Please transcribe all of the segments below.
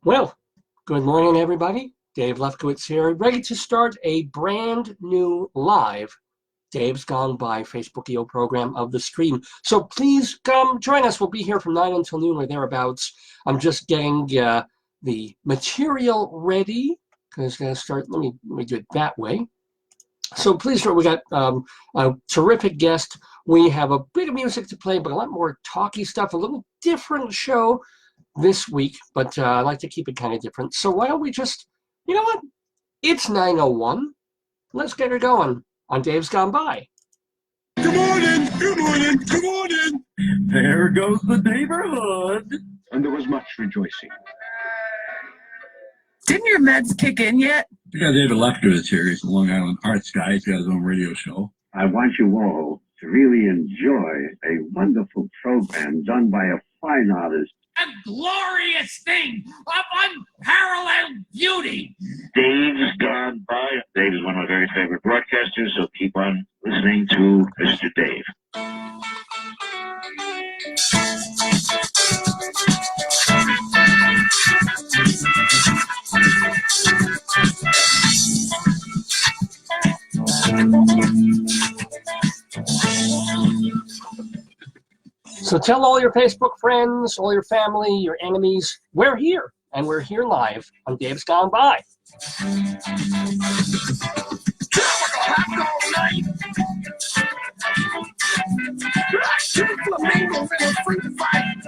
Well, good morning, everybody. Dave Lefkowitz here, ready to start a brand new live Dave's Gone By Facebook program of the stream. So please come join us. We'll be here from 9 until noon or thereabouts. I'm just getting the material ready because it's going to start. Let me do it that way. So please, we got a terrific guest. We have a bit of music to play, but a lot more talky stuff, a little different show this week, but I like to keep it kind of different. So why don't we just, you know what? It's 9:01. Let's get her going on Dave's Gone By. Good morning, good morning, good morning. There goes the Daverhood. And there was much rejoicing. Didn't your meds kick in yet? We got David Lefkowitz here. He's a Long Island arts guy. He's got his own radio show. I want you all to really enjoy a wonderful program done by a fine artist. A glorious thing of unparalleled beauty. Dave's Gone By. Dave is one of my very favorite broadcasters, so keep on listening to Mr. Dave. So tell all your Facebook friends, all your family, your enemies, we're here, and we're here live on Dave's Gone By. Flamingos in a free fight.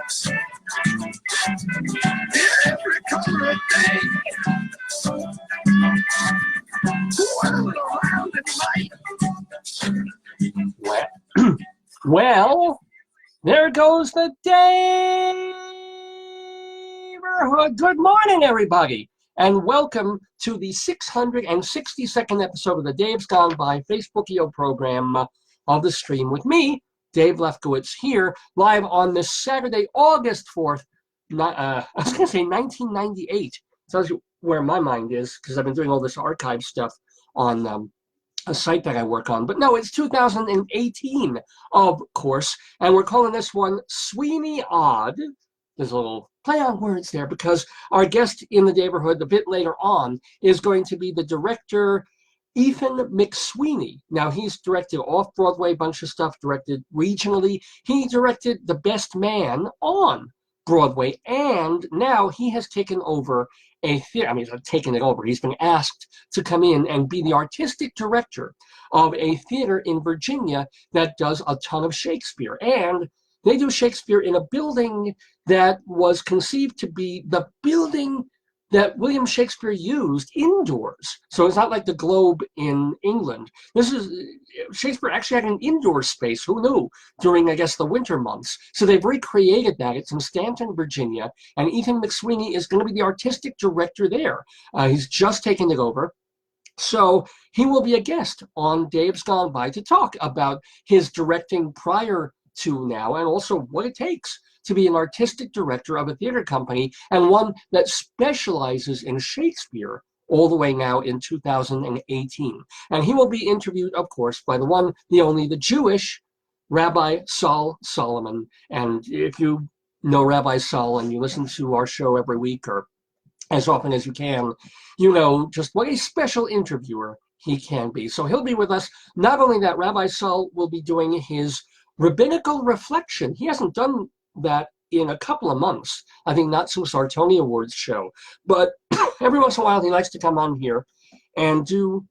Every color of day. Whirling around at night. Well, there goes the Daverhood. Good morning, everybody, and welcome to the 662nd episode of the Dave's Gone By Facebook program of the stream with me, Dave Lefkowitz, here live on this Saturday, August 4th. I was going to say 1998. Tells you where my mind is because I've been doing all this archive stuff on a site that I work on. But no, it's 2018, of course, and we're calling this one SWEENY Odd. There's a little play on words there because our guest in the Daverhood a bit later on is going to be the director Ethan McSweeny. Now, he's directed off-Broadway, a bunch of stuff, directed regionally. He directed The Best Man on Broadway, and now he has taken over a theater. I mean, he's not taken it over. He's been asked to come in and be the artistic director of a theater in Virginia that does a ton of Shakespeare. And they do Shakespeare in a building that was conceived to be the building that William Shakespeare used indoors. So it's not like the Globe in England. Shakespeare actually had an indoor space, who knew, during, I guess, the winter months. So they've recreated that. It's in Stanton, Virginia, and Ethan McSweeny is going to be the artistic director there. He's just taken it over. So he will be a guest on Dave's Gone By to talk about his directing prior to now and also what it takes to be an artistic director of a theater company and one that specializes in Shakespeare all the way now in 2018. And he will be interviewed, of course, by the one, the only, the Jewish Rabbi Sol Solomon. And if you know Rabbi Sol and you listen to our show every week or as often as you can, you know just what a special interviewer he can be. So he'll be with us. Not only that, Rabbi Sol will be doing his rabbinical reflection. He hasn't done that in a couple of months. I think not since our Tony Awards show. But every once in a while he likes to come on here and do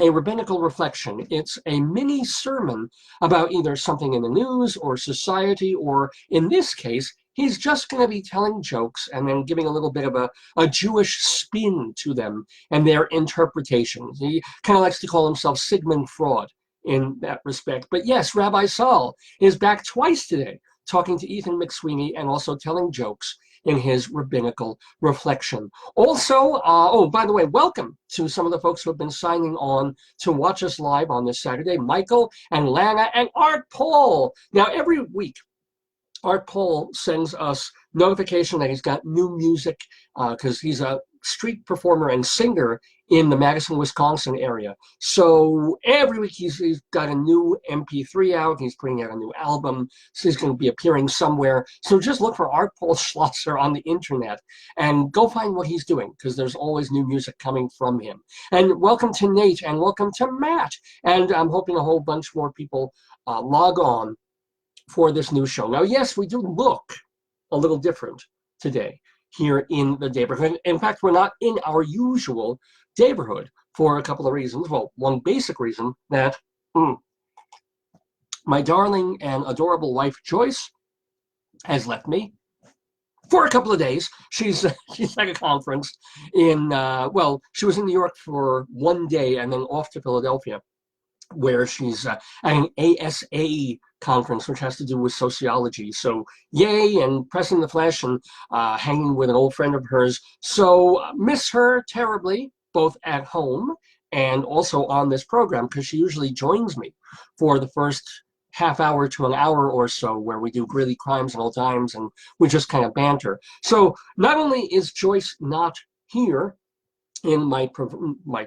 a rabbinical reflection. It's a mini sermon about either something in the news or society, or in this case, he's just going to be telling jokes and then giving a little bit of a Jewish spin to them and their interpretations. He kind of likes to call himself Sigmund Freud in that respect. But yes, Rabbi Sol is back twice today, talking to Ethan McSweeny and also telling jokes in his rabbinical reflection. Also, oh, by the way, welcome to some of the folks who have been signing on to watch us live on this Saturday, Michael and Lana and Art Paul. Now, every week, Art Paul sends us notification that he's got new music because he's a street performer and singer in the Madison, Wisconsin area. So every week he's got a new MP3 out. He's putting out a new album. So he's going to be appearing somewhere. So just look for Art Paul Schlosser on the internet and go find what he's doing, because there's always new music coming from him. And welcome to Nate, and welcome to Matt. And I'm hoping a whole bunch more people log on for this new show. Now, yes, we do look a little different today here in the Daverhood. In fact, we're not in our usual Daverhood for a couple of reasons. Well, one basic reason, that my darling and adorable wife Joyce has left me for a couple of days. She's at a conference in, well, she was in New York for one day and then off to Philadelphia, where she's at an ASA conference, which has to do with sociology. So yay, and pressing the flesh and hanging with an old friend of hers. So miss her terribly, both at home and also on this program, because she usually joins me for the first half hour to an hour or so, where we do gritty crimes and old times, and we just kind of banter. So not only is Joyce not here in my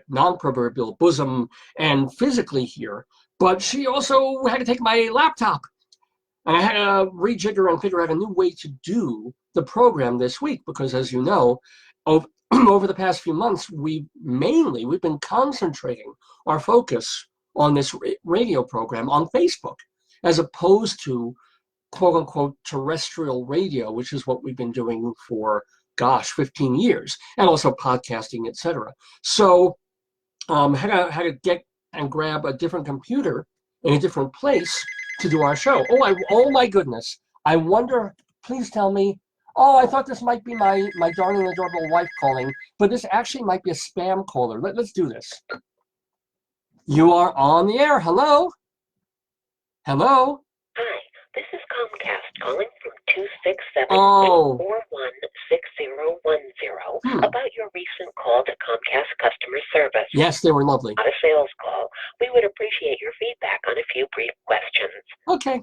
non-proverbial bosom and physically here, but she also had to take my laptop. And I had to rejigger and figure out a new way to do the program this week, because as you know, over the past few months, we've been concentrating our focus on this radio program on Facebook, as opposed to quote unquote terrestrial radio, which is what we've been doing for, gosh, 15 years, and also podcasting, etc. So had to get and grab a different computer in a different place to do our show. Oh my goodness. I wonder, please tell me, oh, I thought this might be my darling adorable wife calling, but this actually might be a spam caller. Let's do this. You are on the air. Hello? Hello? Hi, this is Comcast calling from 267-841-6010 about your recent call to Comcast customer service. Yes, they were lovely. Not a sales call. We would appreciate your feedback on a few brief questions. Okay.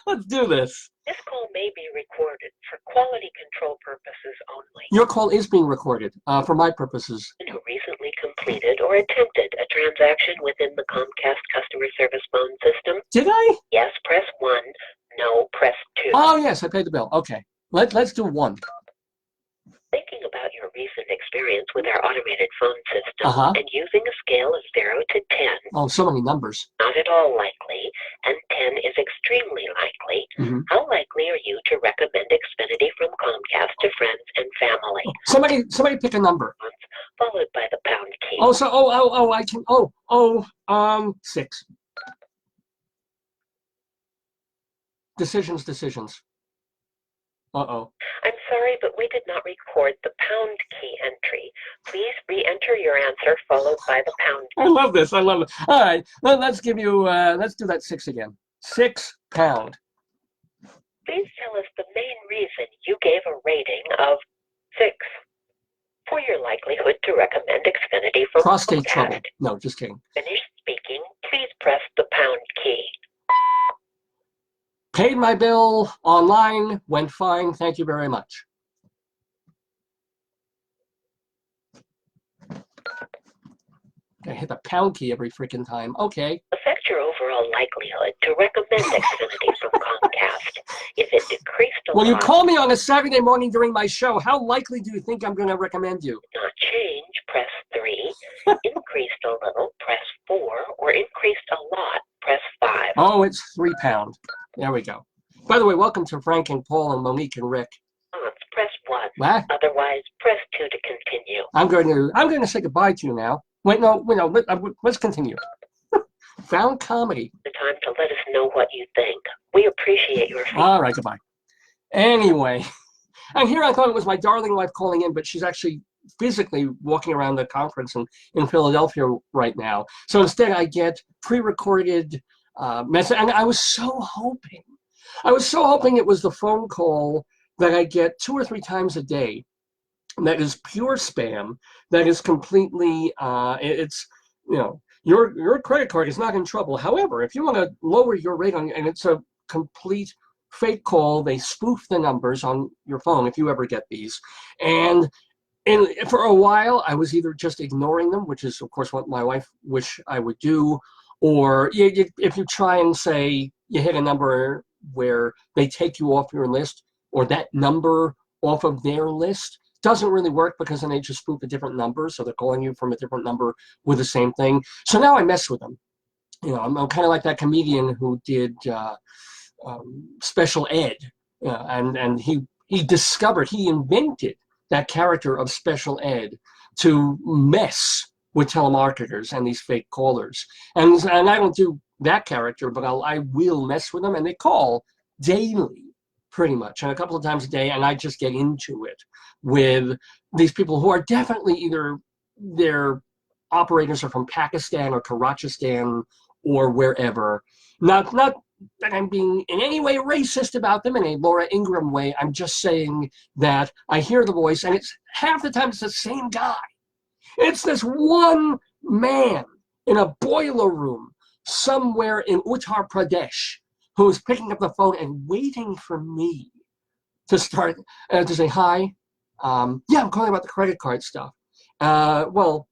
Let's do this. This call may be recorded for quality control purposes only. Your call is being recorded for my purposes. Who recently completed or attempted a transaction within the Comcast customer service phone system? Did I? Yes, press 1. No, press 2. Oh, yes, I paid the bill. Okay. Let's do 1. Thinking about your recent experience with our automated phone system and using a scale of 0 to 10. Oh, so many numbers. Not at all likely, and 10 is extremely likely. How likely are you to recommend Xfinity from Comcast to friends and family? Somebody pick a number. Followed by the pound key. Oh, so I can 6. Decisions. Uh-oh. I'm sorry, but we did not record the pound key entry. Please re-enter your answer followed by the pound key. I love this. All right, let's give you, let's do that 6 again. 6 pound. Please tell us the main reason you gave a rating of 6 for your likelihood to recommend Xfinity from Prostate Comcast. trouble. No, just kidding. Finish speaking. Please press the pound key. Paid my bill online, went fine. Thank you very much. I hit the pound key every freaking time. Okay. Affect your overall likelihood to recommend Xfinity from Comcast. If it decreased a lot... Well, you call me on a Saturday morning during my show. How likely do you think I'm going to recommend you? Not change, press 3. Increased a little, press 4. Or increased a lot, press 5. Oh, it's 3 pound. There we go. By the way, welcome to Frank and Paul and Monique and Rick. Press 1. What? Otherwise, press 2 to continue. I'm going to say goodbye to you now. Wait, no, let's continue. Found comedy. The time to let us know what you think. We appreciate your feedback. All right, goodbye. Anyway, and here I thought it was my darling wife calling in, but she's actually physically walking around the conference in Philadelphia right now. So instead I get pre-recorded message, and I was so hoping it was the phone call that I get 2 or 3 times a day that is pure spam, that is completely, it's, your credit card is not in trouble. However, if you want to lower your rate and it's a complete fake call, they spoof the numbers on your phone if you ever get these. And And for a while, I was either just ignoring them, which is, of course, what my wife wished I would do, or if you try and say you hit a number where they take you off your list, or that number off of their list, doesn't really work because then they just spoof a different number, so they're calling you from a different number with the same thing. So now I mess with them. You know, I'm kind of like that comedian who did special ed, and he invented that character of special ed to mess with telemarketers and these fake callers. And I don't do that character, but I will mess with them, and they call daily, pretty much, and a couple of times a day, and I just get into it with these people who are definitely either their operators are from Pakistan or Karachistan or wherever. Not that I'm being in any way racist about them in a Laura Ingraham way. I'm just saying that I hear the voice, and it's half the time it's the same guy. It's this one man in a boiler room somewhere in Uttar Pradesh who's picking up the phone and waiting for me to start to say, hi, yeah, I'm calling about the credit card stuff. Well,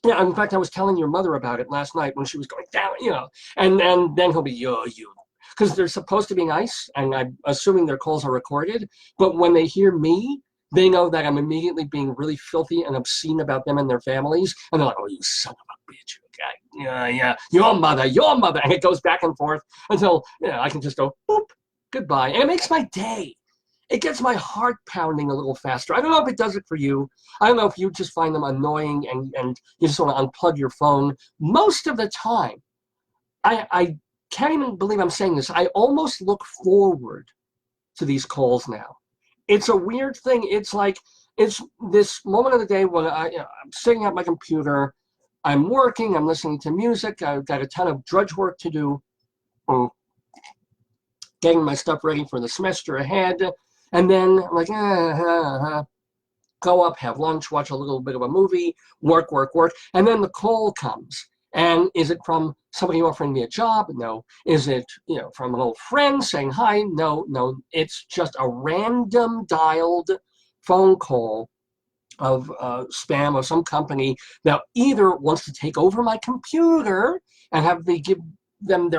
yeah, in fact, I was telling your mother about it last night when she was going down, you know, and then he'll be, you, because they're supposed to be nice, and I'm assuming their calls are recorded, but when they hear me, they know that I'm immediately being really filthy and obscene about them and their families, and they're like, oh, you son of a bitch, yeah, your mother, and it goes back and forth until, you know, I can just go, boop, goodbye, and it makes my day. It gets my heart pounding a little faster. I don't know if it does it for you. I don't know if you just find them annoying and you just want to unplug your phone. Most of the time, I can't even believe I'm saying this. I almost look forward to these calls now. It's a weird thing. It's like, it's this moment of the day when I'm sitting at my computer, I'm working, I'm listening to music, I've got a ton of drudge work to do, getting my stuff ready for the semester ahead. And then I'm like, go up, have lunch, watch a little bit of a movie, work. And then the call comes. And is it from somebody offering me a job? No. Is it, you know, from an old friend saying hi? No. It's just a random dialed phone call of spam of some company that either wants to take over my computer and have me give them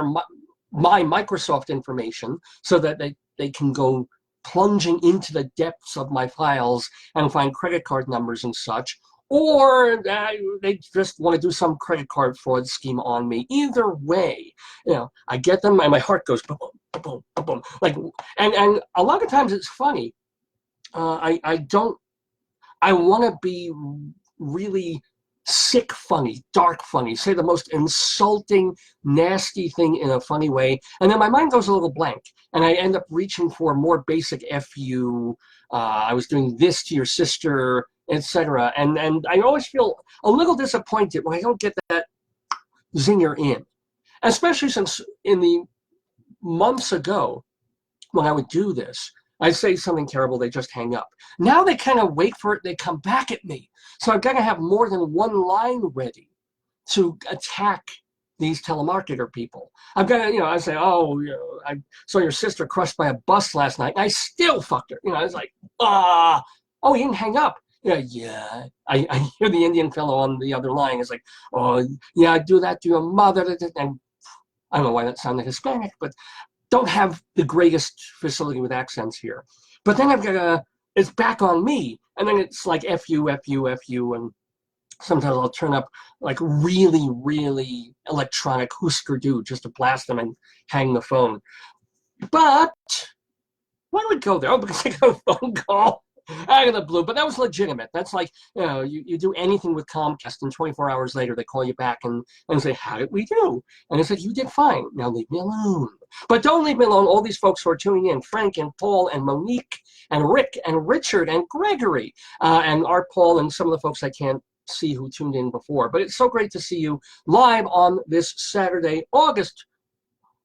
my Microsoft information so that they can go plunging into the depths of my files and find credit card numbers and such, or they just want to do some credit card fraud scheme on me. Either way, you know, I get them and my heart goes boom, boom, boom, boom. Like, and a lot of times it's funny. I want to be really sick funny, dark funny, say the most insulting, nasty thing in a funny way, and then my mind goes a little blank, and I end up reaching for more basic F you, I was doing this to your sister, etc. And I always feel a little disappointed when I don't get that zinger in, especially since in the months ago when I would do this, I say something terrible, they just hang up. Now they kind of wait for it, they come back at me. So I've got to have more than one line ready to attack these telemarketer people. I've got to, you know, I say, oh, you know, I saw your sister crushed by a bus last night, and I still fucked her. You know, it's like, oh, he didn't hang up. Yeah. I hear the Indian fellow on the other line. It's like, oh, yeah, I do that to your mother. And I don't know why that sounded Hispanic, but don't have the greatest facility with accents here. But then I've got to, it's back on me. And then it's like F you. And sometimes I'll turn up like really, really electronic Husker Du just to blast them and hang the phone. But why do we go there? Oh, because I got a phone call out of the blue. But that was legitimate. That's like, you know, you do anything with Comcast and 24 hours later they call you back and say, how did we do? And it's like, you did fine. Now leave me alone. But don't leave me alone. All these folks who are tuning in, Frank and Paul and Monique and Rick and Richard and Gregory and Art Paul and some of the folks I can't see who tuned in before. But it's so great to see you live on this Saturday, August.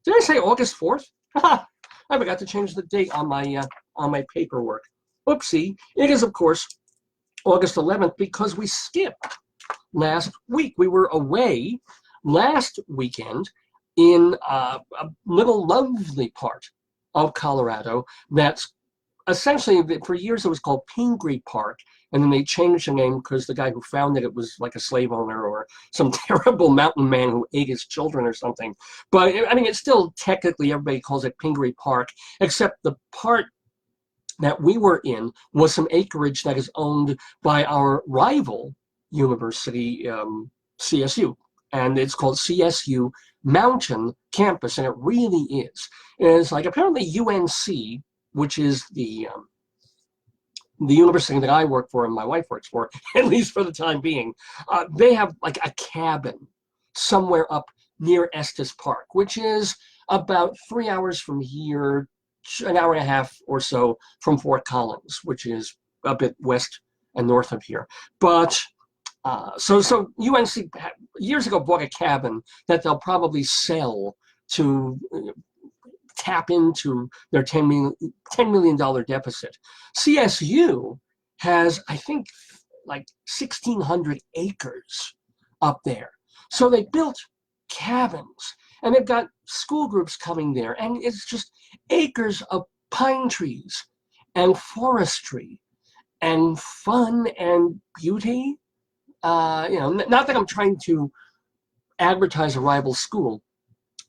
Did I say August 4th? I forgot to change the date on my paperwork. Oopsie. It is, of course, August 11th because we skipped last week. We were away last weekend in a little lovely part of Colorado that's essentially, for years it was called Pingree Park, and then they changed the name because the guy who founded it was like a slave owner or some terrible mountain man who ate his children or something. But I mean, it's still technically, everybody calls it Pingree Park, except the part that we were in was some acreage that is owned by our rival university, CSU, and it's called CSU Mountain Campus, and it really is. It's like, apparently UNC, which is the university that I work for and my wife works for, at least for the time being, they have like a cabin somewhere up near Estes Park, which is about 3 hours from here, an hour and a half or so from Fort Collins, which is a bit west and north of here. But so UNC years ago bought a cabin that they'll probably sell to tap into their $10 million deficit. CSU has, I think, like 1,600 acres up there. So they built cabins, and they've got school groups coming there, and it's just acres of pine trees and forestry and fun and beauty. You know, not that I'm trying to advertise a rival school,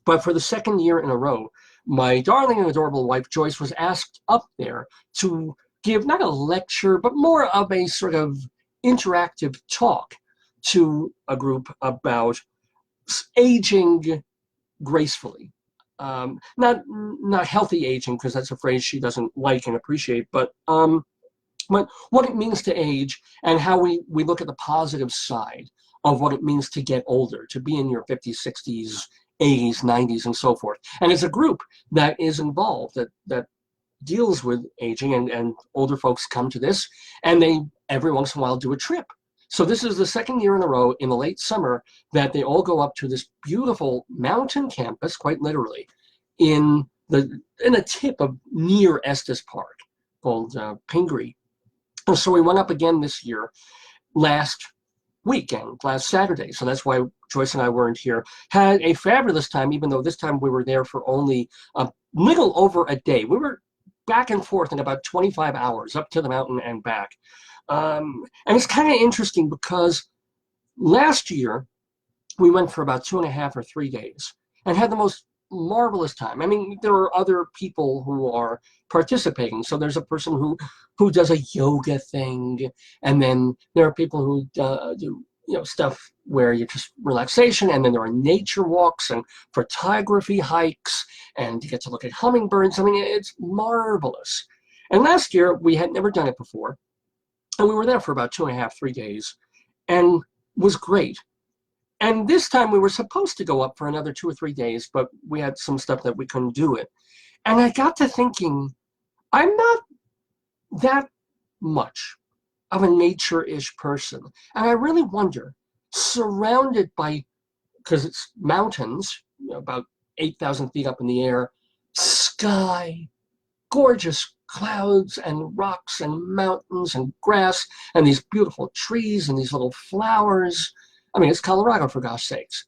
but for the second year in a row, my darling and adorable wife, Joyce, was asked up there to give not a lecture, but more of a sort of interactive talk to a group about aging gracefully. Not healthy aging, because that's a phrase she doesn't like and appreciate, but what it means to age and how we look at the positive side of what it means to get older, to be in your 50s, 60s, 80s, 90s, and so forth. And it's a group that is involved, that deals with aging, and older folks come to this, and they every once in a while do a trip. So this is the second year in a row in the late summer that they all go up to this beautiful mountain campus, quite literally, in a tip of near Estes Park called Pingree. And so we went up again this year, last weekend, last Saturday. So that's why Joyce and I weren't here. Had a fabulous time, even though this time we were there for only a little over a day. We were back and forth in about 25 hours up to the mountain and back. And it's kind of interesting because last year we went for about 2.5 or 3 days and had the most marvelous time. I mean, there are other people who are participating. So there's a person who does a yoga thing, and then there are people who do stuff where you just relaxation, and then there are nature walks and photography hikes, and you get to look at hummingbirds. I mean, it's marvelous. And last year we had never done it before, and we were there for about 2.5, 3 days, and was great. And this time we were supposed to go up for another 2 or 3 days, but we had some stuff that we couldn't do it. And I got to thinking, I'm not that much of a nature-ish person. And I really wonder, surrounded by, because it's mountains, about 8,000 feet up in the air, sky, gorgeous clouds and rocks and mountains and grass and these beautiful trees and these little flowers. I mean, it's Colorado, for gosh sakes.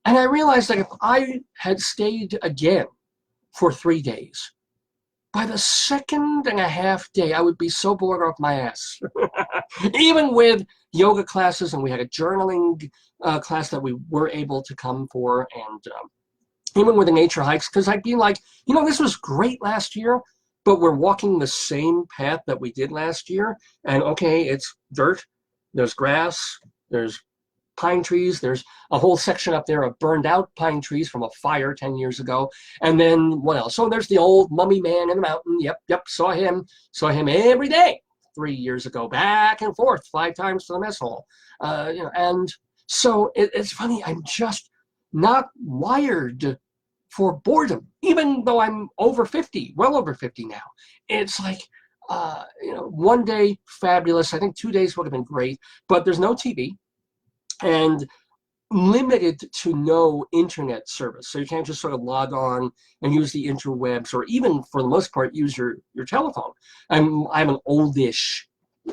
And I realized that if I had stayed again for 3 days, by the 2.5 day, I would be so bored off my ass. Even with yoga classes, and we had a journaling class that we were able to come for, and even with the nature hikes, because I'd be like, this was great last year, but we're walking the same path that we did last year, and okay, it's dirt, there's grass, there's pine trees, there's a whole section up there of burned out pine trees from a fire 10 years ago, and then what else? So there's the old mummy man in the mountain. Yep, saw him every day 3 years ago, back and forth 5 times to the mess hall. And so it's funny, I'm just not wired for boredom, even though I'm over 50, well over 50 now. It's like, 1 day, fabulous. I think 2 days would have been great, but there's no TV and limited to no internet service. So you can't just sort of log on and use the interwebs, or even, for the most part, use your telephone. I'm an oldish,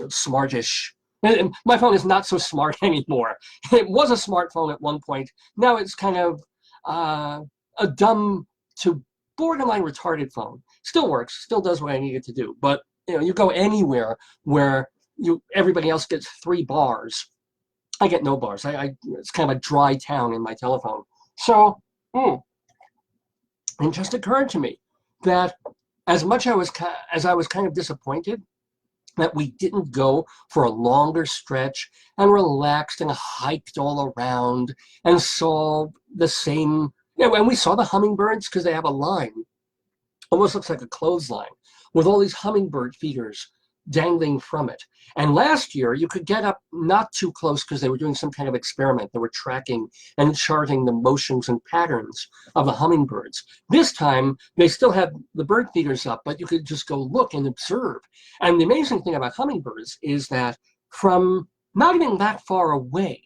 smartish. My phone is not so smart anymore. It was a smartphone at one point. Now it's kind of a dumb to borderline retarded phone. Still works, still does what I need it to do. But you go anywhere where everybody else gets 3 bars. I get no bars. It's kind of a dry town in my telephone. So, it just occurred to me that as much as I was kind of disappointed that we didn't go for a longer stretch and relaxed and hiked all around and saw the same, and we saw the hummingbirds because they have a line, almost looks like a clothesline, with all these hummingbird feeders dangling from it. And last year, you could get up not too close because they were doing some kind of experiment. They were tracking and charting the motions and patterns of the hummingbirds. This time, they still had the bird feeders up, but you could just go look and observe. And the amazing thing about hummingbirds is that from not even that far away,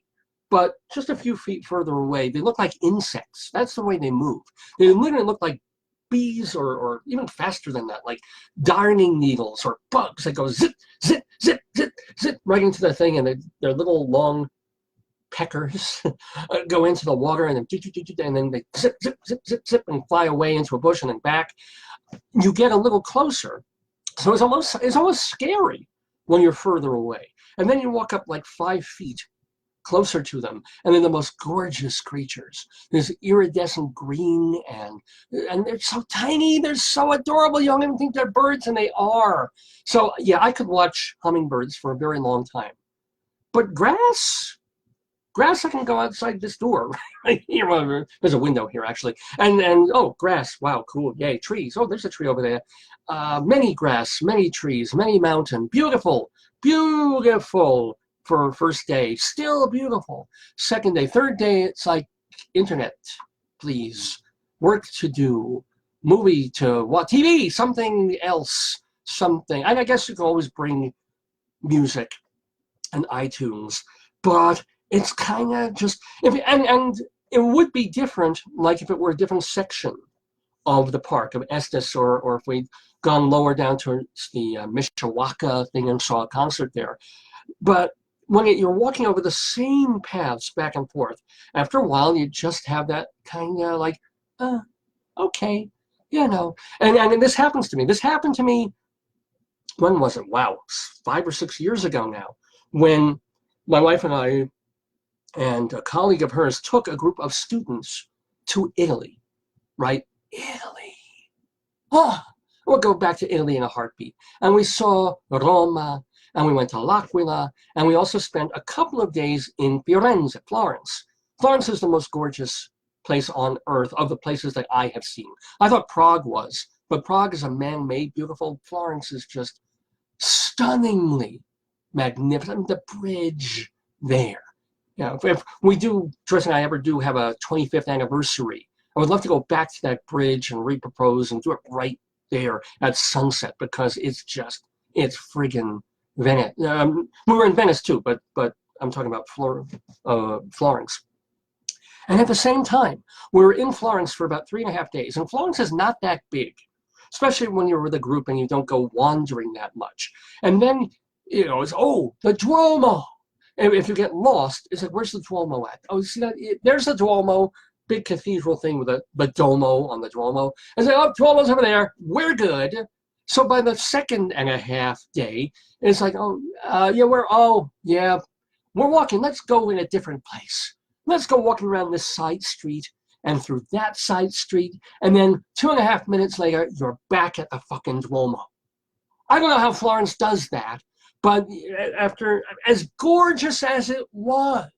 but just a few feet further away, they look like insects. That's the way they move. They literally look like bees, or even faster than that, like darning needles or bugs that go zip, zip, zip, zip, zip right into the thing, and their little long peckers go into the water, and then they zip, zip, zip, zip, zip, and fly away into a bush and then back. You get a little closer, so it's almost scary when you're further away, and then you walk up like 5 feet closer to them, and they're the most gorgeous creatures. There's iridescent green, and they're so tiny, they're so adorable, you don't even think they're birds, and they are. So yeah, I could watch hummingbirds for a very long time. But grass, I can go outside this door right here. There's a window here actually, and oh, grass, wow, cool, yay. Trees, oh, there's a tree over there. Many grass, many trees, many mountain, beautiful, beautiful. For first day, still beautiful. Second day, third day, it's like internet, please. Work to do, movie to what, TV, something else, something. And I guess you can always bring music and iTunes, but it's kind of just, and it would be different, like if it were a different section of the park, of Estes, or if we'd gone lower down towards the Mishawaka thing and saw a concert there. But when you're walking over the same paths back and forth, after a while you just have that kind of like, okay, and this happens to me. This happened to me, when was it? Wow, 5 or 6 years ago now, when my wife and I and a colleague of hers took a group of students to Italy, right? Italy. We'll go back to Italy in a heartbeat. And we saw Roma, and we went to L'Aquila, and we also spent a couple of days in Firenze, Florence. Florence is the most gorgeous place on earth of the places that I have seen. I thought Prague was, but Prague is a man-made beautiful. Florence is just stunningly magnificent. The bridge there. If we do, Tristan and I ever do have a 25th anniversary, I would love to go back to that bridge and repropose and do it right there at sunset, because it's friggin' Venice. We were in Venice too, but I'm talking about Florence. And at the same time, we were in Florence for about 3.5 days. And Florence is not that big, especially when you're with a group and you don't go wandering that much. And then, it's, the Duomo. And if you get lost, it's like, where's the Duomo at? Oh, you see that? There's the Duomo, big cathedral thing with the Domo on the Duomo. And say, Duomo's over there. We're good. So by the 2.5 day, it's like, we're walking. Let's go in a different place. Let's go walking around this side street and through that side street. And then 2.5 minutes later, you're back at the fucking Duomo. I don't know how Florence does that, but after, as gorgeous as it was,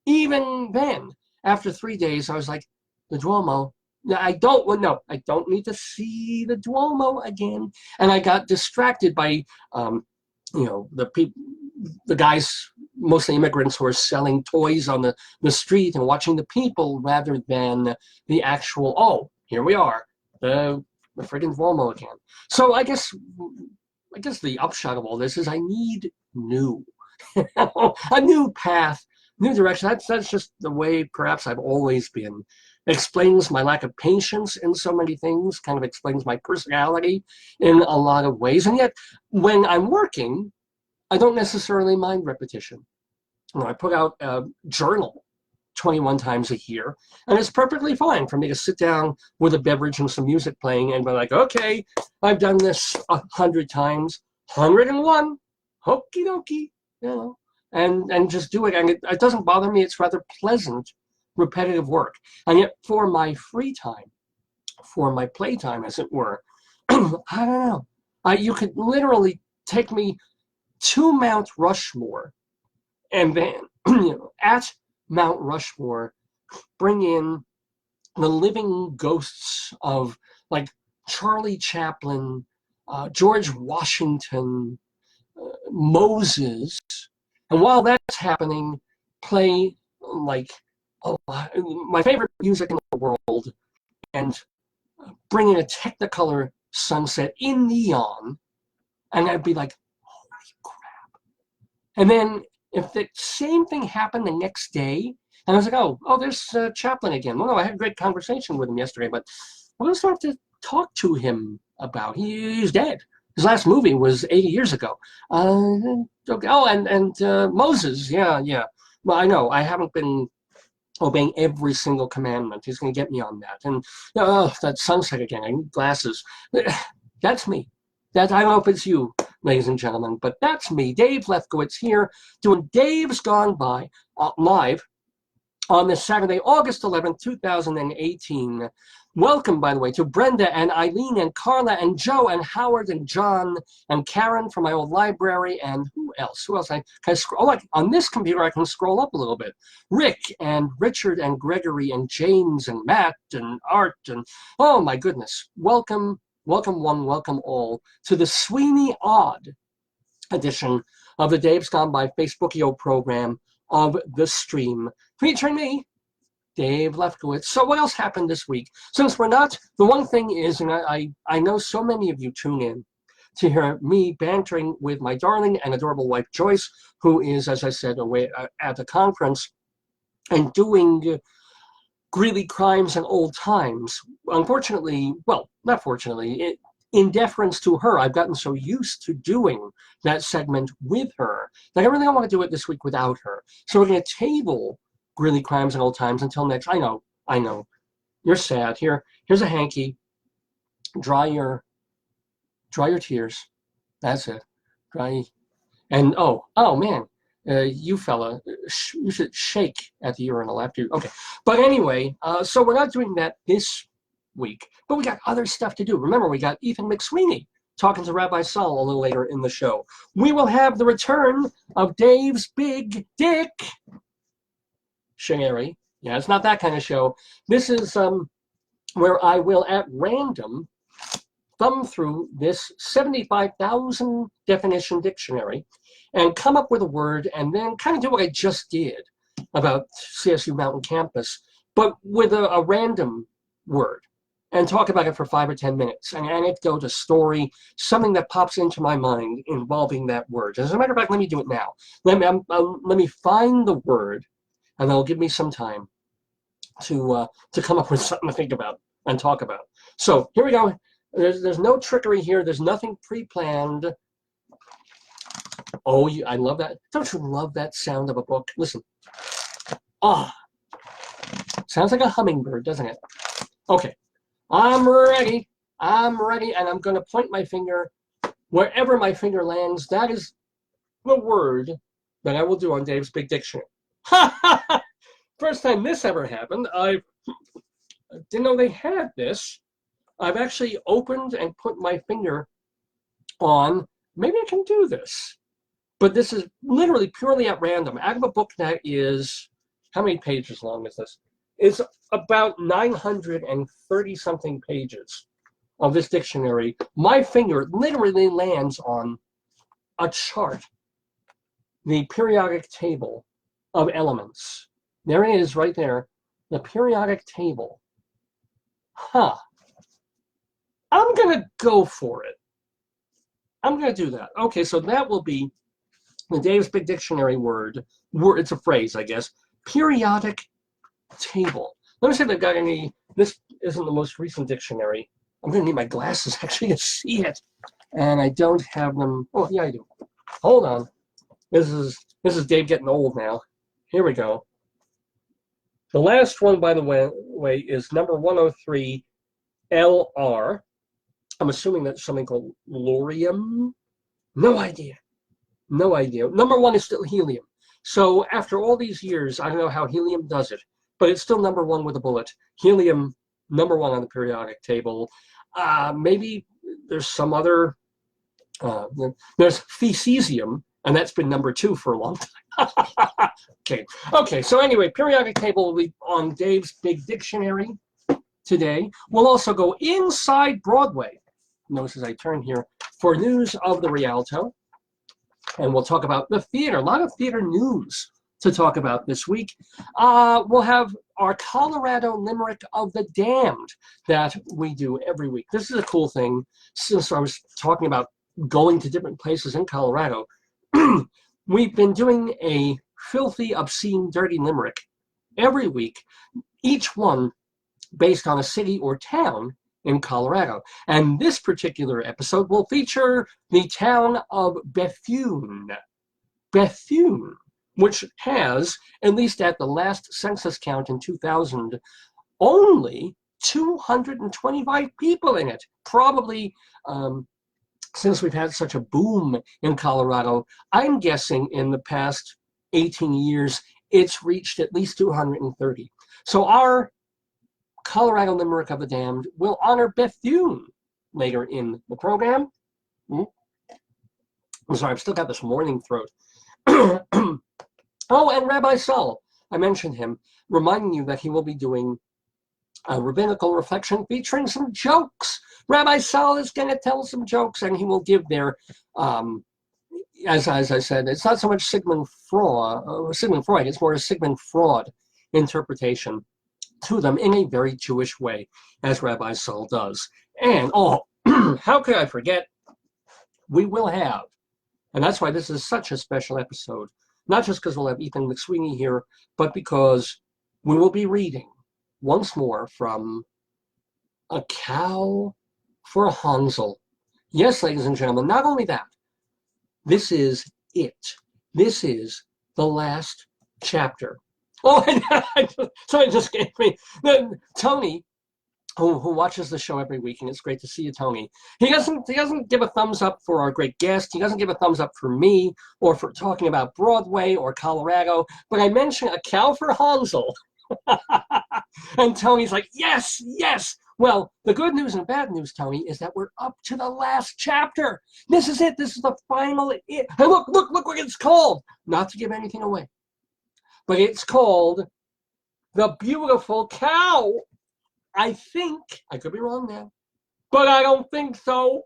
even then, after 3 days, I was like, the Duomo. I don't need to see the Duomo again. And I got distracted by, the guys, mostly immigrants, who are selling toys on the street and watching the people rather than the actual, here we are, the friggin' Duomo again. So I guess the upshot of all this is I need new, a new path, new direction. That's just the way perhaps I've always been. It explains my lack of patience in so many things, kind of explains my personality in a lot of ways. And yet, when I'm working, I don't necessarily mind repetition. I put out a journal 21 times a year. And it's perfectly fine for me to sit down with a beverage and some music playing and be like, okay, I've done this 100 times, 101, hokey dokey, you know, and just do it. And it doesn't bother me. It's rather pleasant, repetitive work. And yet for my free time, for my playtime, as it were, I don't know. You could literally take me to Mount Rushmore and then, you know, at Mount Rushmore, bring in the living ghosts of like Charlie Chaplin, George Washington, Moses, and while that's happening, play like my favorite music in the world, and bring in a Technicolor sunset in neon, and I'd be like, holy crap. And then if the same thing happened the next day, and I was like, oh, there's Chaplin again. Well, no, I had a great conversation with him yesterday, but what do I have to talk to him about? He's dead. His last movie was 80 years ago. Okay. Oh, and Moses, yeah. Well, I know, I haven't been obeying every single commandment. He's going to get me on that. And that sunset again, I need glasses. That's me. I don't know if it's you, ladies and gentlemen, but that's me, Dave Lefkowitz, here doing Dave's Gone By live on this Saturday, August 11th, 2018. Welcome, by the way, to Brenda and Eileen and Carla and Joe and Howard and John and Karen from my old library, and who else? I can scroll. Oh, on this computer, I can scroll up a little bit. Rick and Richard and Gregory and James and Matt and Art and, oh my goodness. Welcome one, welcome all to the Sweeney Odd edition of the Dave's Gone By Facebookio program of the stream, featuring me, Dave Lefkowitz. So what else happened this week? Since we're not, the one thing is, and I know so many of you tune in to hear me bantering with my darling and adorable wife, Joyce, who is, as I said, away at the conference and doing Greeley Crimes and Old Times. Unfortunately, well, not fortunately, in deference to her, I've gotten so used to doing that segment with her that I really don't want to do it this week without her. So we're going to table Greeley Crimes and Old Times until next. I know. You're sad. Here's a hanky. Dry your tears. That's it. Dry. And oh man, you fella, you should shake at the urinal after you. Okay. But anyway, so we're not doing that this week, but we got other stuff to do. Remember, we got Ethan McSweeny talking to Rabbi Sol a little later in the show. We will have the return of Dave's Big Dick Sherry. Yeah, it's not that kind of show. This is where I will, at random, thumb through this 75,000 definition dictionary and come up with a word and then kind of do what I just did about CSU Mountain Campus, but with a random word, and talk about it for 5 or 10 minutes. An anecdote, a story, something that pops into my mind involving that word. As a matter of fact, let me do it now. Let me find the word, and that'll give me some time to come up with something to think about and talk about. So here we go. There's no trickery here. There's nothing pre-planned. Oh, I love that. Don't you love that sound of a book? Listen. Ah, sounds like a hummingbird, doesn't it? Okay, I'm ready, and I'm going to point my finger wherever my finger lands. That is the word that I will do on Dave's Big Dictionary. First time this ever happened. I didn't know they had this. I've actually opened and put my finger on, maybe I can do this, but this is literally purely at random. Out of a book that is, how many pages long is this? It's about 930 something pages of this dictionary. My finger literally lands on a chart, the periodic table of elements. There it is right there, the periodic table. Huh. I'm going to go for it. I'm going to do that. Okay, so that will be the Dave's Big Dictionary word. It's a phrase, I guess. Periodic table. Let me see if they've got any. This isn't the most recent dictionary. I'm going to need my glasses actually to see it. And I don't have them. Oh, yeah, I do. Hold on. This is Dave getting old now. Here we go. The last one, by the way, is number 103, LR. I'm assuming that's something called Lorium. No idea. No idea. Number 1 is still helium. So after all these years, I don't know how helium does it, but it's still number 1 with a bullet. Helium, number 1 on the periodic table. Maybe there's some other, there's Thesium, and that's been number 2 for a long time. Okay, so anyway, periodic table will be on Dave's Big Dictionary today. We'll also go inside Broadway. Notice as I turn here for news of the Rialto. And we'll talk about the theater. A lot of theater news to talk about this week. We'll have our Colorado Limerick of the Damned that we do every week. This is a cool thing. Since I was talking about going to different places in Colorado, we've been doing a filthy, obscene, dirty limerick every week, each one based on a city or town in Colorado. And this particular episode will feature the town of Bethune. Bethune, which has, at least at the last census count in 2000, only 225 people in it. Probably, since we've had such a boom in Colorado, I'm guessing in the past 18 years, it's reached at least 230. So our Colorado Limerick of the Damned will honor Bethune later in the program. I'm sorry, I've still got this morning throat. Oh, and Rabbi Sol, I mentioned him, reminding you that he will be doing a rabbinical reflection featuring some jokes. Rabbi Sol is going to tell some jokes, and he will give their, as I said, it's not so much Sigmund Freud, it's more a Sigmund Freud interpretation to them in a very Jewish way, as Rabbi Sol does. And, oh, how could I forget? We will have, and that's why this is such a special episode, not just because we'll have Ethan McSweeny here, but because we will be reading once more from A Cow for Hansel. Yes, ladies and gentlemen, not only that, this is it. This is the last chapter. Oh, somebody just gave me, Tony, who watches the show every week, and it's great to see you, Tony. He doesn't give a thumbs up for our great guest. He doesn't give a thumbs up for me or for talking about Broadway or Colorado, but I mentioned A Cow for Hansel. And Tony's like, yes, yes. Well, the good news and bad news, Tony, is that we're up to the last chapter. This is it. This is the final. And look what it's called. Not to give anything away, but it's called The Beautiful Cow. I think, I could be wrong now, but I don't think so.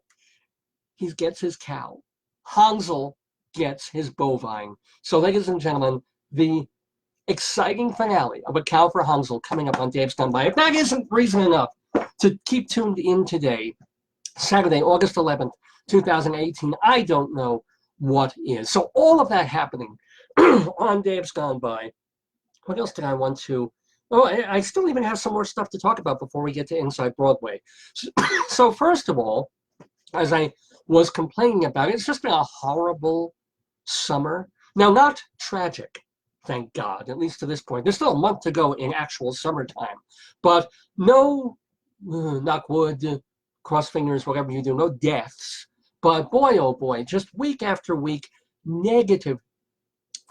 He gets his cow. Hansel gets his bovine. So, ladies and gentlemen, the exciting finale of A Cow for Hansel coming up on Dave's Gone By. If that isn't reason enough to keep tuned in today, Saturday, August 11th, 2018, I don't know what is. So all of that happening on Dave's Gone By. What else did I want to? Oh, I still even have some more stuff to talk about before we get to Inside Broadway. So first of all, as I was complaining about, it's just been a horrible summer. Now, not tragic, thank God, at least to this point. There's still a month to go in actual summertime. But no, knock wood, cross fingers, whatever you do, no deaths. But boy, oh boy, just week after week, negative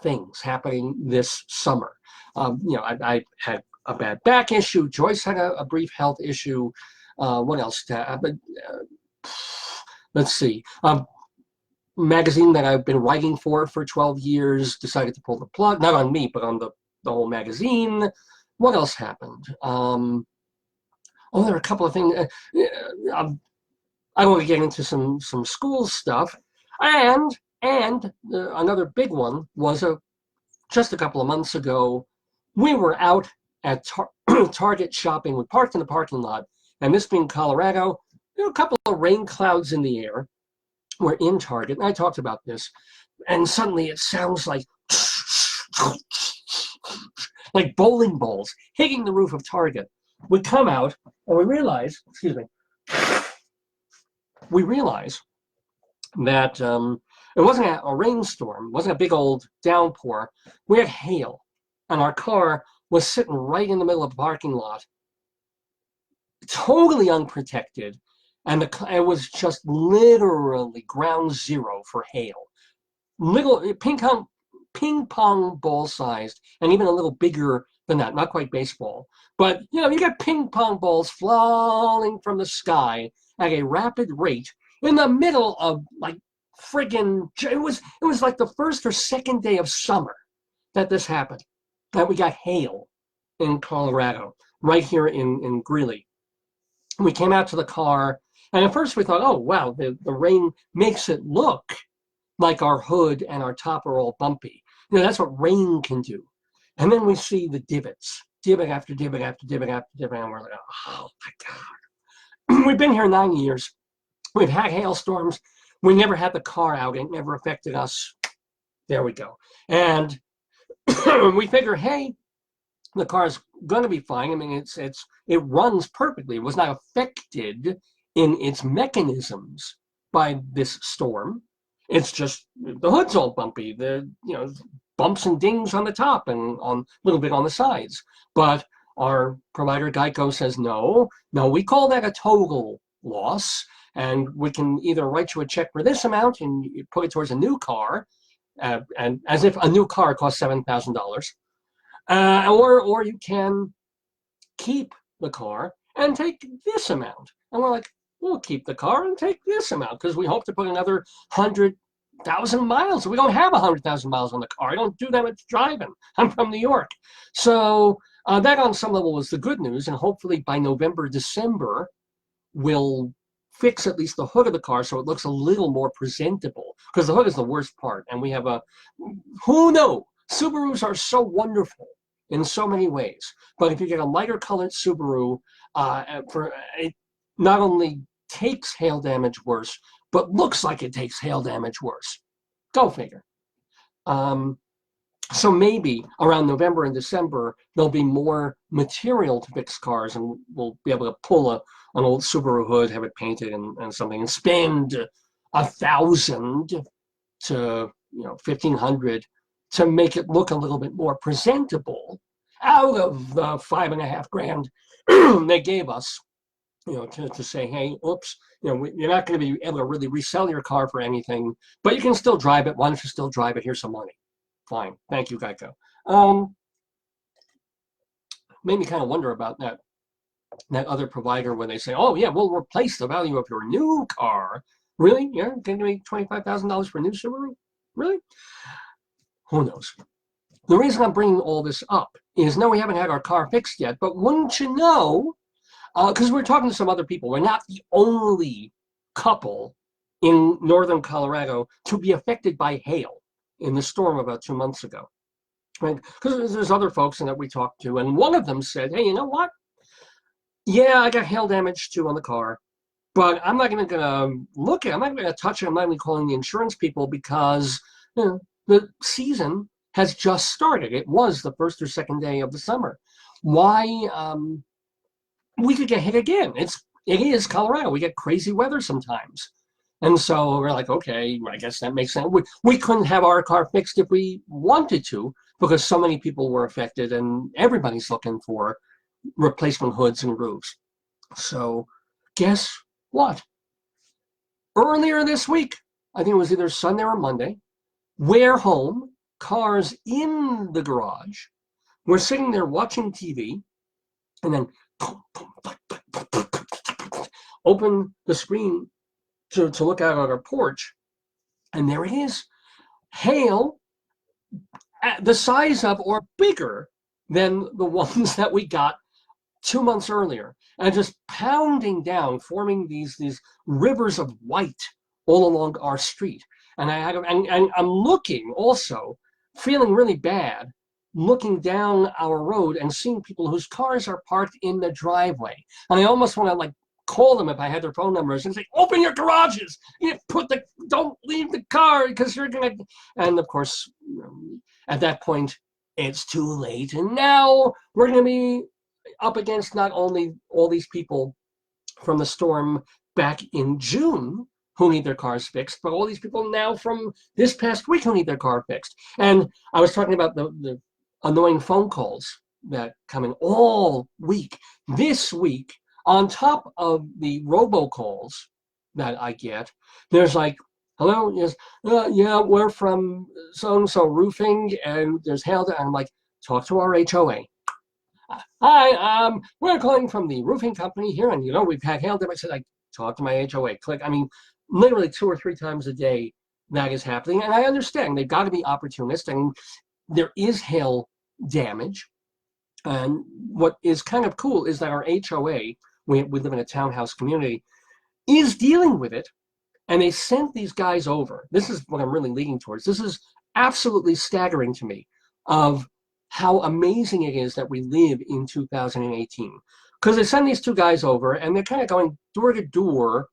things happening this summer. I had a bad back issue. Joyce had a brief health issue. What else? Let's see. Magazine that I've been writing for 12 years decided to pull the plug. Not on me, but on the whole magazine. What else happened? There are a couple of things. I want to get into some school stuff. And another big one was just a couple of months ago, we were out at Target shopping. We parked in the parking lot, and this being Colorado, there were a couple of rain clouds in the air. We're in Target, and I talked about this, and suddenly it sounds like bowling balls hitting the roof of Target. We come out, and we realize, that it wasn't a rainstorm, it wasn't a big old downpour. We had hail, and our car was sitting right in the middle of the parking lot, totally unprotected, and it was just literally ground zero for hail. Little ping pong ball sized, and even a little bigger than that, not quite baseball. But you got ping pong balls falling from the sky at a rapid rate in the middle of like friggin' it was like the first or second day of summer that this happened, that we got hail in Colorado, right here in Greeley. We came out to the car, and at first we thought, oh wow, the rain makes it look like our hood and our top are all bumpy. That's what rain can do. And then we see the divots, divot after divot after divot after divot, and we're like, oh my God. We've been here 9 years. We've had hailstorms. We never had the car out. It never affected us. There we go. And we figure, hey, the car's going to be fine. I mean, it runs perfectly. It was not affected in its mechanisms by this storm. It's just the hood's all bumpy. The bumps and dings on the top and on a little bit on the sides. But our provider Geico says no, we call that a total loss, and we can either write you a check for this amount and you put it towards a new car, and as if a new car costs $7,000, or you can keep the car and take this amount. And we're like, we'll keep the car and take this amount because we hope to put another 100,000 miles. We don't have 100,000 miles on the car. I don't do that much driving. I'm from New York. So that on some level was the good news, and hopefully by November, December, we'll fix at least the hood of the car so it looks a little more presentable, because the hood is the worst part. And we have who knows? Subarus are so wonderful in so many ways, but if you get a lighter colored Subaru, it not only takes hail damage worse, but looks like it takes hail damage worse. Go figure. So maybe around November and December, there'll be more material to fix cars, and we'll be able to pull an old Subaru hood, have it painted and something, and spend $1,000 to $1,500 to make it look a little bit more presentable out of the $5.5 grand they gave us, to say, hey, oops, you're not going to be able to really resell your car for anything, but you can still drive it. Why don't you still drive it? Here's some money. Fine. Thank you, Geico. Made me kind of wonder about that other provider when they say, oh, yeah, we'll replace the value of your new car. Really? Yeah? Going to make $25,000 for a new Subaru? Really? Who knows? The reason I'm bringing all this up is, no, we haven't had our car fixed yet, but wouldn't you know, because we're talking to some other people, we're not the only couple in northern Colorado to be affected by hail in the storm about 2 months ago. Right? Because there's other folks that we talked to, and one of them said, hey, you know what? Yeah, I got hail damage too on the car, but I'm not even going to look at it. I'm not going to touch it. I'm not even calling the insurance people because the season has just started. It was the first or second day of the summer. Why? We could get hit again. It is Colorado. We get crazy weather sometimes. And so we're like, okay, I guess that makes sense. We couldn't have our car fixed if we wanted to, because so many people were affected and everybody's looking for replacement hoods and roofs. So guess what? Earlier this week, I think it was either Sunday or Monday, we're home, cars in the garage. We're sitting there watching TV, and then open the screen to look out on our porch, and there it is. Hail the size of or bigger than the ones that we got 2 months earlier, and just pounding down, forming these rivers of white all along our street. And I'm looking also, feeling really bad, looking down our road and seeing people whose cars are parked in the driveway. And I almost want to call them if I had their phone numbers and say, open your garages, don't leave the car because you're gonna. And of course, at that point, it's too late. And now we're gonna be up against not only all these people from the storm back in June who need their cars fixed, but all these people now from this past week who need their car fixed. And I was talking about the annoying phone calls that come in all week. This week, on top of the robocalls that I get, there's like, hello, yes, yeah, we're from so-and-so roofing, and there's hail, and I'm like, talk to our HOA. Hi, we're calling from the roofing company here, and we've had hail damage. I said, like, talk to my HOA. Click. I mean, literally 2 or 3 times a day that is happening, and I understand they've got to be opportunist, and there is hail damage. And what is kind of cool is that our HOA, we live in a townhouse community, is dealing with it, and they sent these guys over. This is what I'm really leaning towards. This is absolutely staggering to me of how amazing it is that we live in 2018. Because they send these 2 guys over, and they're kind of going door to door,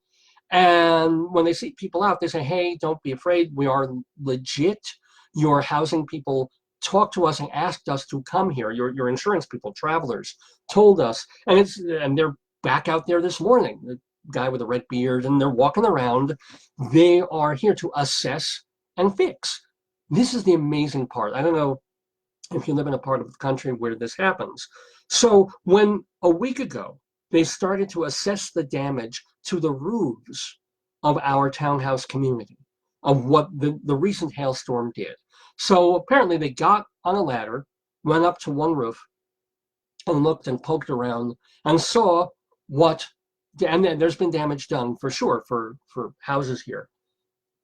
and when they see people out, they say, hey, don't be afraid. We are legit. Your housing people talked to us and asked us to come here. Your insurance people, travelers, told us. And they're back out there this morning. The guy with a red beard, and they're walking around. They are here to assess and fix. This is the amazing part. I don't know if you live in a part of the country where this happens. So when a week ago, they started to assess the damage to the roofs of our townhouse community, of what the recent hailstorm did. So apparently they got on a ladder, went up to one roof, and looked and poked around and saw what, and then there's been damage done for sure for houses here.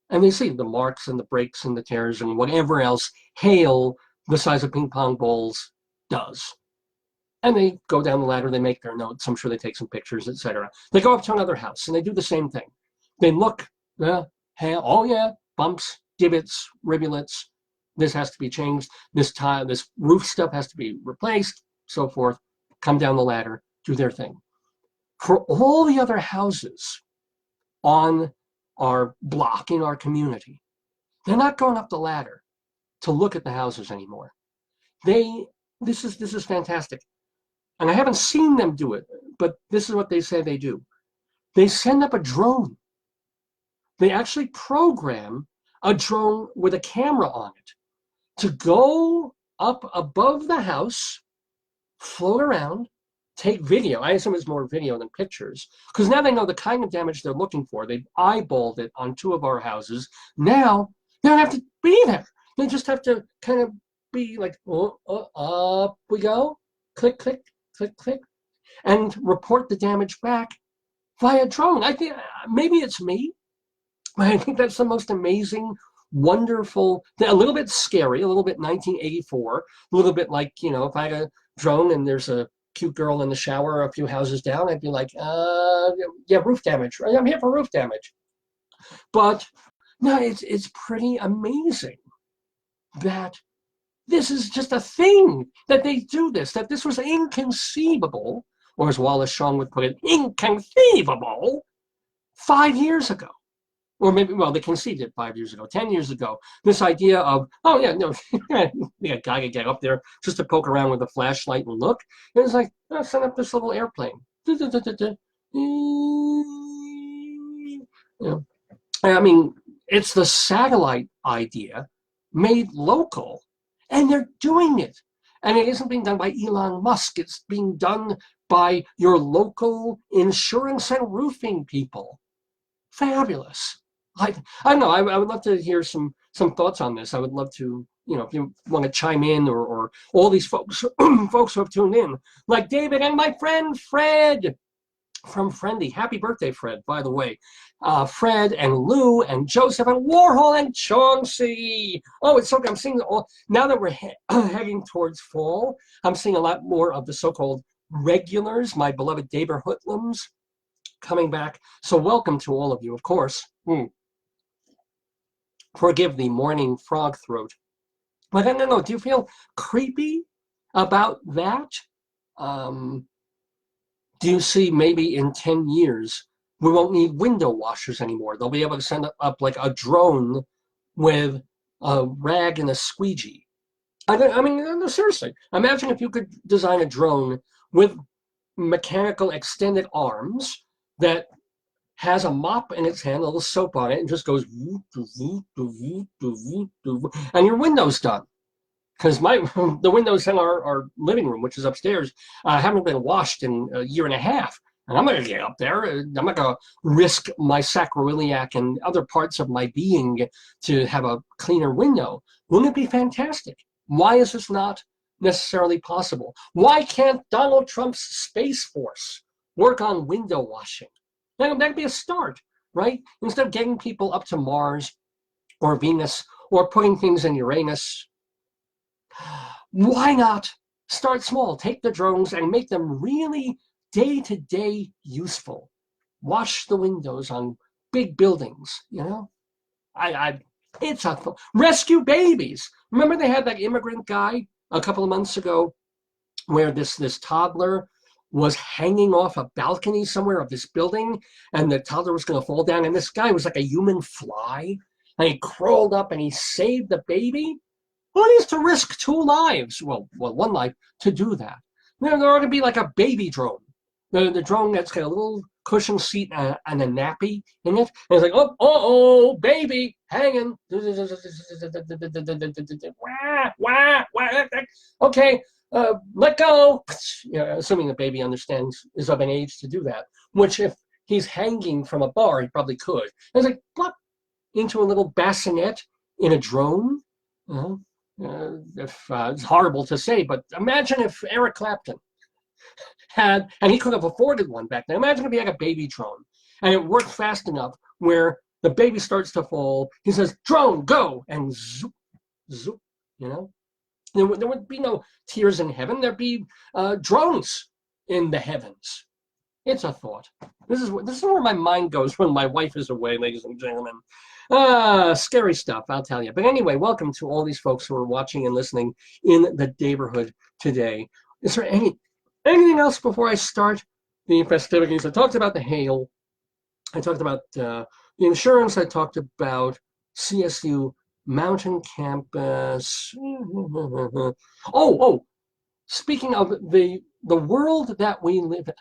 And they see the marks and the breaks and the tears and whatever else hail the size of ping pong balls does. And they go down the ladder, they make their notes, I'm sure they take some pictures, etc. They go up to another house and they do the same thing. They look, hail, oh yeah, bumps, divots, rivulets, this has to be changed, this roof stuff has to be replaced, so forth. Come down the ladder, do their thing. For all the other houses on our block, in our community, they're not going up the ladder to look at the houses anymore. This is fantastic. And I haven't seen them do it, but this is what they say they do. They send up a drone. They actually program a drone with a camera on it to go up above the house, float around, take video. I assume it's more video than pictures, because now they know the kind of damage they're looking for. They've eyeballed it on 2 of our houses. Now they don't have to be there. They just have to kind of be like, up we go, click, click, click, click, and report the damage back via drone. I think maybe it's me, but I think that's the most amazing, wonderful, a little bit scary, a little bit 1984, a little bit like, if I had a drone and there's a cute girl in the shower a few houses down, I'd be like, yeah, roof damage. I'm here for roof damage. But no, it's pretty amazing that this is just a thing, that they do this, that this was inconceivable, or as Wallace Shawn would put it, inconceivable 5 years ago. Or maybe, well, they conceived it 5 years ago, 10 years ago. This idea of, oh yeah, no, a guy could get up there just to poke around with a flashlight and look. And it's like, send up this little airplane. I mean, it's the satellite idea made local, and they're doing it. And it isn't being done by Elon Musk. It's being done by your local insurance and roofing people. Fabulous. I don't know. I would love to hear some thoughts on this. I would love to, if you want to chime in, or all these folks folks who have tuned in, like David and my friend Fred from Friendly. Happy birthday, Fred, by the way. Fred and Lou and Joseph and Warhol and Chauncey. Oh, it's so good. I'm seeing all, now that we're heading towards fall, I'm seeing a lot more of the so-called regulars, my beloved Daverhoodlums, coming back. So welcome to all of you, of course. Forgive the morning frog throat. But I don't know, do you feel creepy about that? Do you see maybe in 10 years, we won't need window washers anymore? They'll be able to send up like a drone with a rag and a squeegee. I mean, no, seriously, imagine if you could design a drone with mechanical extended arms that has a mop in its hand, a little soap on it, and just goes, and your window's done. because the windows in our living room, which is upstairs, haven't been washed in a year and a half. And I'm not going to get up there. I'm not going to risk my sacroiliac and other parts of my being to have a cleaner window. Wouldn't it be fantastic? Why is this not necessarily possible? Why can't Donald Trump's Space Force work on window washing? That'd be a start, right? Instead of getting people up to Mars or Venus or putting things in Uranus, why not start small? Take the drones and make them really day-to-day useful. Wash the windows on big buildings, you know? It's a rescue babies. Remember they had that immigrant guy a couple of months ago where this toddler was hanging off a balcony somewhere of this building, and the toddler was going to fall down, and this guy was like a human fly, and he crawled up and he saved the baby. Well, he has to risk 2 lives, well, 1 life, to do that. There ought to be like a baby drone. The drone that's got a little cushion seat and a nappy in it. And it's like, oh, baby, hanging. Okay, let go. You know, assuming the baby is of an age to do that. Which if he's hanging from a bar, he probably could. And it's like, plop, into a little bassinet in a drone. You know, it's horrible to say, but imagine if Eric Clapton had, and he could have afforded one back then. Imagine if he had a baby drone and it worked fast enough where the baby starts to fall. He says, drone, go, and zoop, zoop, you know? There would be no tears in heaven. There'd be drones in the heavens. It's a thought. This is where my mind goes when my wife is away, ladies and gentlemen. Scary stuff, I'll tell you. But anyway, welcome to all these folks who are watching and listening in the Daverhood today. Is there anything else before I start the festivities? I talked about the hail. I talked about the insurance. I talked about CSU Mountain Campus. Oh, speaking of the world that we live in.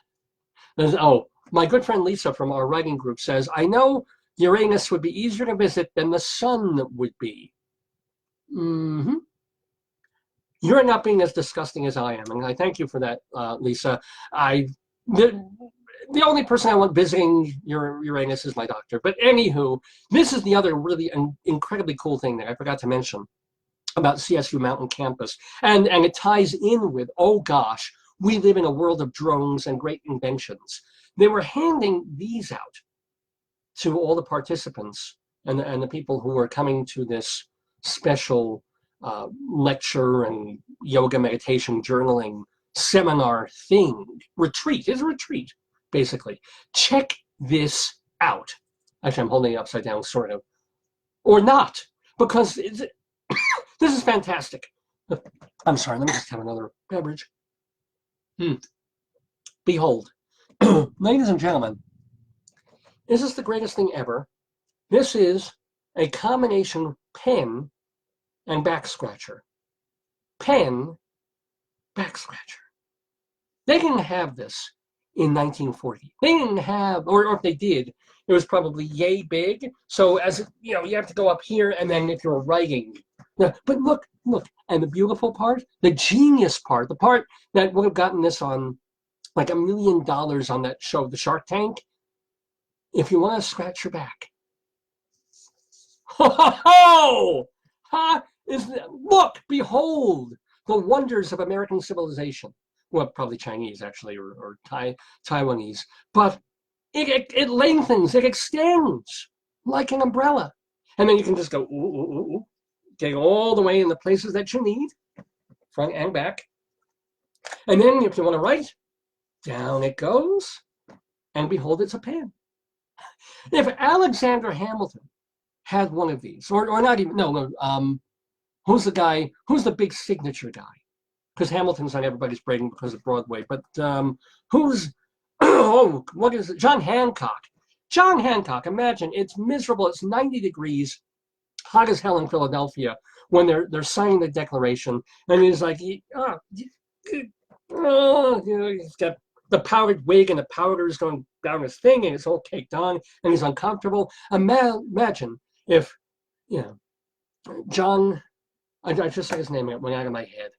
My good friend Lisa from our writing group says, I know Uranus would be easier to visit than the sun would be. You're not being as disgusting as I am, and I thank you for that, Lisa. The only person I want visiting Uranus is my doctor. But anywho, this is the other really incredibly cool thing that I forgot to mention about CSU Mountain Campus, and it ties in with, oh gosh, we live in a world of drones and great inventions. They were handing these out to all the participants and the people who were coming to this special lecture and yoga, meditation, journaling, seminar thing. Retreat. It's a retreat, basically. Check this out. Actually, I'm holding it upside down, sort of. Or not, because this is fantastic. I'm sorry, let me just have another beverage. Behold, ladies and gentlemen, this is the greatest thing ever. This is a combination pen and back scratcher. Pen, back scratcher. They didn't have this in 1940. They didn't have, or if they did, it was probably yay big. So as you know, you have to go up here, and then if you're writing. But look, and the beautiful part, the genius part, the part that would have gotten this on like $1 million on that show, The Shark Tank. If you want to scratch your back. Look, behold, the wonders of American civilization. Well, probably Chinese, actually, or Taiwanese. But it lengthens, it extends like an umbrella. And then you can just go, ooh, get all the way in the places that you need, front and back. And then if you want to write, down it goes, and behold, it's a pen. If Alexander Hamilton had one of these, or not even, who's the guy, who's the big signature guy? Because Hamilton's on everybody's brain because of Broadway, but who's, what is it? John Hancock. John Hancock, imagine, it's miserable, it's 90 degrees, hot as hell in Philadelphia when they're signing the Declaration, and he's like, he's got the powdered wig and the powder is going down his thing and it's all caked on and he's uncomfortable. Imagine if, John I just said his name, it went out of my head.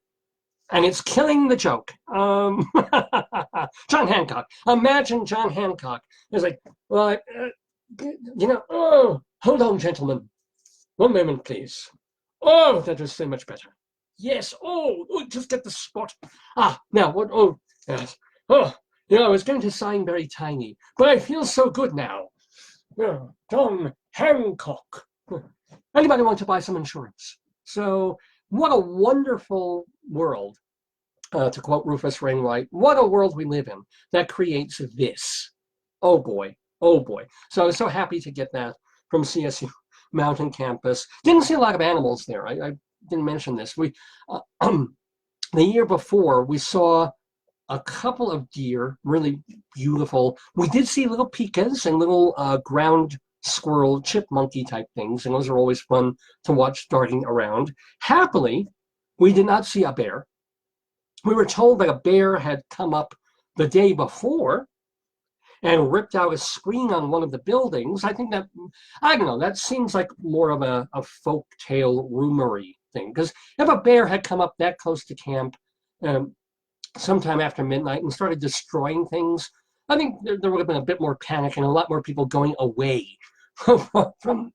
And it's killing the joke. John Hancock. Imagine John Hancock. It's like, well, oh, hold on, gentlemen. One moment, please. Oh, that was so much better. Yes. Oh, just get the spot. Now what? Oh, yes. Oh, I was going to sign very tiny, but I feel so good now. John Hancock. Anybody want to buy some insurance? So, what a wonderful world, to quote Rufus Wainwright, what a world we live in that creates this. Oh boy, oh boy. So I was so happy to get that from CSU Mountain Campus. Didn't see a lot of animals there. I didn't mention this. We the year before, we saw a couple of deer, really beautiful. We did see little pikas and little ground squirrel, chipmunky type things, and those are always fun to watch darting around. Happily, we did not see a bear. We were told that a bear had come up the day before and ripped out a screen on one of the buildings. I think that, I don't know, that seems like more of a folk tale rumory thing, because if a bear had come up that close to camp sometime after midnight and started destroying things, I think there would have been a bit more panic and a lot more people going away from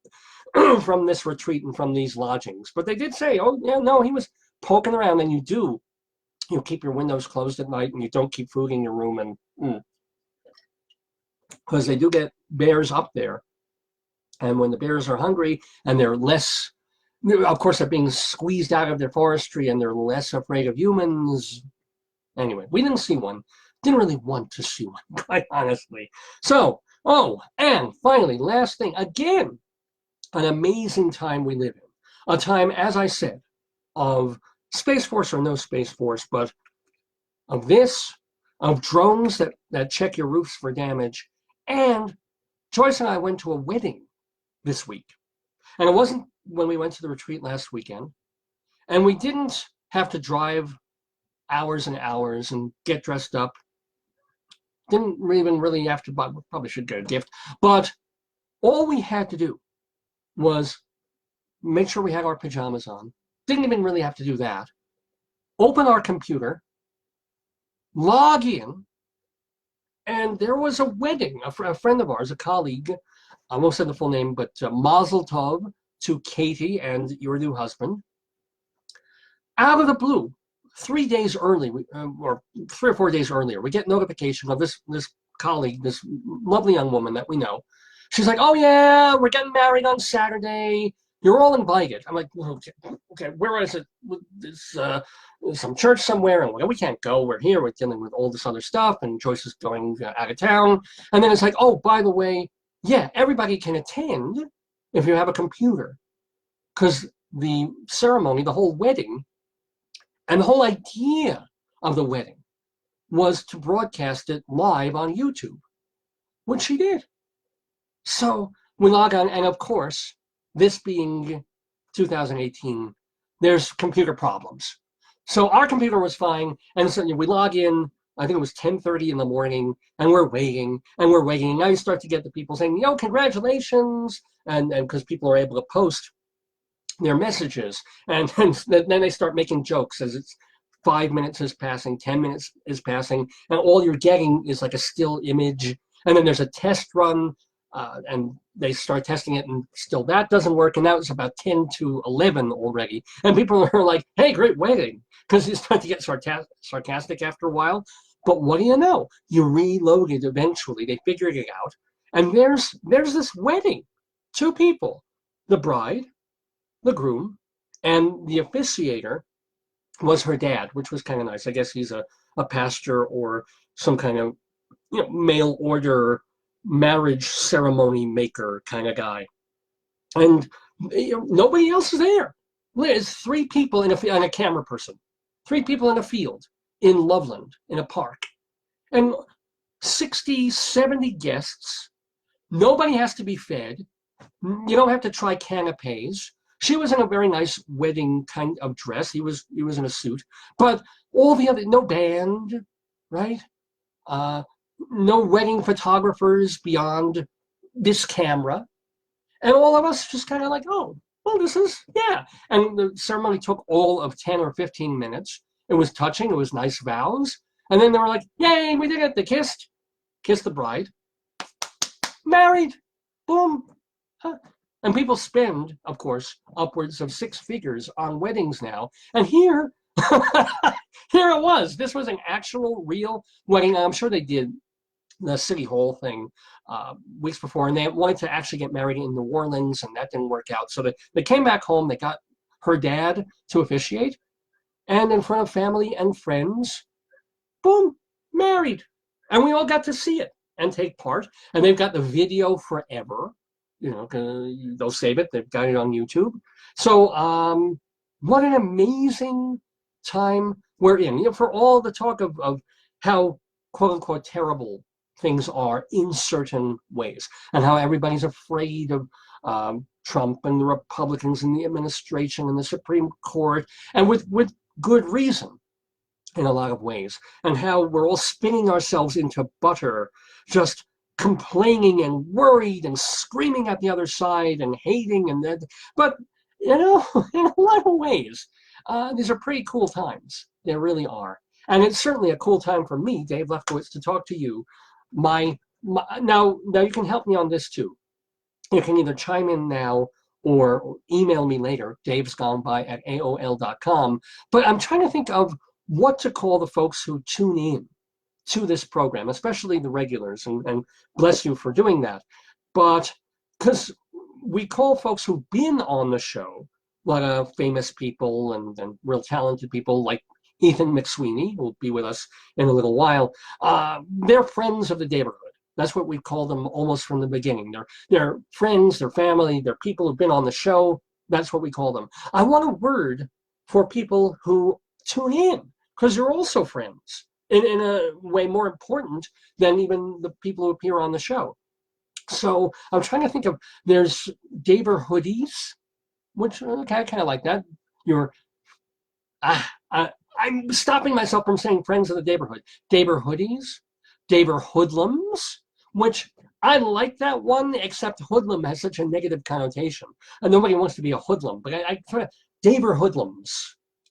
this retreat and from these lodgings. But they did say, oh, yeah, no, he was poking around, and you keep your windows closed at night, and you don't keep food in your room, and because they do get bears up there. And when the bears are hungry and they're less, of course, they're being squeezed out of their forestry and they're less afraid of humans. Anyway, we didn't see one. Didn't really want to see one, quite honestly. So, and finally, last thing, again, an amazing time we live in. A time, as I said, of Space Force or no Space Force, but of drones that check your roofs for damage. And Joyce and I went to a wedding this week. And it wasn't when we went to the retreat last weekend. And we didn't have to drive hours and hours and get dressed up. Didn't even really have to buy, probably should get a gift. But all we had to do was make sure we had our pajamas on. Didn't even really have to do that. Open our computer, log in, and there was a wedding. A friend of ours, a colleague, I won't say the full name, but Mazel Tov to Katie and your new husband. Out of the blue, 3 days early, or 3 or 4 days earlier, we get notification of this colleague, this lovely young woman that we know. She's like, oh yeah, we're getting married on Saturday. You're all invited. I'm like, okay, where is it? It's some church somewhere, and we can't go. We're here. We're dealing with all this other stuff, and Joyce is going out of town. And then it's like, oh, by the way, yeah, everybody can attend if you have a computer, because the ceremony, the whole wedding, and the whole idea of the wedding was to broadcast it live on YouTube, which she did. So we log on, and of course, this being 2018, there's computer problems. So our computer was fine, and so we log in, I think it was 10:30 in the morning, and we're waiting, and we're waiting. And now you start to get the people saying, yo, congratulations, and because people are able to post their messages, and then they start making jokes as it's 5 minutes is passing, 10 minutes is passing, and all you're getting is like a still image, and then there's a test run, and they start testing it, and still that doesn't work, and now it's about 10 to 11 already, and people are like, hey, great wedding, because you start to get sarcastic after a while. But what do you know? You reload it eventually. They figured it out, and there's this wedding. 2 people, the bride, the groom, and the officiator was her dad, which was kind of nice. I guess he's a pastor or some kind of mail order marriage ceremony maker kind of guy. And nobody else is there. There's 3 people and a camera person. 3 people in a field in Loveland, in a park. And 60, 70 guests. Nobody has to be fed. You don't have to try canapes. She was in a very nice wedding kind of dress. He was in a suit. But all the other, no band, right? No wedding photographers beyond this camera. And all of us just kind of like, oh, well, this is, yeah. And the ceremony took all of 10 or 15 minutes. It was touching. It was nice vows. And then they were like, yay, we did it. They kissed the bride, married, boom. Huh. And people spend, of course, upwards of 6 figures on weddings now. And here, here it was. This was an actual, real wedding. I'm sure they did the City Hall thing weeks before, and they wanted to actually get married in New Orleans, and that didn't work out. So they came back home. They got her dad to officiate, and in front of family and friends, boom, married. And we all got to see it and take part. And they've got the video forever. You know, they'll save it. They've got it on YouTube. So what an amazing time we're in. You know, for all the talk of how, quote unquote, terrible things are in certain ways, and how everybody's afraid of Trump and the Republicans and the administration and the Supreme Court, and with good reason in a lot of ways, and how we're all spinning ourselves into butter, just complaining and worried and screaming at the other side and hating and that. But you know, in a lot of ways, these are pretty cool times. They really are. And it's certainly a cool time for me, Dave Lefkowitz, to talk to you. Now you can help me on this too. You can either chime in now or email me later, davesgoneby@aol.com. But I'm trying to think of what to call the folks who tune in to this program, especially the regulars, and bless you for doing that. But because we call folks who've been on the show, a lot of famous people and real talented people like Ethan McSweeny, who will be with us in a little while. They're friends of the Daverhood. That's what we call them almost from the beginning. They're friends, they're family, they're people who've been on the show. That's what we call them. I want a word for people who tune in, because they're also friends in a way more important than even the people who appear on the show. So I'm trying to think of, there's Daverhoodies, which, okay, I kind of like that. I'm stopping myself from saying friends of the Daverhood. Daverhoodies, Daverhoodlums, which I like that one, except hoodlum has such a negative connotation. And nobody wants to be a hoodlum, but I try to, Daverhoodlums.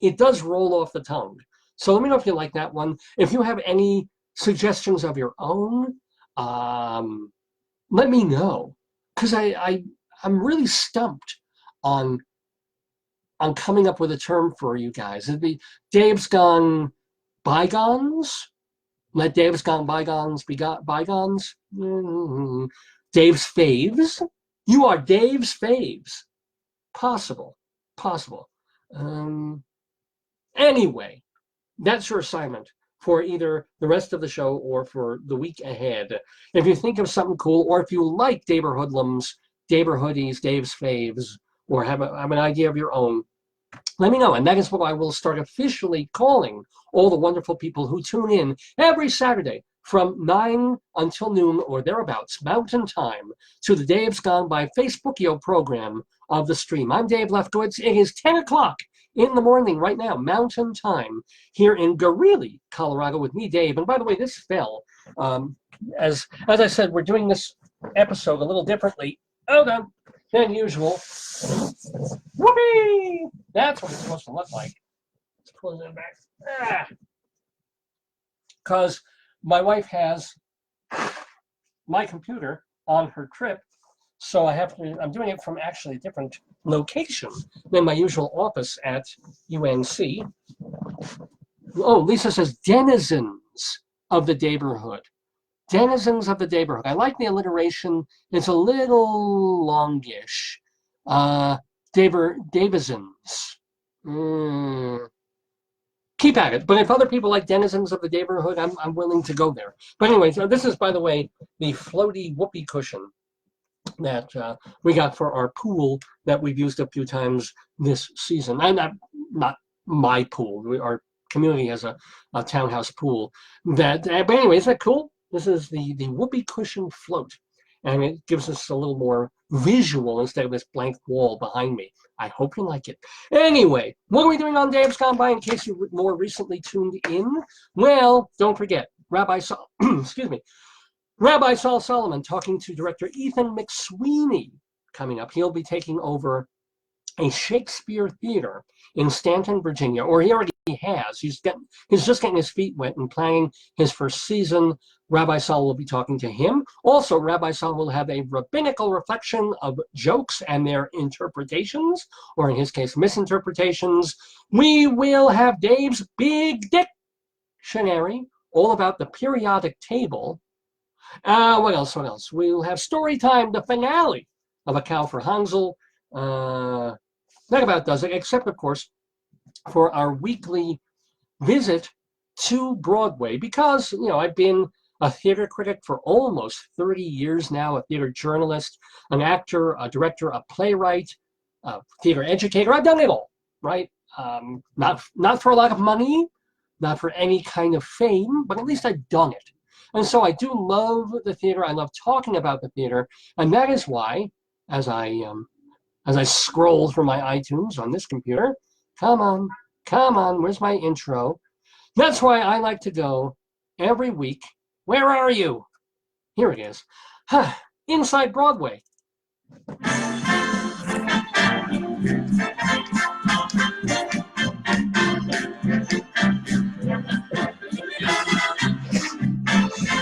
It does roll off the tongue. So let me know if you like that one. If you have any suggestions of your own, let me know. Because I'm really stumped on coming up with a term for you guys. It'd be Dave's Gone Bygones. Let Dave's Gone Bygones be bygones. Dave's Faves. You are Dave's Faves. Possible. Anyway, that's your assignment for either the rest of the show or for the week ahead. If you think of something cool, or if you like Daverhoodlums, Daverhoodies, Dave's Faves, or have an idea of your own, let me know. And that is what I will start officially calling all the wonderful people who tune in every Saturday from 9 until noon or thereabouts, Mountain Time, to the Dave's Gone By Facebookio program of the stream. I'm Dave Lefkowitz. It is 10 o'clock in the morning right now, Mountain Time, here in Greeley, Colorado, with me, Dave. And by the way, this fell. As I said, we're doing this episode a little differently than usual. Whoopee! That's what it's supposed to look like. Let's pull it back. Because my wife has my computer on her trip, so I'm doing it from actually a different location than my usual office at UNC. Oh, Lisa says denizens of the Daverhood. Denizens of the Daverhood. I like the alliteration. It's a little longish. Davizens. Keep at it. But if other people like denizens of the Daverhood, I'm willing to go there. But anyway, so this is, by the way, the floaty whoopee cushion that we got for our pool that we've used a few times this season. And not my pool. Our community has a townhouse pool. But anyway, is that cool? This is the whoopee cushion float. And it gives us a little more visual instead of this blank wall behind me. I hope you like it. Anyway, what are we doing on Dave's Gone By in case you more recently tuned in? Well, don't forget, Rabbi Sol Solomon talking to director Ethan McSweeny coming up. He'll be taking over a Shakespeare theater in Stanton, Virginia, or he already has. He's just getting his feet wet and planning his first season. Rabbi Sol will be talking to him. Also, Rabbi Sol will have a rabbinical reflection of jokes and their interpretations, or in his case, misinterpretations. We will have Dave's Big Dictionary, all about the periodic table. What else? What else? We'll have StoryTime, the finale of A Cow for Hansel. That about does it, except, of course, for our weekly visit to Broadway, because, you know, I've been a theater critic for almost 30 years now, a theater journalist, an actor, a director, a playwright, a theater educator. I've done it all, right? Not for a lot of money, not for any kind of fame, but at least I've done it. And so I do love the theater. I love talking about the theater, and that is why, as I scroll through my iTunes on this computer, come on, where's my intro? That's why I like to go every week. Where are you? Here it is. Inside Broadway.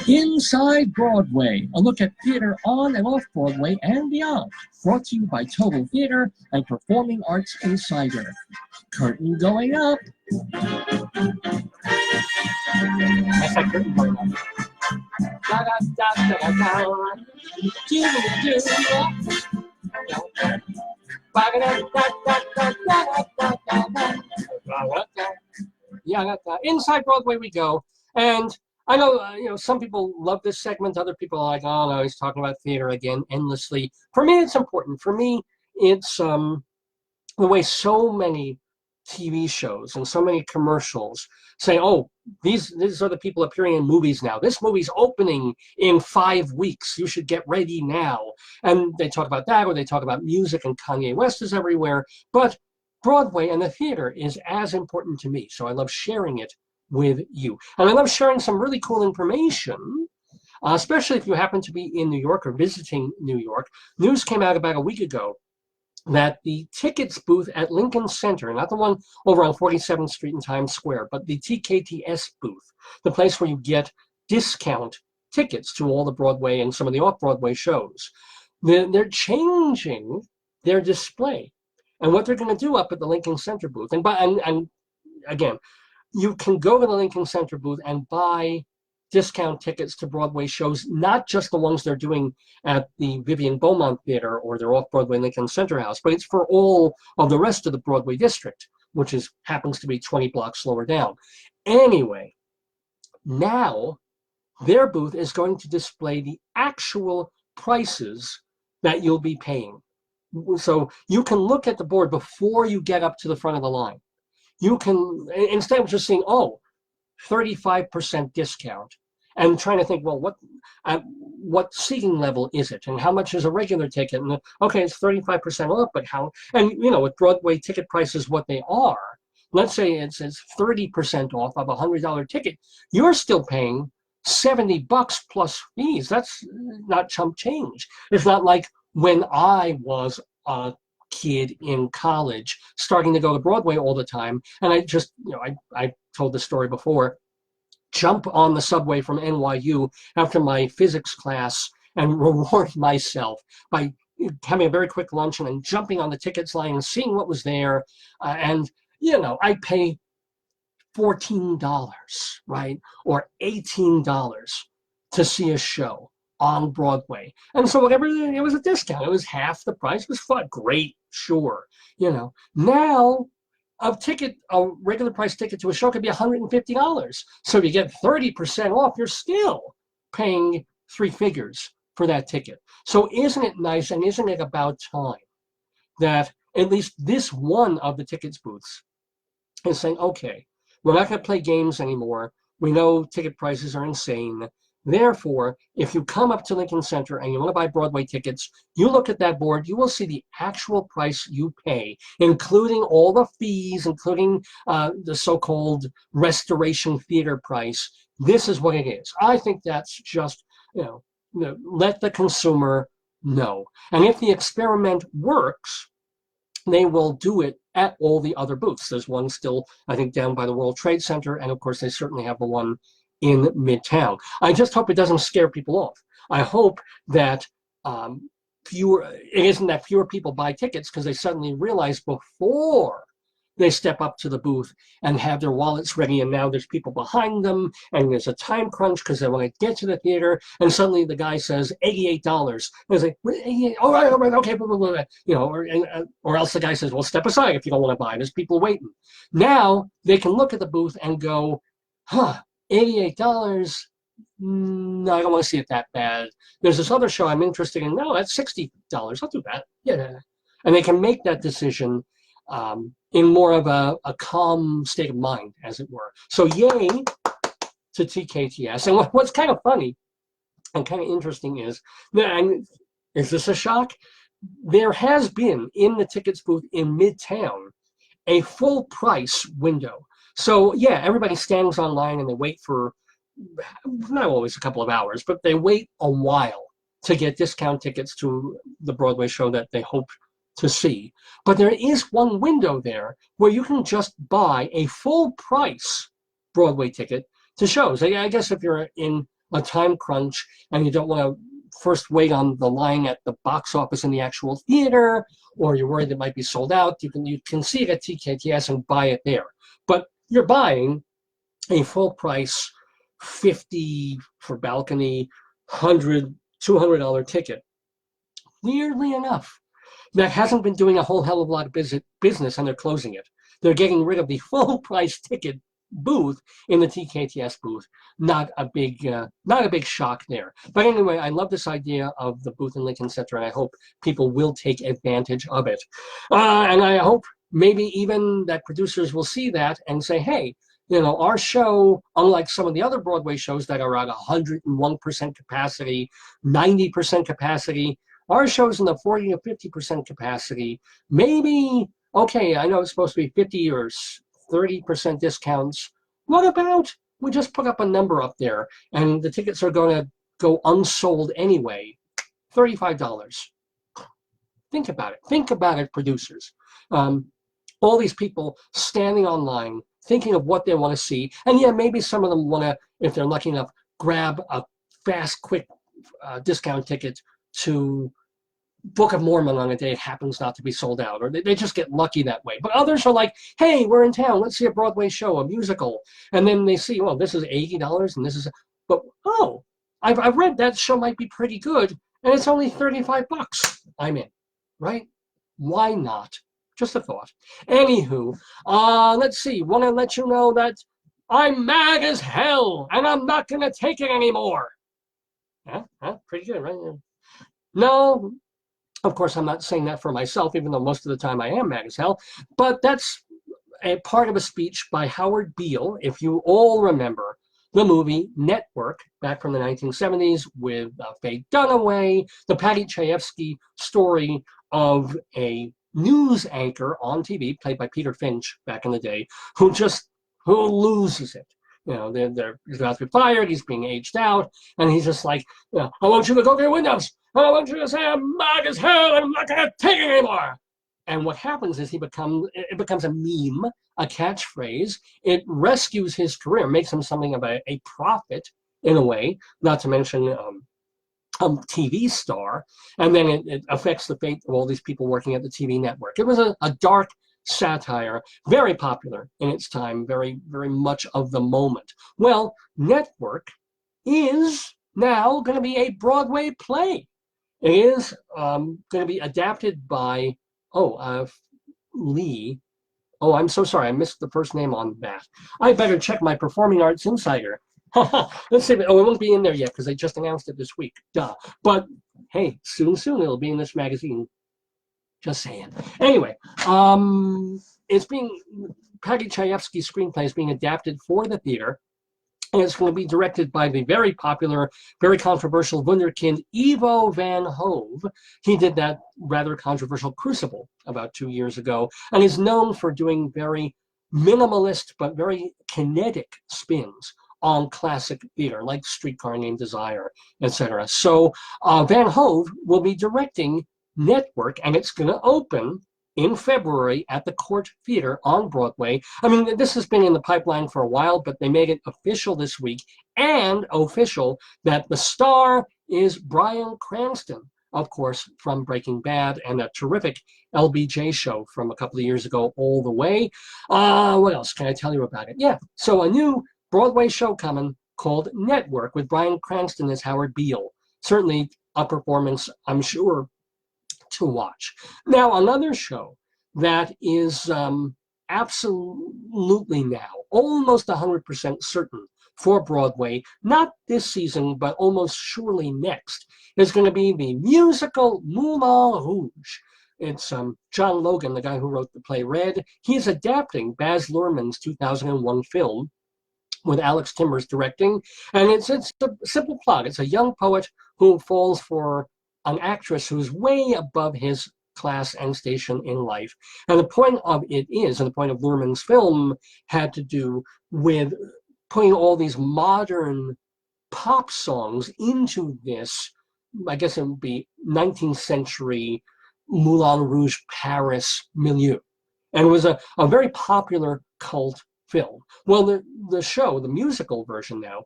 Inside Broadway, a look at theater on and off Broadway and beyond. Brought to you by Total Theater and Performing Arts Insider. Curtain going up. That's that curtain going up. Inside Broadway we go. And I know, you know, some people love this segment. Other people are like, oh no, he's talking about theater again endlessly. For me, it's important. For me, it's the way so many TV shows and so many commercials say, oh, these are the people appearing in movies now. This movie's opening in 5 weeks. You should get ready now. And they talk about that, or they talk about music, and Kanye West is everywhere. But Broadway and the theater is as important to me. So I love sharing it with you. And I love sharing some really cool information, especially if you happen to be in New York or visiting New York. News came out about a week ago that the tickets booth at Lincoln Center, not the one over on 47th Street in Times Square, but the TKTS booth, the place where you get discount tickets to all the Broadway and some of the off-Broadway shows, they're changing their display. And what they're going to do up at the Lincoln Center booth, and again, you can go to the Lincoln Center booth and buy discount tickets to Broadway shows, not just the ones they're doing at the Vivian Beaumont Theater or their off-Broadway Lincoln Center House, but it's for all of the rest of the Broadway district, which happens to be 20 blocks lower down. Anyway, now their booth is going to display the actual prices that you'll be paying. So you can look at the board before you get up to the front of the line. You can, instead of just saying, oh, 35% discount, and trying to think, well, what seating level is it, and how much is a regular ticket? And okay, it's 35% off, but how? And you know, with Broadway ticket prices, what they are, let's say it's 30% off of a $100 ticket, you're still paying $70 plus fees. That's not chump change. It's not like when I was a kid in college starting to go to Broadway all the time, and I just, you know, I told the story before, jump on the subway from NYU after my physics class and reward myself by having a very quick lunch and then jumping on the tickets line and seeing what was there, and you know, I pay $14, right, or $18 to see a show on Broadway. And so whatever, it was a discount. It was half the price. It was fun. Great, sure. You know, now a regular price ticket to a show could be $150. So if you get 30% off, you're still paying 3 figures for that ticket. So isn't it nice, and isn't it about time that at least this one of the tickets booths is saying, okay, we're not going to play games anymore. We know ticket prices are insane. Therefore, if you come up to Lincoln Center and you want to buy Broadway tickets, you look at that board, you will see the actual price you pay, including all the fees, including the so-called restoration theater price. This is what it is. I think that's just, you know, let the consumer know. And if the experiment works, they will do it at all the other booths. There's one still, I think, down by the World Trade Center, and of course they certainly have the one in Midtown. I just hope it doesn't scare people off. I hope that it isn't that fewer people buy tickets because they suddenly realize before they step up to the booth and have their wallets ready, and now there's people behind them, and there's a time crunch because they want to get to the theater, and suddenly the guy says $88. And it's like, $88? All right, okay, blah, blah, blah. You know, or else the guy says, well, step aside if you don't want to buy. There's people waiting. Now they can look at the booth and go, huh, $88. No, I don't want to see it that bad. There's this other show I'm interested in. No, that's $60. I'll do that. Yeah, and they can make that decision in more of a calm state of mind, as it were. So yay to TKTS. And what's kind of funny and kind of interesting is, and is this a shock? There has been in the tickets booth in Midtown a full price window. So yeah, everybody stands online and they wait for, not always a couple of hours, but they wait a while to get discount tickets to the Broadway show that they hope to see. But there is one window there where you can just buy a full price Broadway ticket to shows. I guess if you're in a time crunch and you don't want to first wait on the line at the box office in the actual theater, or you're worried it might be sold out, you can see it at TKTS and buy it there. But you're buying a full price $50 for balcony, $100, $200 ticket. Weirdly enough, that hasn't been doing a whole hell of a lot of business, and they're closing it. They're getting rid of the full price ticket booth in the TKTS booth. Not a big shock there. But anyway, I love this idea of the booth in Lincoln Center, and I hope people will take advantage of it. And I hope maybe even that producers will see that and say, hey, you know, our show, unlike some of the other Broadway shows that are at 101% capacity, 90% capacity, our show's in the 40 to 50% capacity. Maybe, okay, I know it's supposed to be 50 or 30% discounts. What about we just put up a number up there and the tickets are going to go unsold anyway? $35. Think about it. Think about it, producers. All these people standing online, thinking of what they want to see. And yeah, maybe some of them want to, if they're lucky enough, grab a fast, quick discount ticket to Book of Mormon on a day it happens not to be sold out, or they just get lucky that way. But others are like, hey, we're in town, let's see a Broadway show, a musical. And then they see, well, this is $80 and this is, but oh, I've read that show might be pretty good and it's only $35. I'm in, right? Why not? Just a thought. Anywho, let's see, want to let you know that I'm mad as hell and I'm not going to take it anymore. Yeah, pretty good, right? No, of course, I'm not saying that for myself, even though most of the time I am mad as hell. But that's a part of a speech by Howard Beale, if you all remember the movie Network back from the 1970s with Faye Dunaway, the Patty Chayefsky story of a news anchor on TV, played by Peter Finch back in the day, who loses it. You know, he's about to be fired, he's being aged out, and he's just like, you know, I want you to go to your windows. I want you to say I'm mad as hell and I'm not going to take it anymore. And what happens is it becomes a meme, a catchphrase. It rescues his career, makes him something of a prophet in a way, not to mention a TV star. And then it affects the fate of all these people working at the TV network. It was a dark satire, very popular in its time, very, very much of the moment. Well, Network is now going to be a Broadway play. It is going to be adapted by, Lee. Oh, I'm so sorry. I missed the first name on that. I better check my Performing Arts Insider. Let's see. Oh, it won't be in there yet because they just announced it this week. Duh. But hey, soon it'll be in this magazine. Just saying. Anyway, it's being, Patty Chayefsky's screenplay is being adapted for the theater. And it's going to be directed by the very popular, very controversial wunderkind Ivo Van Hove. He did that rather controversial Crucible about 2 years ago, and is known for doing very minimalist but very kinetic spins on classic theater, like Streetcar Named Desire, etc. So Van Hove will be directing Network, and it's going to open in February at the Court Theater on Broadway. I mean, this has been in the pipeline for a while, but they made it official this week, and official that the star is Bryan Cranston, of course, from Breaking Bad and a terrific LBJ show from a couple of years ago, All the Way. What else can I tell you about it? Yeah, so a new Broadway show coming called Network with Bryan Cranston as Howard Beale. Certainly a performance, I'm sure, to watch. Now, another show that is absolutely now almost 100% certain for Broadway, not this season, but almost surely next, is going to be the musical Moulin Rouge. It's John Logan, the guy who wrote the play Red. He's adapting Baz Luhrmann's 2001 film with Alex Timbers directing, and it's a simple plot. It's a young poet who falls for an actress who's way above his class and station in life. And the point of it is, and the point of Luhrmann's film had to do with putting all these modern pop songs into this, I guess it would be 19th century Moulin Rouge Paris milieu. And it was a very popular cult film. Well, the show, the musical version now,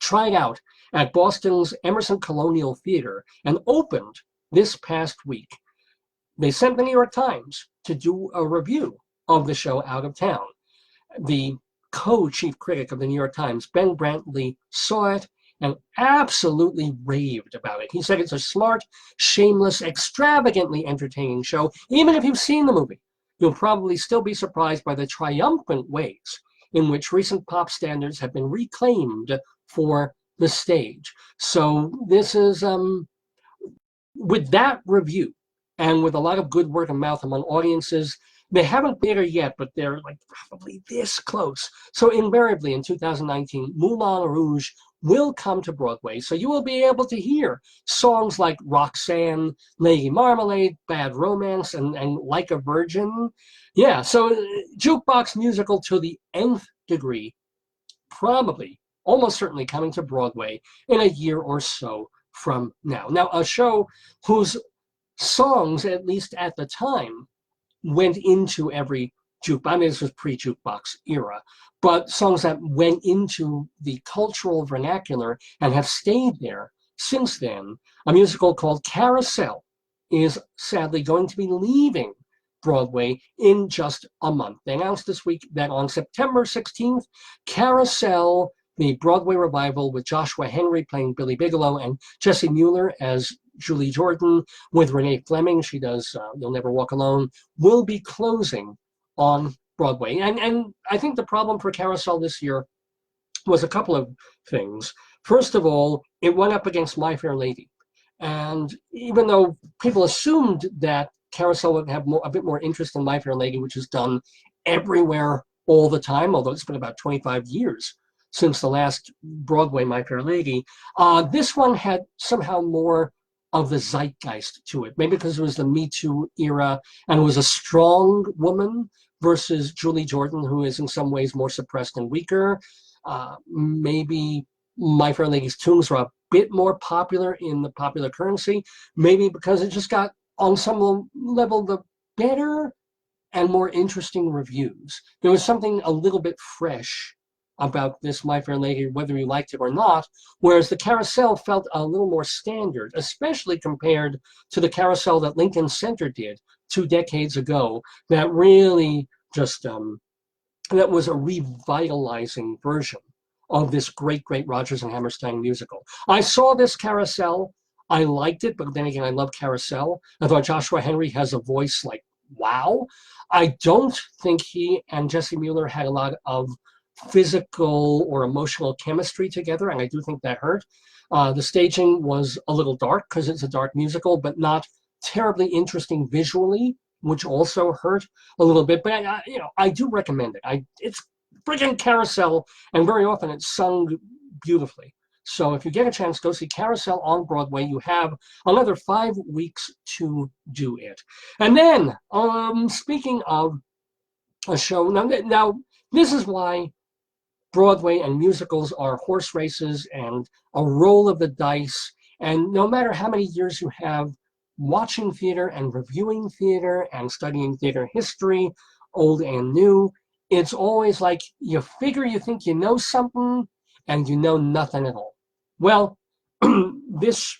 tried out at Boston's Emerson Colonial Theater and opened this past week. They sent the New York Times to do a review of the show out of town. The co-chief critic of the New York Times, Ben Brantley, saw it and absolutely raved about it. He said it's a smart, shameless, extravagantly entertaining show. Even if you've seen the movie, you'll probably still be surprised by the triumphant ways in which recent pop standards have been reclaimed for the stage. So this is, with that review, and with a lot of good word of mouth among audiences, they haven't been there yet, but they're like probably this close. So invariably in 2019, Moulin Rouge will come to Broadway. So you will be able to hear songs like Roxanne, Lady Marmalade, Bad Romance, and Like a Virgin. Yeah, so jukebox musical to the nth degree, probably, almost certainly coming to Broadway in a year or so from now. Now, a show whose songs, at least at the time, went into every jukebox. I mean, this was pre-jukebox era, but songs that went into the cultural vernacular and have stayed there since then. A musical called Carousel is sadly going to be leaving Broadway in just a month. They announced this week that on September 16th, Carousel, the Broadway revival with Joshua Henry playing Billy Bigelow and Jessie Mueller as Julie Jordan with Renee Fleming, she does You'll Never Walk Alone, will be closing on Broadway. And I think the problem for Carousel this year was a couple of things. First of all, it went up against My Fair Lady. And even though people assumed that Carousel would have a bit more interest in My Fair Lady, which is done everywhere all the time, although it's been about 25 years since the last Broadway My Fair Lady, this one had somehow more of the zeitgeist to it. Maybe because it was the Me Too era and it was a strong woman versus Julie Jordan, who is in some ways more suppressed and weaker. Maybe My Fair Lady's tunes were a bit more popular in the popular currency. Maybe because it just got, on some level, the better and more interesting reviews. There was something a little bit fresh about this My Fair Lady, whether you liked it or not, whereas the Carousel felt a little more standard, especially compared to the Carousel that Lincoln Center did 2 decades ago, that really just, that was a revitalizing version of this great, great Rodgers and Hammerstein musical. I saw this Carousel, I liked it, but then again, I love Carousel. I thought Joshua Henry has a voice like, wow. I don't think he and Jessie Mueller had a lot of physical or emotional chemistry together, and I do think that hurt. The staging was a little dark because it's a dark musical, but not terribly interesting visually, which also hurt a little bit. But I do recommend it. It's friggin' Carousel, and very often it's sung beautifully. So if you get a chance, go see Carousel on Broadway. You have another 5 weeks to do it. And then, speaking of a show, now this is why Broadway and musicals are horse races and a roll of the dice. And no matter how many years you have watching theater and reviewing theater and studying theater history, old and new, it's always like you figure you think you know something and you know nothing at all. Well, this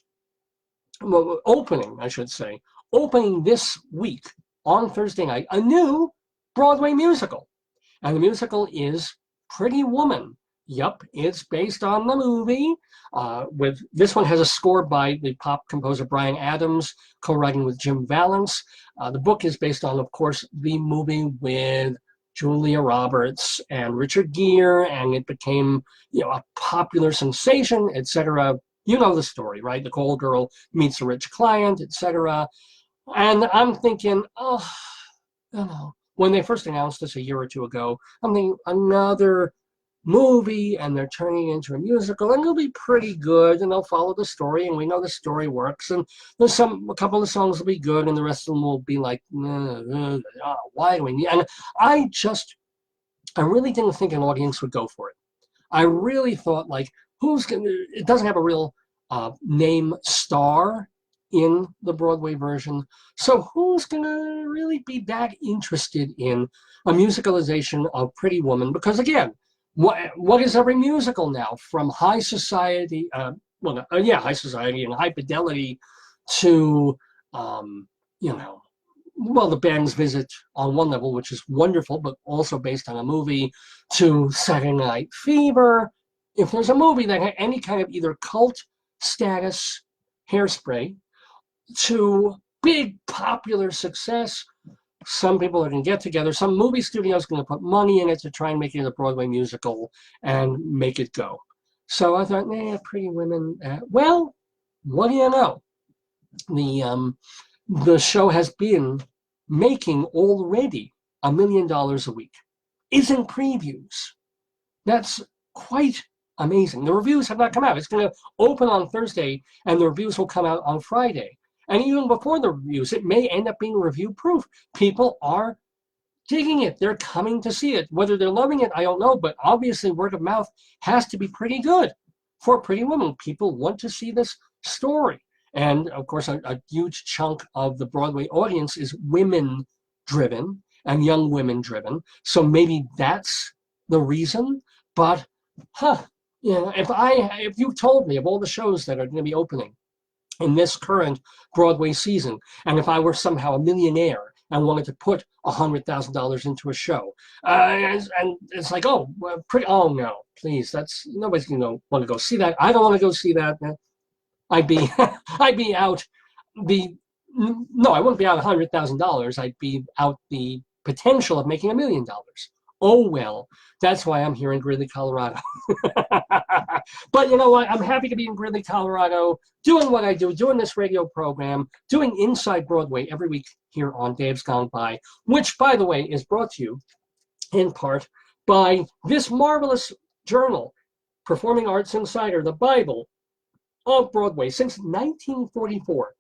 opening, I should say, opening this week on Thursday night, a new Broadway musical. And the musical is Pretty Woman. Yup, it's based on the movie. This one has a score by the pop composer Bryan Adams, co-writing with Jim Vallance. The book is based on, of course, the movie with Julia Roberts and Richard Gere, and it became, a popular sensation, etc. You know the story, right? The call girl meets a rich client, etc. And I'm thinking, when they first announced this a year or two ago, I'm thinking another movie, and they're turning it into a musical, and it'll be pretty good, and they'll follow the story, and we know the story works, and there's a couple of songs will be good, and the rest of them will be like, why do we need? And I really didn't think an audience would go for it. I really thought, like, it doesn't have a real name star in the Broadway version, so who's gonna really be that interested in a musicalization of Pretty Woman? Because again, what is every musical now, from high society, high society and high fidelity to, the Band's Visit on one level, which is wonderful, but also based on a movie, to Saturday Night Fever. If there's a movie that had any kind of either cult status, Hairspray, to big popular success, some people are going to get together, some movie studio is going to put money in it to try and make it a Broadway musical and make it go. So I thought, Pretty Women, well, what do you know? The show has been making already $1 million a week. Is in previews. That's quite amazing. The reviews have not come out. It's going to open on Thursday, and the reviews will come out on Friday. And even before the reviews, it may end up being review-proof. People are digging it. They're coming to see it. Whether they're loving it, I don't know, but obviously word of mouth has to be pretty good for Pretty Woman. People want to see this story. And, of course, a huge chunk of the Broadway audience is women-driven and young women-driven. So maybe that's the reason. But, if you told me of all the shows that are going to be opening in this current Broadway season, and if I were somehow a millionaire and wanted to put $100,000 into a show, and it's like, oh no, please, nobody's gonna want to go see that. I don't want to go see that. I'd be out I wouldn't be out $100,000. I'd be out the potential of making $1 million. Oh well, that's why I'm here in Greeley, Colorado. But you know what? I'm happy to be in Greeley, Colorado, doing what I do, doing this radio program, doing Inside Broadway every week here on Dave's Gone By, which, by the way, is brought to you in part by this marvelous journal, Performing Arts Insider, the Bible of Broadway. Since 1944,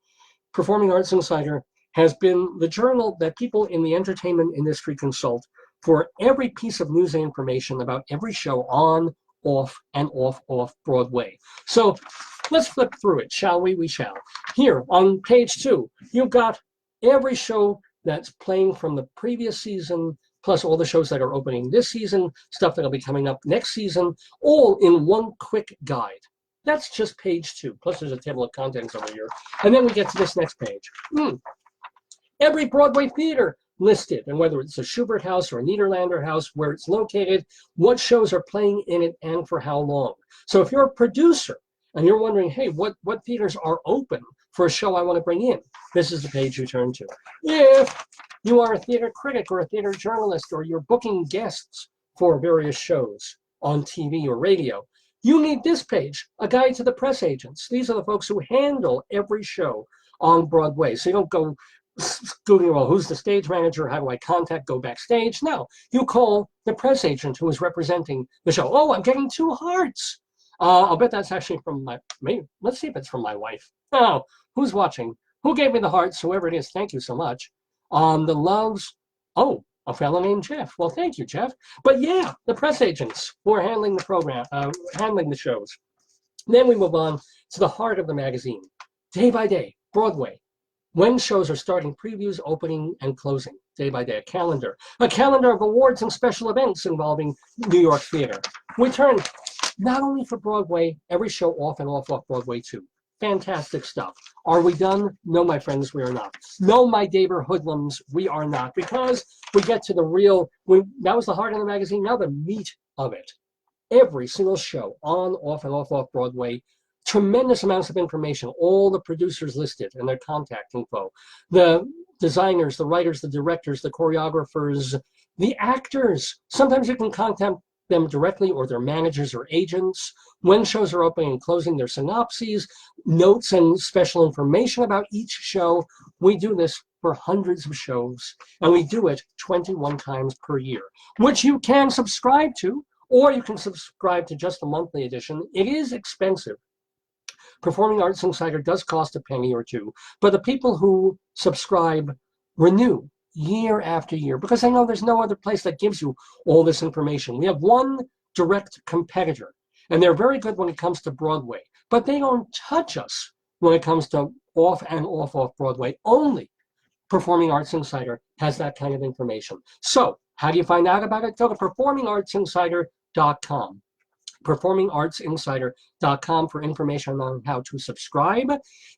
Performing Arts Insider has been the journal that people in the entertainment industry consult for every piece of news and information about every show on, off, and off Broadway. So let's flip through it, shall we? We shall. Here on page 2, you've got every show that's playing from the previous season, plus all the shows that are opening this season, stuff that'll be coming up next season, all in one quick guide. That's just page 2. Plus there's a table of contents over here. And then we get to this next page. Every Broadway theater listed, and whether it's a Schubert House or a Niederlander House, where it's located, what shows are playing in it, and for how long. So if you're a producer and you're wondering, hey, what theaters are open for a show I want to bring in, this is the page you turn to. If you are a theater critic or a theater journalist, or you're booking guests for various shows on TV or radio, you need this page, a guide to the press agents. These are the folks who handle every show on Broadway. So you don't go Googling, well, who's the stage manager? How do I contact? Go backstage? No, you call the press agent who is representing the show. Oh, I'm getting 2 hearts. I'll bet that's actually from let's see if it's from my wife. Oh, who's watching? Who gave me the hearts? Whoever it is, thank you so much. The loves, a fellow named Jeff. Well, thank you, Jeff. But yeah, the press agents who are handling the program, handling the shows. Then we move on to the heart of the magazine. Day by day, Broadway. when shows are starting, previews, opening, and closing, day by day. A calendar of awards and special events involving New York theater. We turn not only for Broadway, every show off and off Broadway too. Fantastic stuff. Are we done? No, my friends, we are not. No, my Daverhoodlums, we are not, because we get to the real, that was the heart of the magazine, now the meat of it. Every single show, on, off, and off Broadway, tremendous amounts of information, all the producers listed and their contact info, the designers, the writers, the directors, the choreographers, the actors. Sometimes you can contact them directly or their managers or agents. When shows are opening and closing, their synopses, notes, and special information about each show. We do this for hundreds of shows, and we do it 21 times per year, which you can subscribe to, or you can subscribe to just the monthly edition. It is expensive. Performing Arts Insider does cost a penny or two, but the people who subscribe renew year after year because they know there's no other place that gives you all this information. We have one direct competitor, and they're very good when it comes to Broadway, but they don't touch us when it comes to off and off Broadway. Only Performing Arts Insider has that kind of information. So how do you find out about it? Go to performingartsinsider.com. performingartsinsider.com for information on how to subscribe.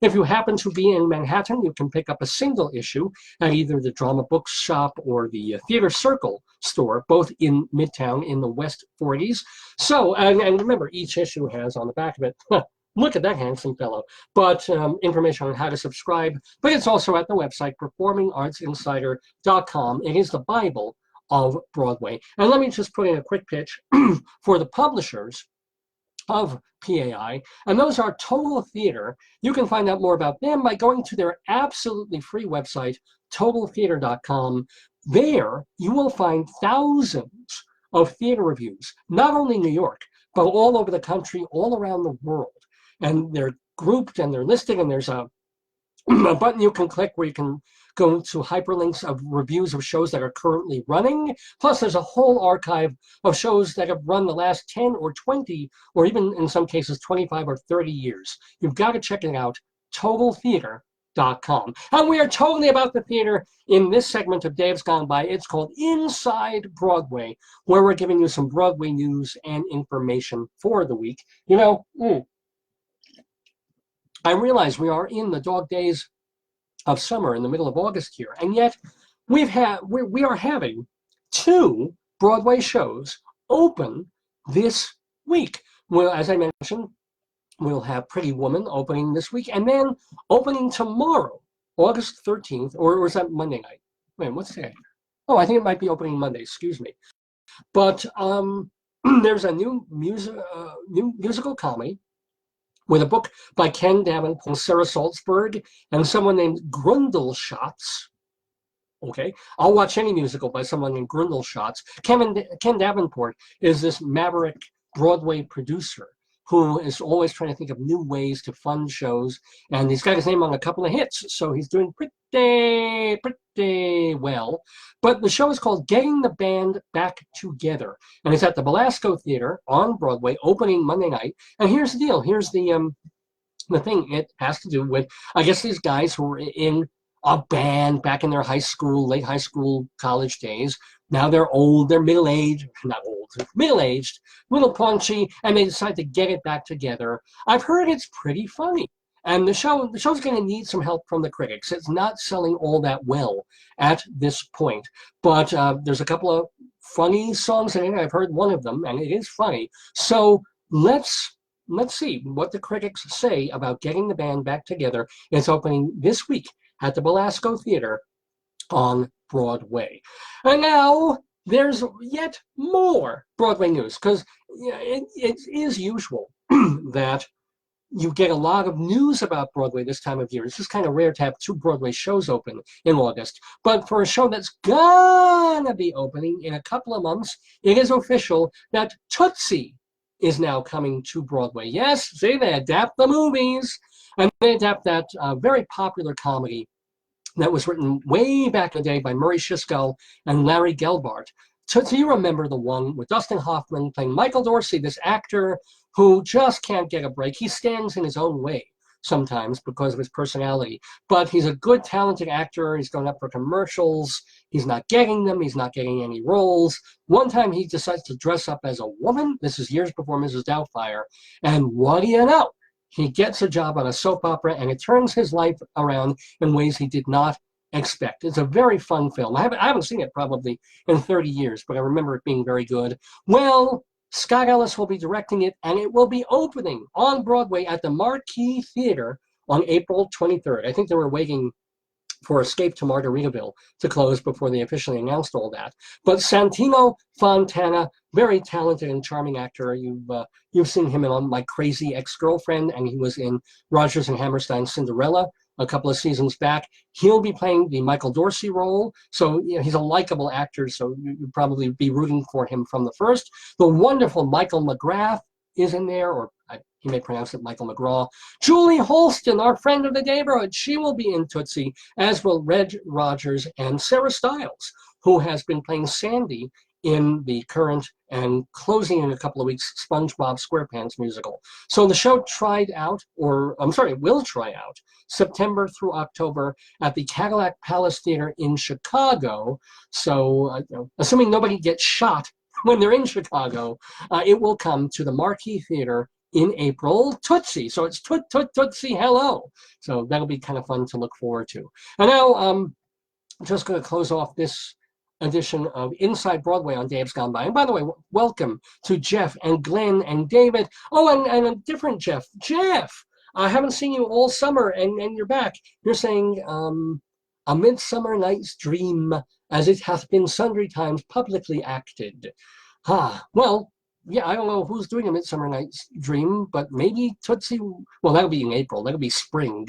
If you happen to be in Manhattan, you can pick up a single issue at either the Drama Bookshop or the Theater Circle store, both in Midtown in the West 40s. So, and remember, each issue has on the back of it, look at that handsome fellow, but information on how to subscribe. But it's also at the website, performingartsinsider.com. It is the Bible of Broadway. And let me just put in a quick pitch for the publishers of PAI, and those are Total Theater. You can find out more about them by going to their absolutely free website, totaltheater.com. There you will find thousands of theater reviews, not only New York, but all over the country, all around the world. And they're grouped and they're listed, and there's a button you can click where you can go to hyperlinks of reviews of shows that are currently running. Plus, there's a whole archive of shows that have run the last 10 or 20, or even in some cases 25 or 30 years. You've got to check it out, totaltheater.com. And we are totally about the theater in this segment of Dave's Gone By. It's called Inside Broadway, where we're giving you some Broadway news and information for the week. You know, I realize we are in the dog days of summer in the middle of August here, and yet we are having 2 Broadway shows open this week. Well, as I mentioned, we'll have Pretty Woman opening this week, and then opening tomorrow, August 13th, or is that Monday night? Wait, what's today? Oh, I think it might be opening Monday, excuse me. But there's a new musical comedy with a book by Ken Davenport, Sarah Salzberg, and someone named Grundelschatz. Okay, I'll watch any musical by someone named Grundelschatz. Ken Davenport is this maverick Broadway producer who is always trying to think of new ways to fund shows, and he's got his name on a couple of hits, so he's doing pretty well. But the show is called Getting the Band Back Together, and it's at the Belasco Theater on Broadway, opening Monday night. And here's the deal. Here's the thing. It has to do with, I guess, these guys who were in a band back in their high school, late high school, college days. Now they're old, they're middle-aged, not old, middle-aged, a little paunchy, and they decide to get it back together. I've heard it's pretty funny. And the show's going to need some help from the critics. It's not selling all that well at this point. But there's a couple of funny songs in it. I've heard one of them, and it is funny. So let's see what the critics say about Getting the Band Back Together. It's opening this week at the Belasco Theater on Broadway. And now there's yet more Broadway news, because it is usual that you get a lot of news about Broadway this time of year. It's just kind of rare to have 2 Broadway shows open in August. But for a show that's gonna be opening in a couple of months, it is official that Tootsie is now coming to Broadway. Yes, see, they adapt the movies, and they adapt that very popular comedy that was written way back in the day by Murray Shiskel and Larry Gelbart. So you remember the one with Dustin Hoffman playing Michael Dorsey, this actor who just can't get a break. He stands in his own way. sometimes because of his personality. But he's a good, talented actor. He's going up for commercials. He's not getting them. He's not getting any roles. One time he decides to dress up as a woman. This is years before Mrs. Doubtfire. And what do you know? He gets a job on a soap opera, and it turns his life around in ways he did not expect. It's a very fun film. I haven't seen it probably in 30 years, but I remember it being very good. Well, Scott Ellis will be directing it, and it will be opening on Broadway at the Marquee Theater on April 23rd. I think they were waiting for Escape to Margaritaville to close before they officially announced all that. But Santino Fontana, very talented and charming actor. You've seen him in My Crazy Ex-Girlfriend, and he was in Rodgers and Hammerstein's Cinderella a couple of seasons back. He'll be playing the Michael Dorsey role, so he's a likable actor, so you'd probably be rooting for him from the first. The wonderful Michael McGrath is in there, or he may pronounce it Michael McGraw. Julie Holston, our friend of the Daverhood, she will be in Tootsie, as will Reg Rogers and Sarah Stiles, who has been playing Sandy in the current and closing in a couple of weeks SpongeBob SquarePants musical. So the show will try out September through October at the Cadillac Palace Theater in Chicago. So assuming nobody gets shot when they're in Chicago, it will come to the Marquee Theater in April. Tootsie. So it's Tootsie hello. So that'll be kind of fun to look forward to. And now I'm just going to close off this edition of Inside Broadway on Dave's Gone By. And by the way, welcome to Jeff and Glenn and David. Oh, and a different Jeff. Jeff, I haven't seen you all summer, and you're back. You're saying, A Midsummer Night's Dream, as it hath been sundry times publicly acted. Well, yeah, I don't know who's doing A Midsummer Night's Dream, but maybe Tootsie. Well, that'll be in April. That'll be spring.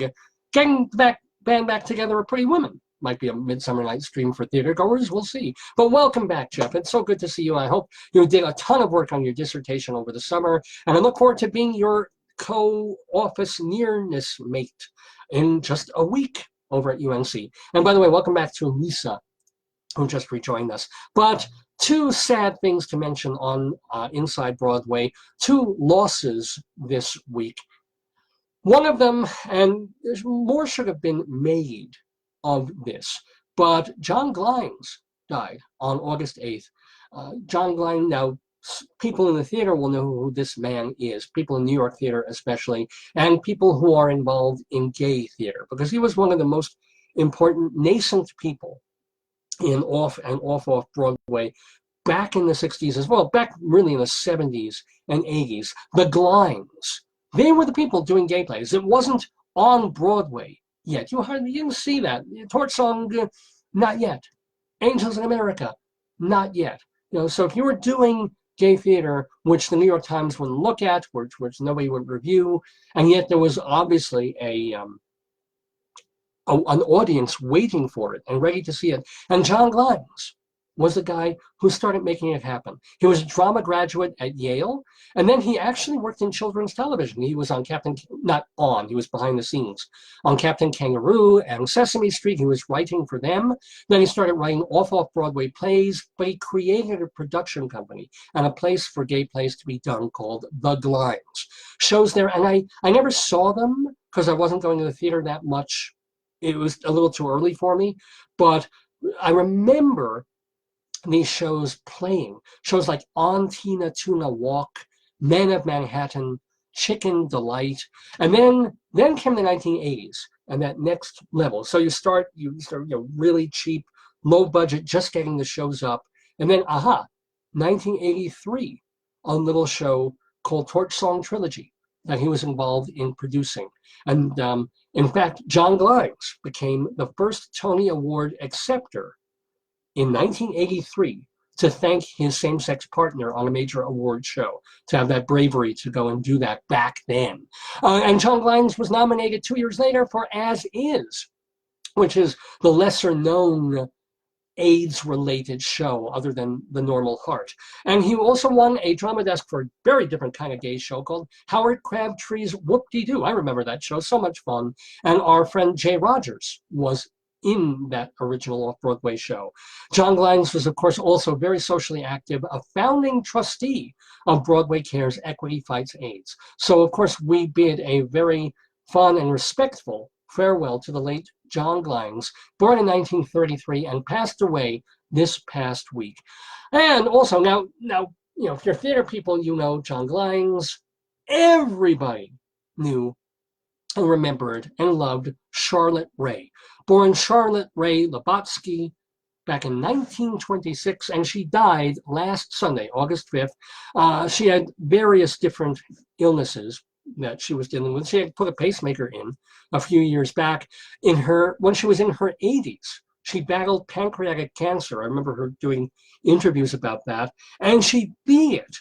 Getting the band back together, A Pretty Woman might be a Midsummer Night's Dream for theater goers. We'll see. But welcome back, Jeff. It's so good to see you. I hope you did a ton of work on your dissertation over the summer, and I look forward to being your co-office nearness mate in just a week over at UNC. And by the way, welcome back to Lisa, who just rejoined us. But two sad things to mention on Inside Broadway, two losses this week. One of them, and more should have been made of this, but John Glines died on August 8th. John Glines, now people in the theater will know who this man is, people in New York theater especially, and people who are involved in gay theater, because he was one of the most important nascent people in off Broadway back in the 60s as well, back really in the 70s and 80s. The Glines, they were the people doing gay plays. It wasn't on Broadway yet. You didn't see that. Torch Song, not yet. Angels in America, not yet. So if you were doing gay theater, which the New York Times wouldn't look at, which nobody would review, and yet there was obviously an audience waiting for it and ready to see it. And John Glines was the guy who started making it happen. He was a drama graduate at Yale, and then he actually worked in children's television. He was on he was behind the scenes on Captain Kangaroo and Sesame Street. He was writing for them. Then he started writing off-Broadway plays, but he created a production company and a place for gay plays to be done called The Glines. Shows there, and I never saw them because I wasn't going to the theater that much. It was a little too early for me, but I remember these shows playing. Shows like On Tina Tuna Walk, Men of Manhattan, Chicken Delight, and then came the 1980s and that next level. So you start really cheap, low budget, just getting the shows up, and then 1983, a little show called Torch Song Trilogy that he was involved in producing. And in fact, John Glines became the first Tony Award acceptor in 1983 to thank his same-sex partner on a major award show, to have that bravery to go and do that back then. And John Glines was nominated 2 years later for As Is, which is the lesser-known AIDS-related show other than The Normal Heart. And he also won a drama desk for a very different kind of gay show called Howard Crabtree's Whoop-De-Doo. I remember that show, so much fun. And our friend Jay Rogers was in that original off-Broadway show. John Glines was, of course, also very socially active, a founding trustee of Broadway Cares Equity Fights AIDS. So, of course, we bid a very fond and respectful farewell to the late John Glines, born in 1933 and passed away this past week. And also, now, you know, if you're theater people, you know John Glines. Everybody knew and remembered and loved Charlotte Ray. Born Charlotte Ray Labotsky back in 1926, and she died last Sunday, August 5th. She had various different illnesses that she was dealing with. She had put a pacemaker in a few years back. When she was in her 80s, she battled pancreatic cancer. I remember her doing interviews about that, and she beat it.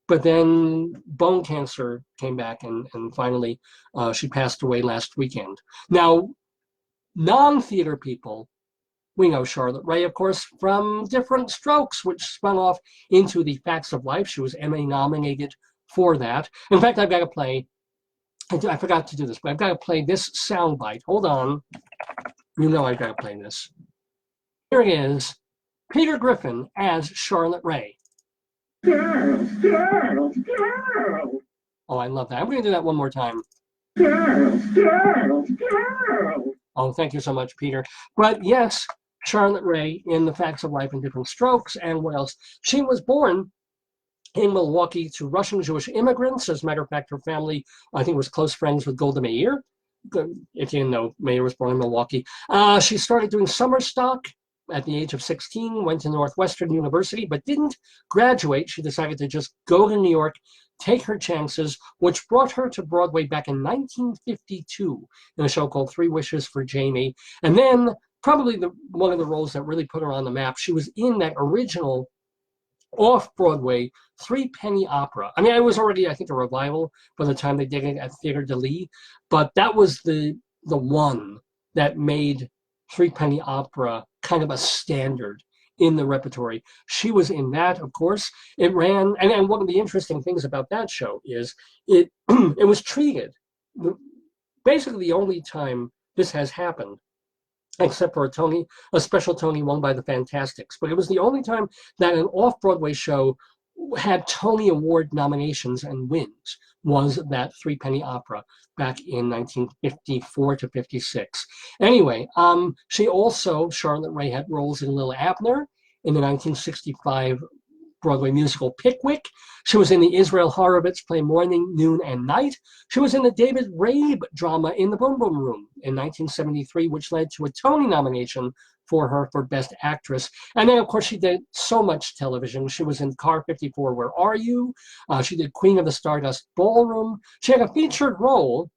But then bone cancer came back, and finally she passed away last weekend. Now, non-theater people, we know Charlotte Ray, of course, from Different Strokes, which spun off into The Facts of Life. She was Emmy nominated for that. In fact, I've got to play, I forgot to do this, but I've got to play this soundbite. Hold on. You know I've got to play this. Here it is, Peter Griffin as Charlotte Ray. Girls, girls, girls. Oh, I love that. I'm going to do that one more time. Girls, girls, girls. Oh, thank you so much, Peter. But yes, Charlotte Ray in The Facts of Life and Different Strokes. And what else? She was born in Milwaukee to Russian Jewish immigrants. As a matter of fact, her family, I think, was close friends with Golda Meir. If you didn't know, Meir was born in Milwaukee. She started doing summer stock at the age of 16, went to Northwestern University, but didn't graduate. She decided to just go to New York, take her chances, which brought her to Broadway back in 1952 in a show called Three Wishes for Jamie. And then probably one of the roles that really put her on the map, she was in that original off-Broadway three-penny opera. I mean, it was already, I think, a revival by the time they did it at Theatre de Lys, but that was the one that made three-penny opera kind of a standard in the repertory. She was in that, of course. It ran, and one of the interesting things about that show is it was treated, basically the only time this has happened, except for a special Tony won by the Fantastics, but it was the only time that an off-Broadway show had Tony Award nominations and wins, was that three-penny opera back in 1954 to 56. Anyway, she also, Charlotte Ray, had roles in Lil Abner in the 1965 Broadway musical Pickwick. She was in the Israel Horovitz play Morning, Noon, and Night. She was in the David Rabe drama In the Boom Boom Room in 1973, which led to a Tony nomination for her for Best Actress. And then, of course, she did so much television. She was in Car 54, Where Are You? She did Queen of the Stardust Ballroom. She had a featured role,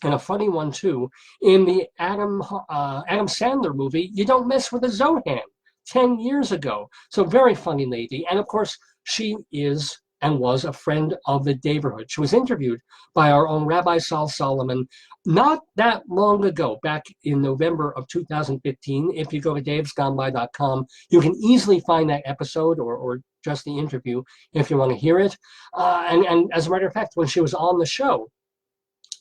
and a funny one too, in the Adam Sandler movie, You Don't Mess with a Zohan, 10 years ago. So very funny lady. And of course, she is and was a friend of the Daverhood. She was interviewed by our own Rabbi Sol Solomon not that long ago, back in November of 2015. If you go to davesgoneby.com, you can easily find that episode or just the interview if you want to hear it. And as a matter of fact, when she was on the show,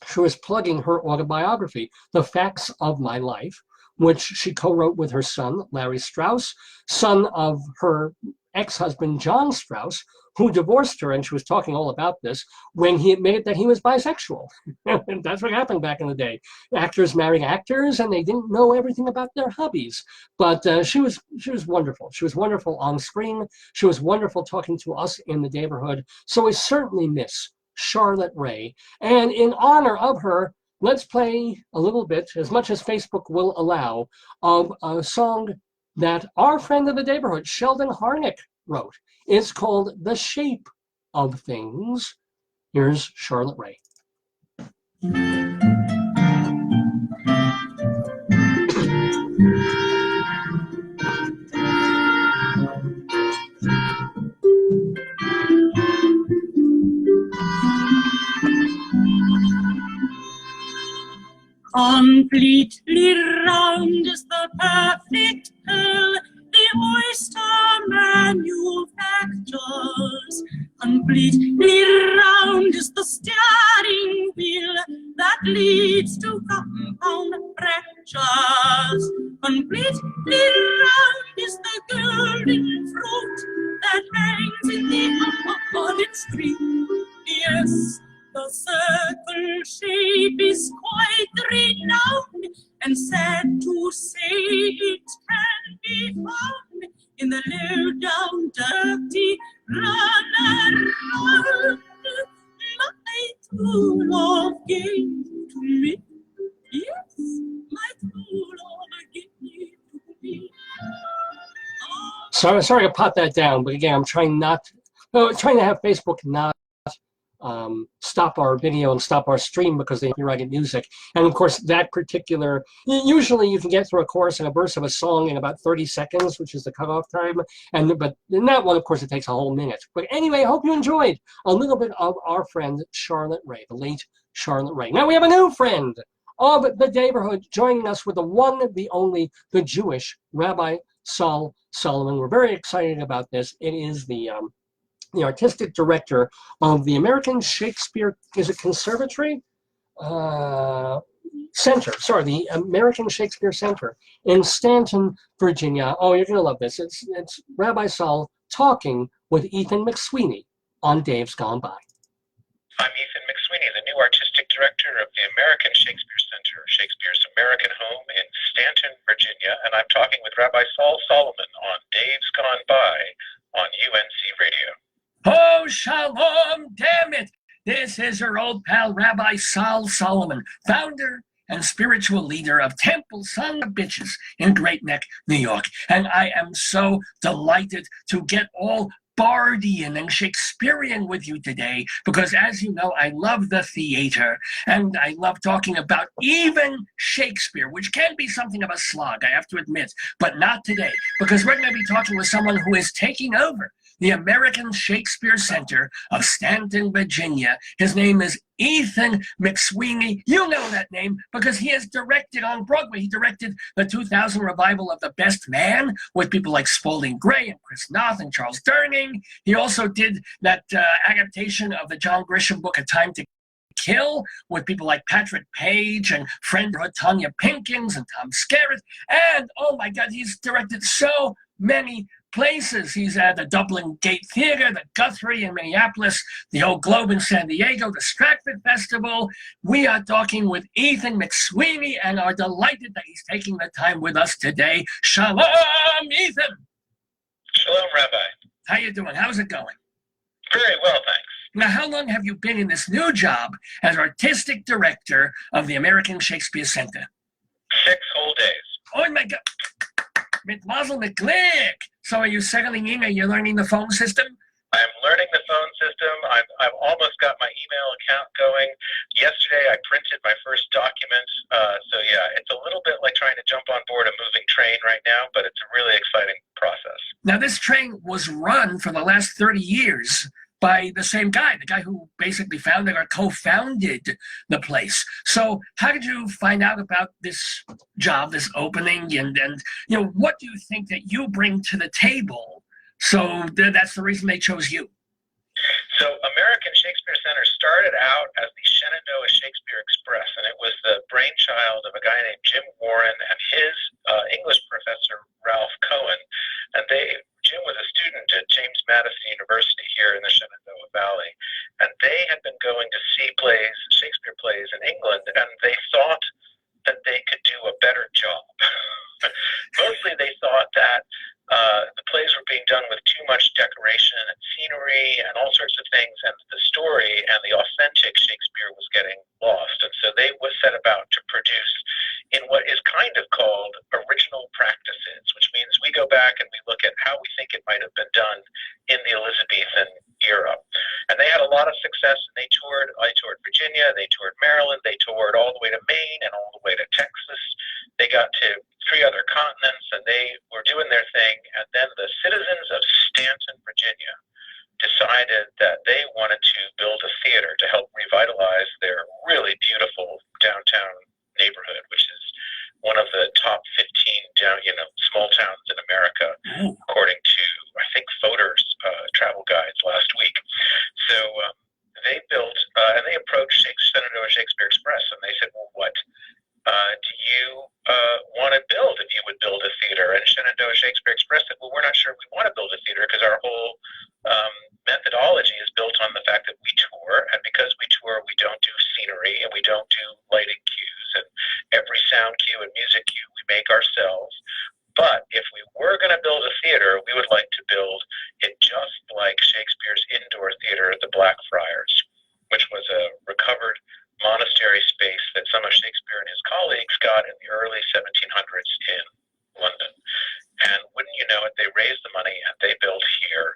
she was plugging her autobiography, The Facts of My Life, which she co-wrote with her son, Larry Strauss, son of her ex-husband, John Strauss, who divorced her, and she was talking all about this, when he admitted that he was bisexual. And that's what happened back in the day. Actors married actors, and they didn't know everything about their hobbies. But she was wonderful. She was wonderful on screen. She was wonderful talking to us in the Daverhood. So we certainly miss Charlotte Ray. And in honor of her, let's play a little bit, as much as Facebook will allow, of a song that our friend of the Daverhood, Sheldon Harnick, wrote. It's called The Shape of Things. Here's Charlotte Ray. Completely round is the perfect pearl the oyster manufactures. Completely round is the steering wheel that leads to compound fractures. Completely round is the golden fruit that hangs in the onyx tree. Yes, The circle shape is quite renowned, and sad to say it can be found in the low down dirty runaround. My true love gave to me, yes, my true love gave to me. Sorry to pop that down, but again, I'm trying to have Facebook not stop our video and stop our stream because they copyrighted music. And of course, that particular, usually you can get through a chorus and a verse of a song in about 30 seconds, which is the cutoff time. But in that one, of course, it takes a whole minute. But anyway, I hope you enjoyed a little bit of our friend Charlotte Ray, the late Charlotte Ray. Now we have a new friend of the Daverhood joining us with the one, the only, the Jewish Rabbi Sol Solomon. We're very excited about this. It is the artistic director of the American Shakespeare, is it Conservatory? Center, sorry, the American Shakespeare Center in Stanton, Virginia. Oh, you're gonna love this. It's Rabbi Sol talking with Ethan McSweeny on Dave's Gone By. I'm Ethan McSweeny, the new artistic director of the American Shakespeare Center, Shakespeare's American home in Stanton, Virginia, and I'm talking with Rabbi Sol Solomon on Dave's Gone By on UNC Radio. Oh, shalom, damn it. This is your old pal, Rabbi Sol Solomon, founder and spiritual leader of Temple Son of Bitches in Great Neck, New York. And I am so delighted to get all Bardian and Shakespearean with you today, because as you know, I love the theater and I love talking about even Shakespeare, which can be something of a slog, I have to admit, but not today, because we're going to be talking with someone who is taking over the American Shakespeare Center of Stanton, Virginia. His name is Ethan McSweeny. You know that name because he has directed on Broadway. He directed the 2000 revival of The Best Man with people like Spalding Gray and Chris Noth and Charles Durning. He also did that adaptation of the John Grisham book, A Time to Kill, with people like Patrick Page and friend Tanya Pinkins and Tom Skerritt. And, oh my God, he's directed so many places. He's at the Dublin Gate Theater, the Guthrie in Minneapolis, the Old Globe in San Diego, the Stratford Festival. We are talking with Ethan McSweeny and are delighted that he's taking the time with us today. Shalom, Ethan. Shalom, Rabbi. How you doing? How's it going? Very well, thanks. Now, how long have you been in this new job as artistic director of the American Shakespeare Center? 6 whole days. Oh my God. Mit Mazel McGlick. So are you settling in? Are you learning the phone system? I'm learning the phone system. I've almost got my email account going. Yesterday, I printed my first document. So yeah, it's a little bit like trying to jump on board a moving train right now, but it's a really exciting process. Now, this train was run for the last 30 years by the same guy, the guy who basically founded or co-founded the place. So how did you find out about this job, this opening, and what do you think that you bring to the table? So that's the reason they chose you. So American Shakespeare Center started out as the Shenandoah Shakespeare Express, and it was the brainchild of a guy named Jim Warren and his English professor, Ralph Cohen. And Jim was a student at James Madison University here in the Shenandoah Valley, and they had been going to see plays, Shakespeare plays in England, and they thought that they could do a better job. Mostly they thought that the plays were being done with too much decoration and scenery and all sorts of things, and the story and the authentic Shakespeare was getting lost. And so they was set about to produce in what is kind of called original practices, which means we go back and we look at how we think it might have been done in the Elizabethan era. And they had a lot of success, and I toured Virginia, they toured Maryland, they toured all the way to Maine and all the way to Texas. They got to 3 other continents, and they were doing their thing. And then the citizens of Stanton, Virginia, decided that they wanted to build a theater to help revitalize their really beautiful downtown neighborhood, which is one of the top 15 small towns in America, according to, I think, Fodor's travel guides last week. So they built, and they approached Shenandoah Shakespeare Express, and they said, well, what do you want to build if you would build a theater? And Shenandoah Shakespeare Express said, well, we're not sure we want to build a theater because our whole methodology is built on the fact that we tour, and because we the Blackfriars, which was a recovered monastery space that some of Shakespeare and his colleagues got in the early 1700s in London. And wouldn't you know it, they raised the money and they built here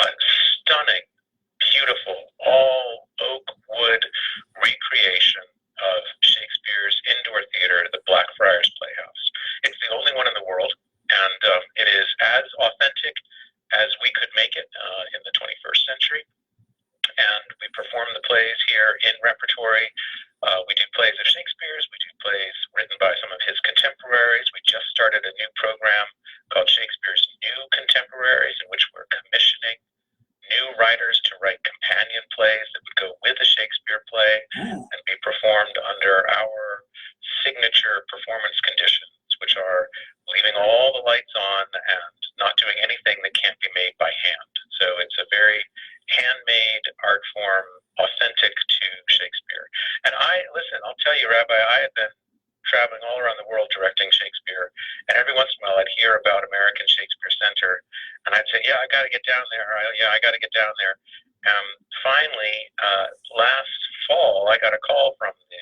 a stunning, beautiful, all oak wood recreation of Shakespeare's indoor theater, the Blackfriars Playhouse. It's the only one in the world, and it is as authentic as we could make it in the 21st century. And we perform the plays here in repertory. We do plays of Shakespeare's. We do plays written by some of his contemporaries. We just started a new program called Shakespeare's New Contemporaries, in which we're commissioning new writers to write companion plays that would go with the Shakespeare play and be performed under our signature performance conditions, which are leaving all the lights on and not doing anything that can't be made by hand. So it's a very handmade art form, authentic to Shakespeare. And I'll tell you, Rabbi, I had been traveling all around the world directing Shakespeare, and every once in a while I'd hear about American Shakespeare Center, and I'd say, yeah, I got to get down there. I got to get down there. Finally, last fall, I got a call from the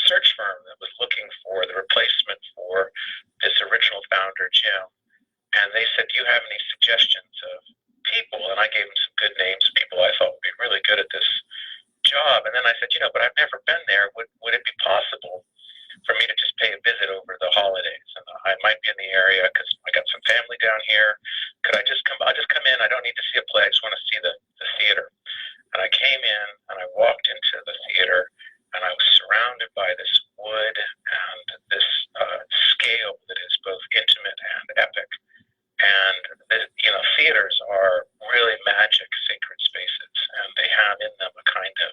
search firm that was looking for the replacement for this original founder, Jim, and they said, do you have any suggestions of people? And I gave them some good names of people I thought would be really good at this job. And then I said, but I've never been there. Would it be possible for me to just pay a visit over the holidays? And I might be in the area because I got some family down here. Could I just come? I'll just come in. I don't need to see a play. I just want to see the theater. And I came in and I walked into the theater, and I was surrounded by this wood and this scale that is both intimate and epic. And theaters are really magic sacred spaces, and they have in them a kind of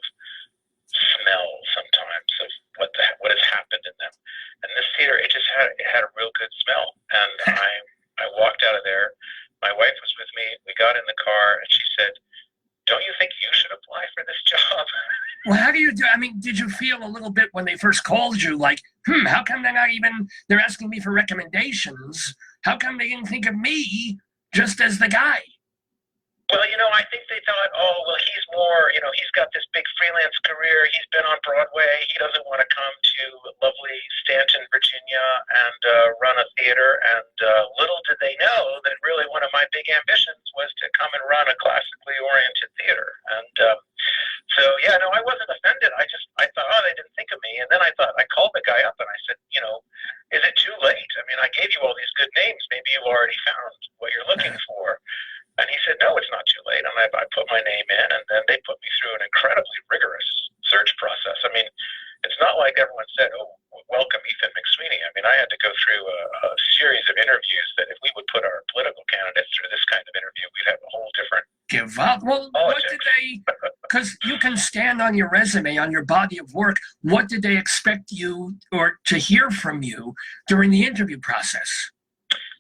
smell sometimes of what has happened in them. And this theater, it had a real good smell. And I walked out of there. My wife was with me. We got in the car, and she said, "Don't you think you should apply for this job?" Well, how do you do? I mean, did you feel a little bit when they first called you like, how come they're asking me for recommendations? How come they didn't think of me just as the guy? Well, I think they thought, he's more, he's got this big freelance career. He's been on Broadway. He doesn't want to come to lovely Stanton, Virginia, and run a theater. And little did they know that really one of my big ambitions was to come and run a classically oriented theater. And I wasn't offended. I thought, they didn't think of me. And then I called the guy up and I said, is it too late? I mean, I gave you all these good names. Maybe you already found what you're looking for. And he said, no, it's not too late. And I put my name in, and then they put me through an incredibly rigorous search process. I mean, it's not like everyone said, welcome Ethan McSweeny. I mean, I had to go through a series of interviews that if we would put our political candidates through this kind of interview, we'd have a whole different give up. Well, politics. What did they, because you can stand on your resume, on your body of work, what did they expect you or to hear from you during the interview process?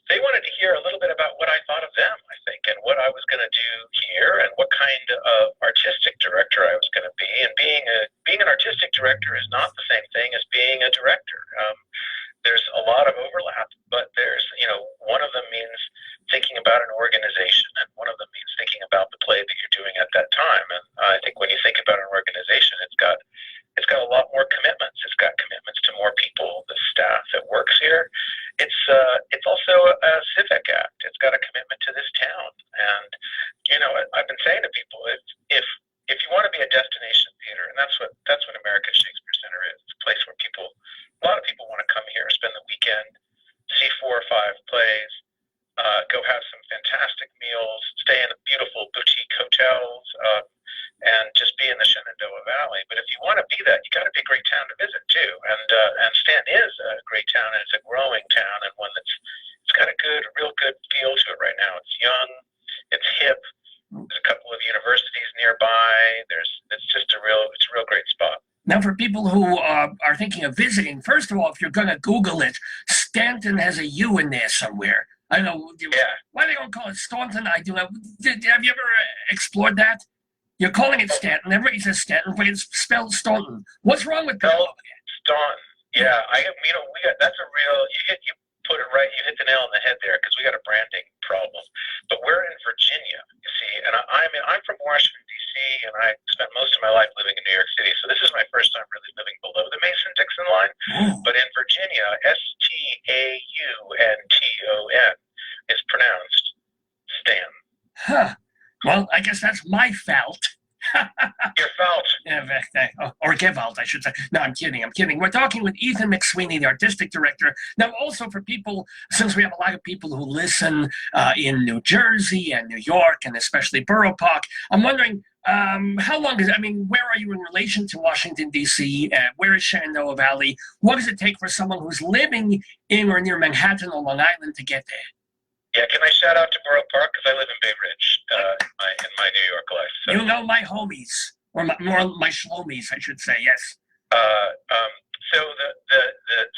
They wanted to hear a little bit about what I thought of them, I think, and what I was going to do here, and what kind of artistic director I was going to be. And being an artistic director is not the same thing as being a director. There's a lot of overlap, but there's, one of them means thinking about an organization, and one of them means thinking about the play that you're doing at that time. And I think when you think about an organization, it's got a lot more commitments. It's got commitments to more people, the staff that works here. It's also a civic act. It's got a commitment to this town. And I've been saying to people, if you want to be a destination theater, and that's what American Shakespeare Center is. It's a place where a lot of people want to come here, spend the weekend, see 4 or 5 plays, go have some fantastic meals, stay in beautiful boutique hotels, and just be in the Shenandoah Valley. But if you want to be that, you got to be a great town to visit too. And Stanton is a great town, and it's a growing town, and one it's got a real good feel to it right now. It's young, it's hip. There's a couple of universities nearby. It's a real great spot. Now, for people who are thinking of visiting, first of all, if you're going to Google it, Stanton has a U in there somewhere. I don't know. Yeah. Why they don't call it Staunton? I do know. Have you ever explored that? You're calling it Stanton. Everybody says Stanton, but it's spelled Staunton. What's wrong with people? Staunton. Yeah, we got that's a real. put it right. You hit the nail on the head there because we got a branding problem. But we're in Virginia, you see, and I'm from Washington D.C. and I spent most of my life living in New York City. So this is my first time really living below the Mason-Dixon line. But in Virginia, Staunon is pronounced Stan. Huh. Well, I guess that's my fault. Your fault. Or Gewalt, I should say. No, I'm kidding. We're talking with Ethan McSweeny, the artistic director. Now, also for people, since we have a lot of people who listen in New Jersey and New York, and especially Borough Park, I'm wondering, how long where are you in relation to Washington, D.C.? Where is Shenandoah Valley? What does it take for someone who's living in or near Manhattan or Long Island to get there? Yeah, can I shout out to Borough Park? Because I live in Bay Ridge in my New York life. So. You know my homies, or my shlomies, I should say, yes. So the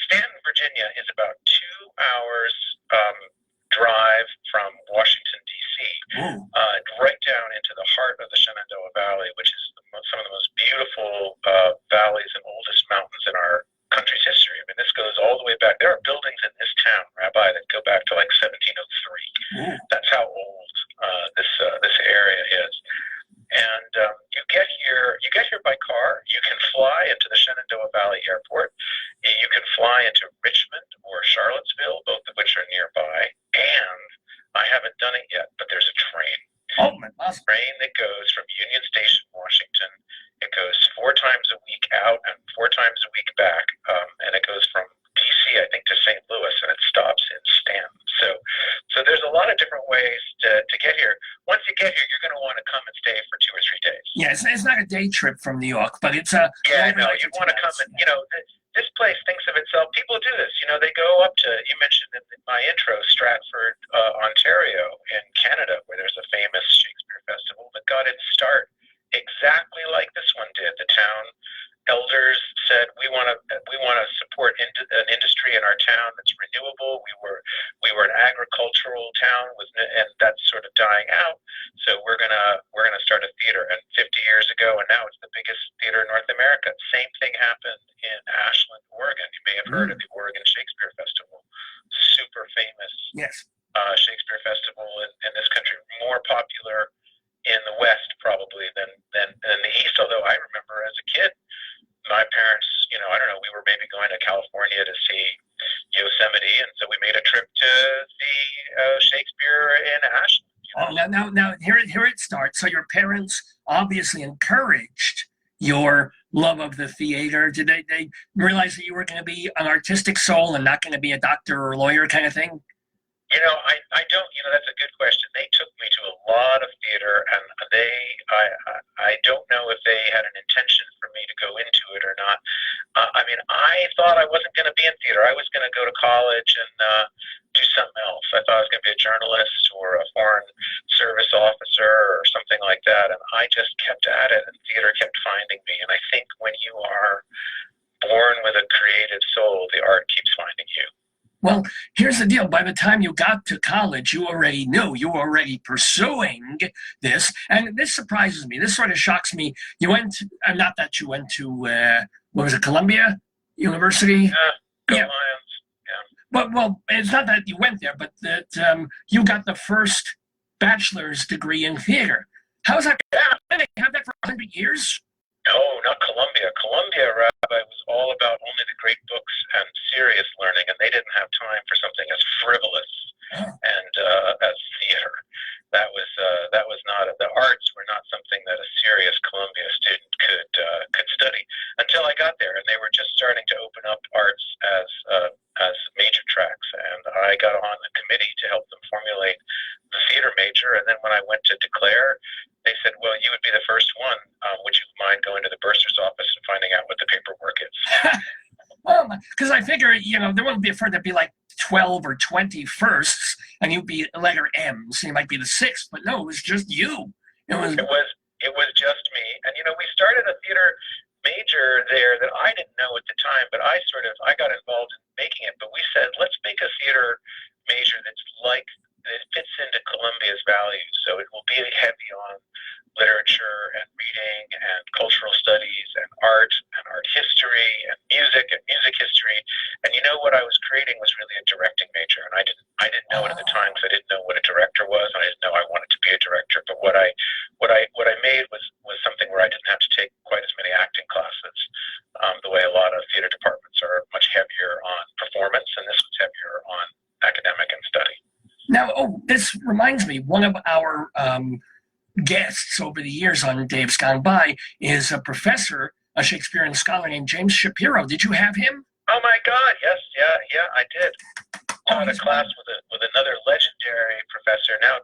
Stanton, Virginia is about 2 hours drive from Washington, D.C., right down into the heart of the Shenandoah Valley, which is some of the most beautiful valleys and oldest mountains in our country's history. I mean, this goes all the way back. There are buildings in this town, Rabbi, that go back to like 1703. That's how old this area is. And you get here by car. You can fly into the Shenandoah Valley Airport. You can fly into Richmond or Charlottesville, both of which are nearby. And I haven't done it yet, but there's a train. Oh, my gosh. Train that goes from Union Station, Washington. It goes 4 times a week out and 4 times a week back, and it goes from D.C., I think, to St. Louis, and it stops in Stanton. So there's a lot of different ways to get here. Once you get here, you're going to want to come and stay for 2 or 3 days. Yeah, it's not a day trip from New York, but it's a... Yeah, no, you want to come and, this place thinks of itself, people do this, they go up to, you mentioned in my intro, Stratford, Ontario in Canada, where there's a famous Shakespeare festival that got its start exactly like this one did. The town elders said, we want to support an industry in our town that's renewable. We were an agricultural town and that's sort of dying out. So we're gonna start a theater. And 50 years ago, and now it's the biggest theater in North America. Same thing happened in Ashland, Oregon. You may have heard of the Oregon Shakespeare Festival. Super famous. Yes. Shakespeare Festival in this country, more popular in the West probably than the East. Although I remember as a kid, my parents, I don't know, we were maybe going to California to see Yosemite, and so we made a trip to see Shakespeare in Ashland. Oh, now here it starts. So your parents obviously encouraged your love of the theater. Did they realize that you were going to be an artistic soul and not going to be a doctor or lawyer kind of thing? I don't, that's a good question. They took me to a lot of theater, and I don't know if they had an intention for me to go into it or not. I thought I wasn't going to be in theater. I was going to go to college and do something else. I thought I was going to be a journalist or a foreign service officer or something like that, and I just kept at it, and theater kept finding me. And I think when you are born with a creative soul, the art keeps finding you. Well, here's the deal. By the time you got to college, you already knew. You were already pursuing this. And this surprises me. This sort of shocks me. You went, not that you went to, what was it, Columbia University? Go Lions. Yeah. But, well, it's not that you went there, but that you got the first bachelor's degree in theater. How's that? Did they have that for 100 years? No, not Columbia. Columbia, Rabbi, was all about only the great books and serious learning, and they didn't have time for something as frivolous and as theater. That was not, the arts were not something that a serious Columbia student could study until I got there, and they were just starting to open up arts as major tracks, and I got on the committee to help them formulate the theater major. And then when I went to declare, they said, well, you would be the first one. Would you mind going to the bursar's office and finding out what the paperwork is? Well, because I figure, there wouldn't be afraid to be like 12 or 20 firsts, and you'd be letter M, so you might be the 6th, but no, it was just you. It was just me. And, we started a theater major there that I didn't know at the time, but I got involved in making it. But we said, let's make a theater major that fits into Columbia's values. So it will be heavy on literature and reading and cultural studies and art history and music music history. And you know what I was creating was really a directing major, and I didn't know it at the time because I didn't know what a director was, and I didn't know I wanted to be a director. But what I made was something where I didn't have to take quite as many acting classes, the way a lot of theater departments are much heavier on performance, and this was heavier on academic and study. Now, this reminds me, one of our guests over the years on Dave's Gone By is a professor, a Shakespearean scholar named James Shapiro. Did you have him? Oh my God! Yes, yeah, I did. I had a class with another legendary professor. Now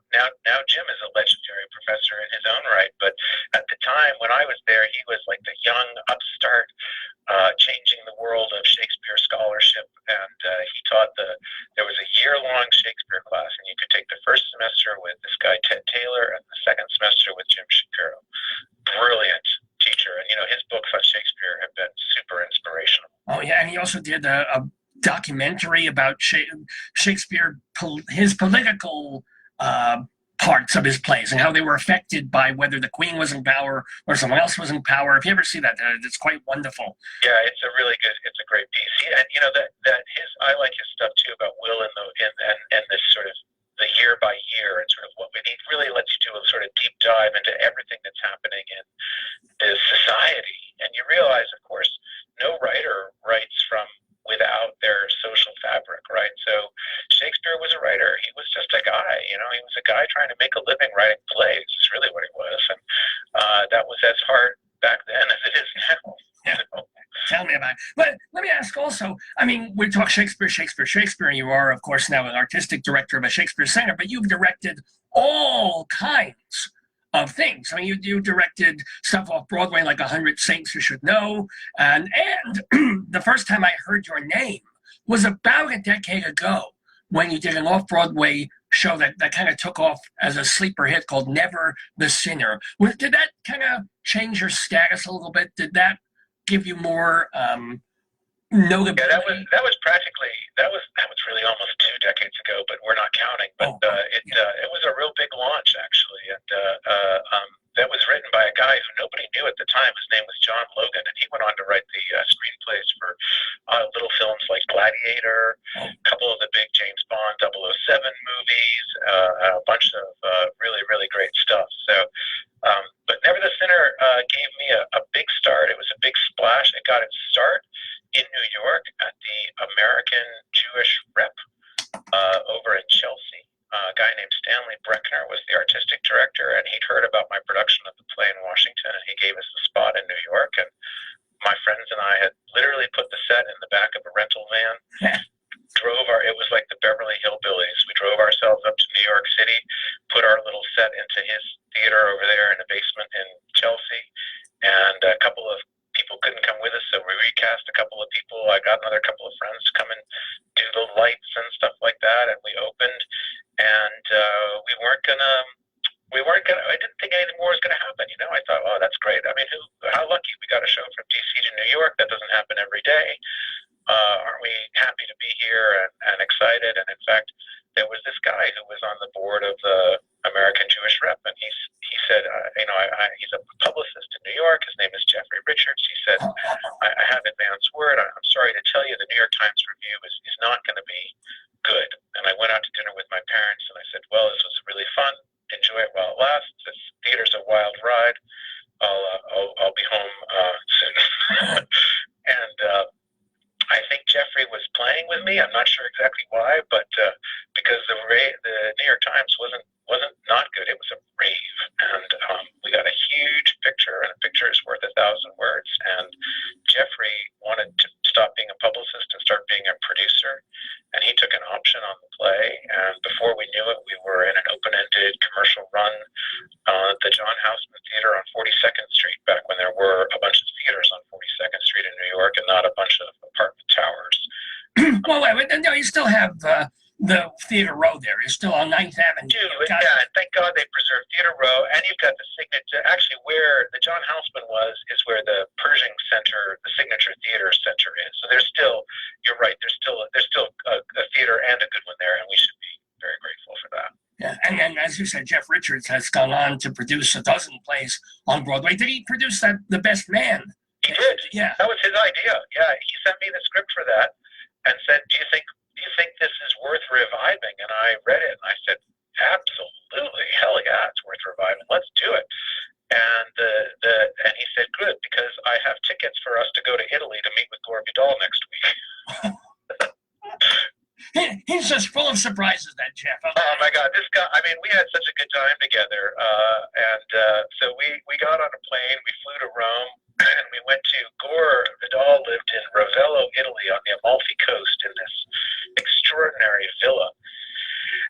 Jim is a legendary professor in his own right. But at the time when I was there, he was like the young upstart, changing the world of Shakespeare scholarship. And he taught there was a year-long Shakespeare class, and you could take the first semester with this guy Ted Taylor, and the second semester with Jim Shapiro. Brilliant teacher, and his books on Shakespeare have been super inspirational. Oh yeah, and he also did a documentary about Shakespeare, his political parts of his plays and how they were affected by whether the Queen was in power or someone else was in power. If you ever see that, it's quite wonderful. Yeah, it's a great piece. And I like his stuff too about will and this sort of the year by year and sort of what he really lets you do a sort of deep dive into everything that's happening in this society. And you realize, of course, no writer writes from without their social fabric, right? So Shakespeare was a writer. He was just a guy, he was a guy trying to make a living writing plays, is really what he was. And that was as hard back then as it is now. Yeah. Tell me about it. But let me ask also, I mean, we talk Shakespeare, and you are, of course, now an artistic director of a Shakespeare Center, but you've directed all kinds of things. I mean, you directed stuff off Broadway like 100 Saints You Should Know. And the first time I heard your name was about a decade ago when you did an off-Broadway show that kind of took off as a sleeper hit called Never the Sinner. Did that kind of change your status a little bit? Did that give you more notability? Yeah, that was really almost 2 decades ago, but we're not counting. But it was a real big launch, actually, and that was written by a guy who nobody knew at the time. His name was John Logan, and he went on to write the screenplays for little films like Gladiator, a couple of the big James Bond 007 movies, a bunch of really, really great stuff. So, but Never the Sinner gave me a big start. It was a big splash. It got its start in New York at the American Jewish Rep over in Chelsea. A guy named Stanley Breckner was the artistic director, and he'd heard about my production of the play in Washington, and he gave us the spot in New York. And my friends and I had literally put the set in the back of a rental van, it was like the Beverly Hillbillies. We drove ourselves up to New York City, put our little set into his theater over there in the basement in Chelsea, and a couple of people couldn't come with us, so we recast a couple of people. I got another couple of friends to come and do the lights and stuff like that, and we opened, and I didn't think anything more was gonna happen. I thought, oh, that's great. I mean, how lucky we got a show from DC to New York. That doesn't happen every day. Aren't we happy to be here and excited? And in fact, there was this guy who was on the board of the American Jewish Rep, and he said, he's a publicist in New York. His name is Jeffrey Richards. He said, I have advance word. I'm sorry to tell you, the New York Times review is not going to be good. And I went out to dinner with my parents, and I said, well, this was really fun. Enjoy it while it lasts. This theater's a wild ride. I'll be home soon. And I think Jeffrey was playing with me. I'm not sure exactly why, but because the New York Times wasn't not good. It was a rave, and we got a huge picture, and a picture is worth 1,000 words. And Jeffrey wanted to stop being a publicist and start being a producer, and he took an option on the play. And before we knew it, we were in an open-ended commercial run at the John Houseman Theater on 42nd Street, back when there were a bunch of theaters on 42nd Street in New York and not a bunch of apartment towers. Well, no, you still have the Theater Row there. You're still on 9th Avenue. Yeah, and thank God they preserved Theater Row, and you've got the signature. Actually, where the John Houseman was is where the Pershing Center, the Signature Theater Center is. So there's still, you're right, there's still a theater and a good one there, and we should be very grateful for that. Yeah, and as you said, Jeff Richards has gone on to produce a dozen plays on Broadway. Did he produce The Best Man? He did. Yeah. That was his idea. Yeah, he sent me the script for that and said, "Do you think this is worth reviving?" And I read it and I said, "Absolutely, hell yeah, it's worth reviving. Let's do it." And and he said, "Good, because I have tickets for us to go to Italy to meet with Gore Vidal next week." He's just full of surprises, that Jeff. Okay. Oh my God, this guy! I mean, we had such a good time together, and so we got on a plane, we flew to Rome, and we went to Gore Vidal lived in Ravello, Italy, on the Amalfi Coast in this extraordinary villa.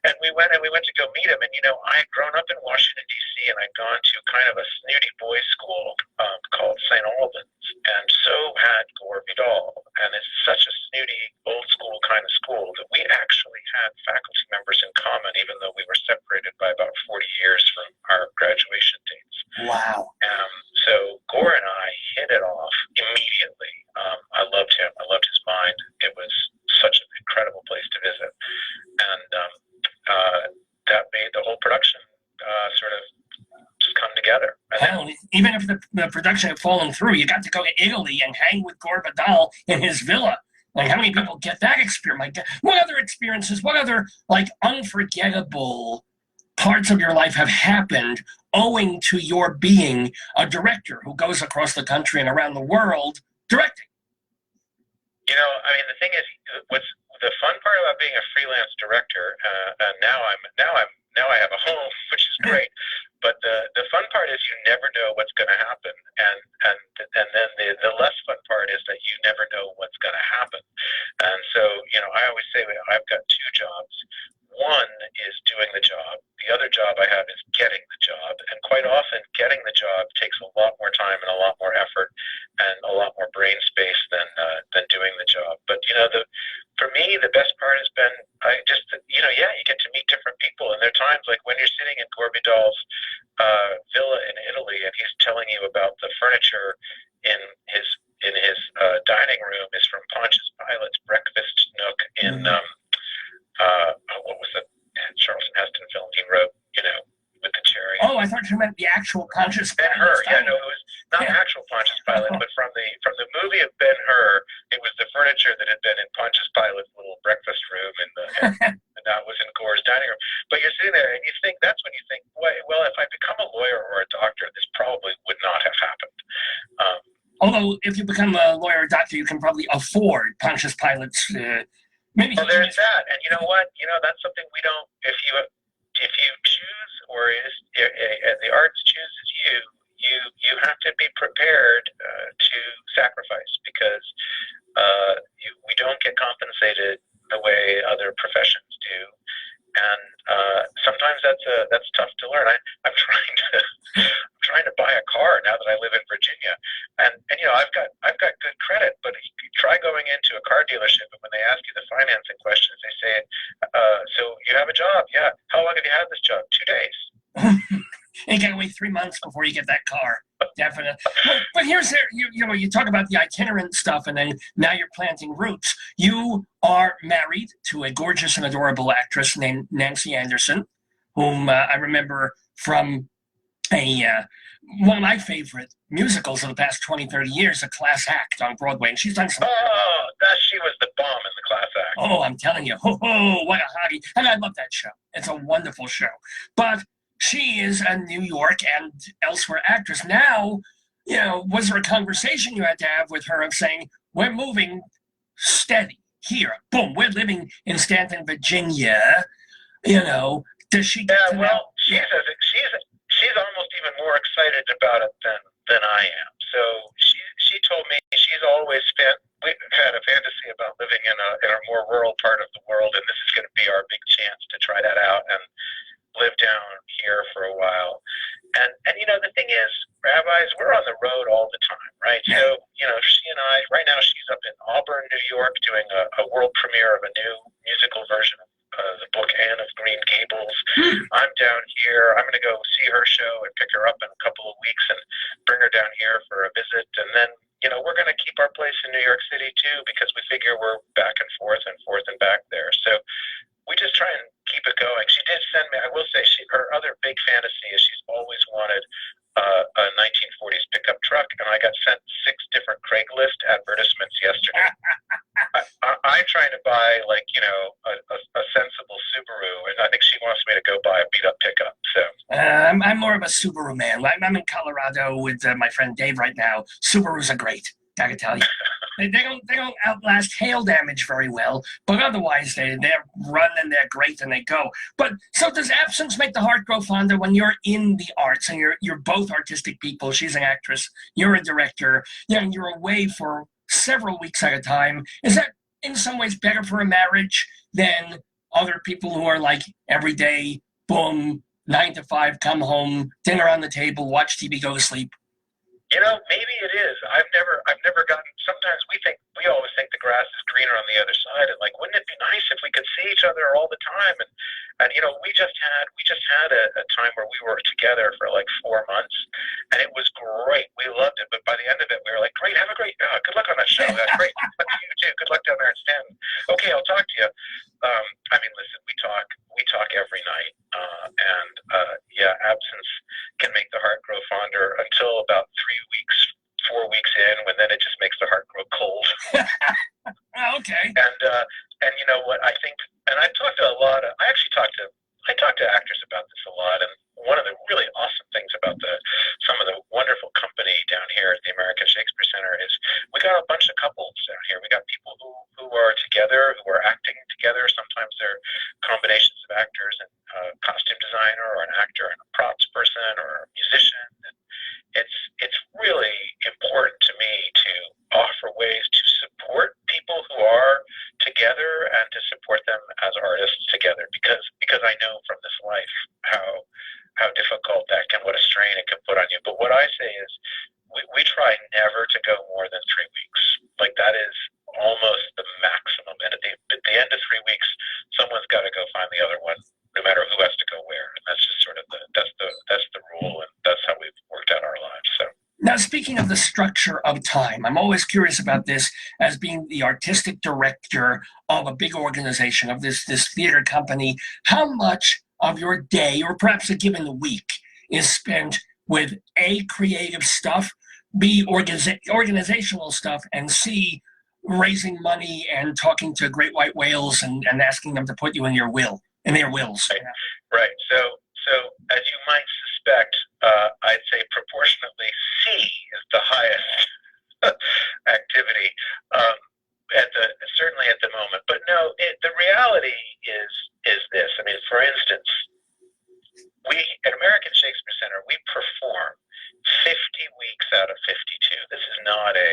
And we went to go meet him. And, you know, I had grown up in Washington, D.C., and I'd gone to kind of a snooty boys' school called St. Albans, and so had Gore Vidal. And it's such a snooty, old-school kind of school that we actually had faculty members in common, even though we were separated by about 40 years from our graduation dates. Wow. So Gore and I hit it off immediately. I loved him. I loved his mind. It was such an incredible place to visit. And that made the whole production sort of just come together. Hell, even if the production had fallen through, you got to go to Italy and hang with Gore Vidal in his villa. Like, how many people get that experience? Like, what other experiences, what other, like, unforgettable parts of your life have happened owing to your being a director who goes across the country and around the world directing? You know, I mean, the thing is, what's the fun part about being a freelance director, and now I have a home, which is great. But the fun part is you never know what's going to happen, and then the less fun part is that you never know what's going to happen. And so, you know, I always say I've got two jobs. One is doing the job. The other job I have is getting the job. And quite often, getting the job takes a lot more time and a lot more effort and a lot more brain space than doing the job. But, you know, for me, the best part has been you get to meet different people. And there are times like when you're sitting in Gore Vidal's villa in Italy and he's telling you about the furniture in his dining room is from Pontius Pilate's breakfast nook in what was the Charlton Heston film he wrote, you know, with the cherry. Oh, I thought you meant the actual Pontius Pilate. Ben-Hur, yeah, no, it was not actual Pontius Pilate, but from the movie of Ben-Hur, it was the furniture that had been in Pontius Pilate's little breakfast room, and that was in Gore's dining room. But you're sitting there, and you think, that's when you think, well, if I become a lawyer or a doctor, this probably would not have happened. Although, if you become a lawyer or doctor, you can probably afford Pontius Pilate's. Maybe. Well, there's that, and you know what? You know, that's something we don't. If you choose, or the arts chooses you have to be prepared to sacrifice, because we don't get compensated the way other professions do, and sometimes that's tough to learn. I'm trying to buy a car now that I live in Virginia, and you know, I've got good credit, but you try going into a car dealership, and when they ask you the financing questions, they say, so you have a job? Yeah. How long have you had this job? 2 days. You gotta wait 3 months before you get that car. Definitely. But here's you talk about the itinerant stuff, and then now you're planting roots. You are married to a gorgeous and adorable actress named Nancy Anderson, whom I remember from one of my favorite musicals of the past 20, 30 years, A Class Act on Broadway. And she's done some... Oh, she was the bomb in The Class Act. Oh, I'm telling you. What a hottie. And I love that show. It's a wonderful show. But she is a New York and elsewhere actress. Now, you know, was there a conversation you had to have with her of saying, we're moving steady here. Boom, we're living in Stanton, Virginia. You know, does she... Yeah, well, she's almost even more excited about it than I am. So she told me she's always had a fantasy about living in a more rural part of the world, and this is going to be our big chance to try that out and live down here for a while. And you know, the thing is, rabbis, we're on the road all the time, right? Yeah. So, you know, she and I, right now she's up in Auburn, New York, doing a world premiere of a new musical version of the book Anne of Green Gables. I'm down here. I'm going to go see her show and pick her up in a couple of weeks and bring her down here for a visit. And then, you know, we're going to keep our place in New York City too, because we figure we're back and forth and back there. So we just try and keep it going. She did send me, I will say, her other big fantasy is she's always wanted a 1940s pickup truck. TikTok, and I got sent 6 different Craigslist advertisements yesterday. I'm trying to buy, like, you know, a sensible Subaru, and I think she wants me to go buy a beat-up pickup. So I'm more of a Subaru man. I'm in Colorado with my friend Dave right now. Subarus are great, gotta tell you. They don't outlast hail damage very well, but otherwise they're run and they're great and they go. But so does absence make the heart grow fonder when you're in the arts and you're both artistic people? She's an actress, you're a director, and you're away for several weeks at a time. Is that in some ways better for a marriage than other people who are like every day, boom, 9 to 5, come home, dinner on the table, watch TV, go to sleep? You know, maybe it is. I've never gotten. Sometimes we always think the grass is greener on the other side, and like, wouldn't it be nice if we could see each other all the time? And you know, we just had a time where we were together for like 4 months, and it was great. We loved it, but by the end of it, we were like, great, have a great, good luck on that show. That's great. Good luck to you too. Good luck down there in Stanton. Okay, I'll talk to you. I mean, listen, we talk every night, and yeah, absence can make the heart grow fonder until about 4 weeks in, when then it just makes the heart grow cold. Okay. And you know what, I think, and I've talked to I talk to actors about this a lot, and one of the really awesome things about some of the wonderful company down here at the American Shakespeare Center is we got a bunch of couples down here. We got people who are together, who are acting together. Sometimes they're combinations of actors and a costume designer or an actor and a props person or a musician. And it's really important to me to offer ways to support people who are together and to support them as artists together, because I know from this life how difficult that can, what a strain it can put on you. But what I say is we try never to go more than 3 weeks. Like, that is almost the maximum. And at the end of 3 weeks, someone's got to go find the other one, no matter who has to go where. And that's just sort of that's the rule, and that's how we've worked out our lives. So. Now, speaking of the structure of time, I'm always curious about this as being the artistic director of a big organization, of this theater company. How much of your day, or perhaps a given week, is spent with A, creative stuff, B, organizational stuff, and C, raising money and talking to great white whales and asking them to put you in their wills? Right. So as you might suspect, I'd say proportionately C is the highest activity, certainly at the moment. But no, the reality is this. I mean, for instance, we at American Shakespeare Center, we perform 50 weeks out of 52. This is not a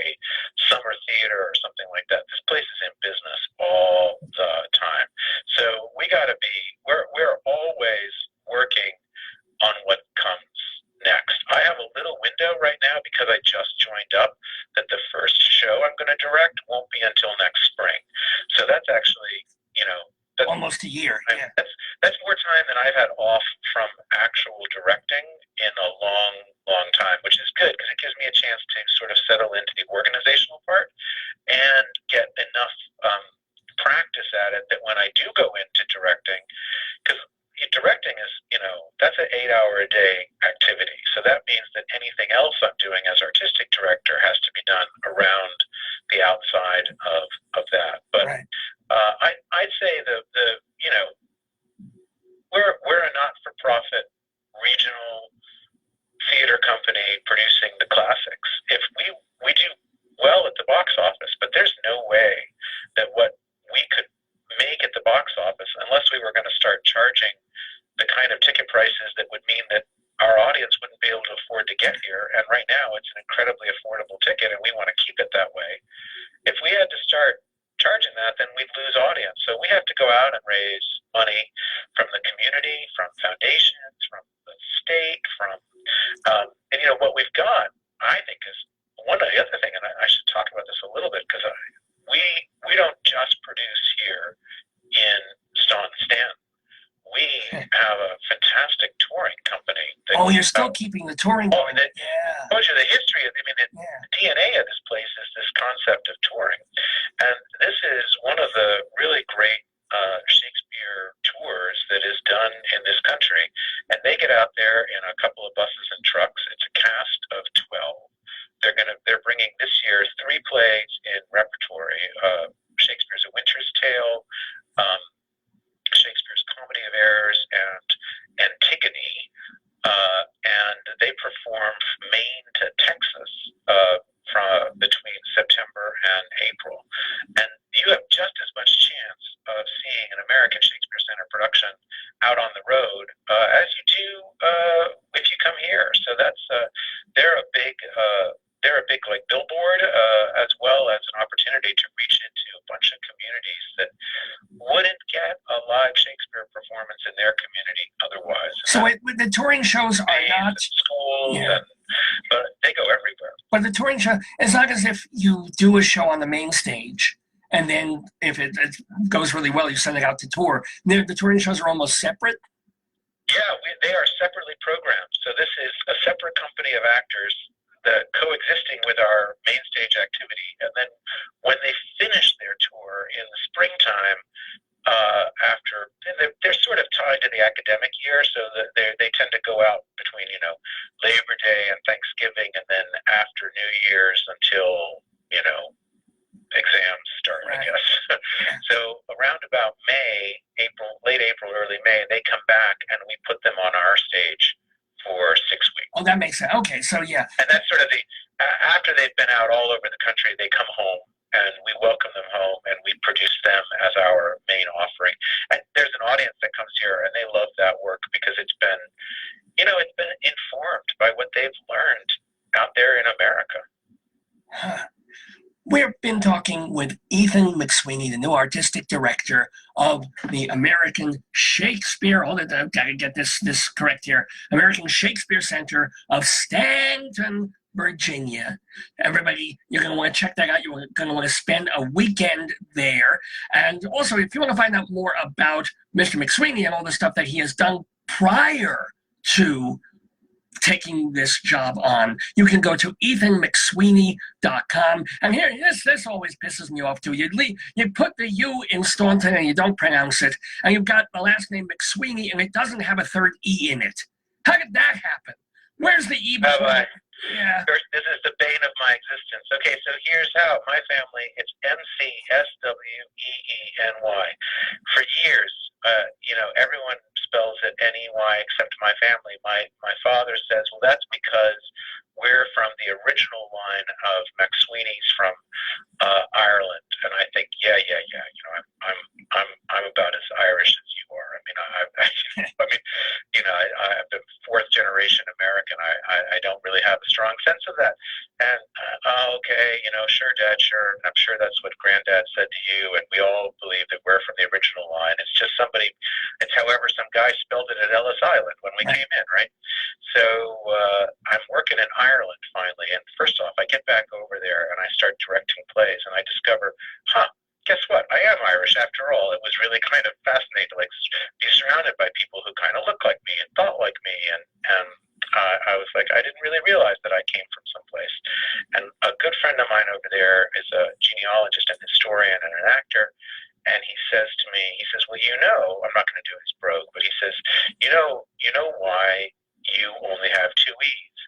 summer theater or something like that. This place is in business all the time. So we're always working on what comes next. I have a little window right now because I just joined up that the first show I'm going to direct won't be until next spring. So that's actually, you know, almost a year. Yeah. That's more time than I've had off from actual directing in a long time, which is good because it gives me a chance to sort of settle into the organizational part and get enough practice at it that when I do go into directing, because directing is, you know, that's an 8-hour-a-day activity. So that means that anything else I'm doing as artistic director has to be done around the outside of that. But right. I'd say you know, we're a not-for-profit regional theater company producing the classics. If we do well at the box office, but there's no way that what we could make at the box office, unless we were going to start charging the kind of ticket prices that would mean that our audience wouldn't be able to afford to get here. And right now it's an incredibly affordable ticket, and we want to keep it that way. If we had to start charging that, then we'd lose audience. So we have to go out and raise money from the community, from foundations, from the state, and you know, what we've got, I think, is one of the other thing, and I should talk about this a little bit, because we don't just produce here in Stanton. We have a fantastic touring company. You're still keeping the touring going. Yeah. I told you the history of, the DNA of this place is this concept of touring. And this is one of the really great Shakespeare tours that is done in this country. And they get out there in a couple of buses and trucks. It's a cast of 12. they're bringing this year's 3 plays in repertory: Shakespeare's A Winter's Tale, Shakespeare's Comedy of Errors, and Antigone. And they perform from Maine to Texas from between September and April. And you have just as much chance of seeing an American Shakespeare Center production out on the road as you do if you come here. So that's they're a big like billboard, as well as an opportunity to reach into a bunch of communities that wouldn't get a live Shakespeare performance in their community otherwise. So the touring shows are not schools, but they go everywhere. But the touring show, it's not as if you do a show on the main stage, and then if it goes really well, you send it out to tour. The touring shows are almost separate? Yeah, they are separately programmed. So this is a separate company of actors that coexisting with our main stage activity. And then when they finish their tour in the springtime, they're sort of tied to the academic year, so that they tend to go out between, Labor Day and Thanksgiving, and then after New Year's until, exams start, right. I guess. So around about late April, early May, they come back and we put them on our stage for 6 weeks. Oh, that makes sense. Okay, so yeah. And that's sort of after they've been out all over the country, they come home and we welcome them home and we produce them as our main offering. And there's an audience that comes here and they love that work because it's been, it's been informed by what they've learned out there in America. We've been talking with Ethan McSweeny, the new artistic director of the American Shakespeare, hold it, I've got to get this correct here, American Shakespeare Center of Stanton, Virginia. Everybody, you're going to want to check that out. You're going to want to spend a weekend there. And also, if you want to find out more about Mr. McSweeny and all the stuff that he has done prior to taking this job on, you can go to ethanmcsweeny.com. And here, this always pisses me off too. You put the U in Staunton and you don't pronounce it, and you've got the last name McSweeny and it doesn't have a third E in it. How did that happen? Where's the E before? Yeah. This is the bane of my existence. Okay, so here's how. My family, it's McSweeny. For years, everyone spells it N-E-Y except my family. My father says, well, that's because we're from the original line of McSweeney's from Ireland. And I think, yeah. I'm about as Irish as you are. I'm the 4th generation American. I don't really have a strong sense of that. And okay, sure, Dad, sure. I'm sure that's what Granddad said to you, and we all believe that we're from the original line. It's just it's however some guy spelled it at Ellis Island when we came in, right? So I'm working in Ireland finally, and first off, I get back over there and I start directing plays, and I discover, guess what? I am Irish after all. It was really kind of fascinating to be surrounded by people who kind of look like me and thought like me, and I was like, I didn't really realize that I came from someplace. And a good friend of mine over there is a genealogist and historian and an actor, and he says to me, well, I'm not going to do his brogue, but he says, you know why you only have 2 E's?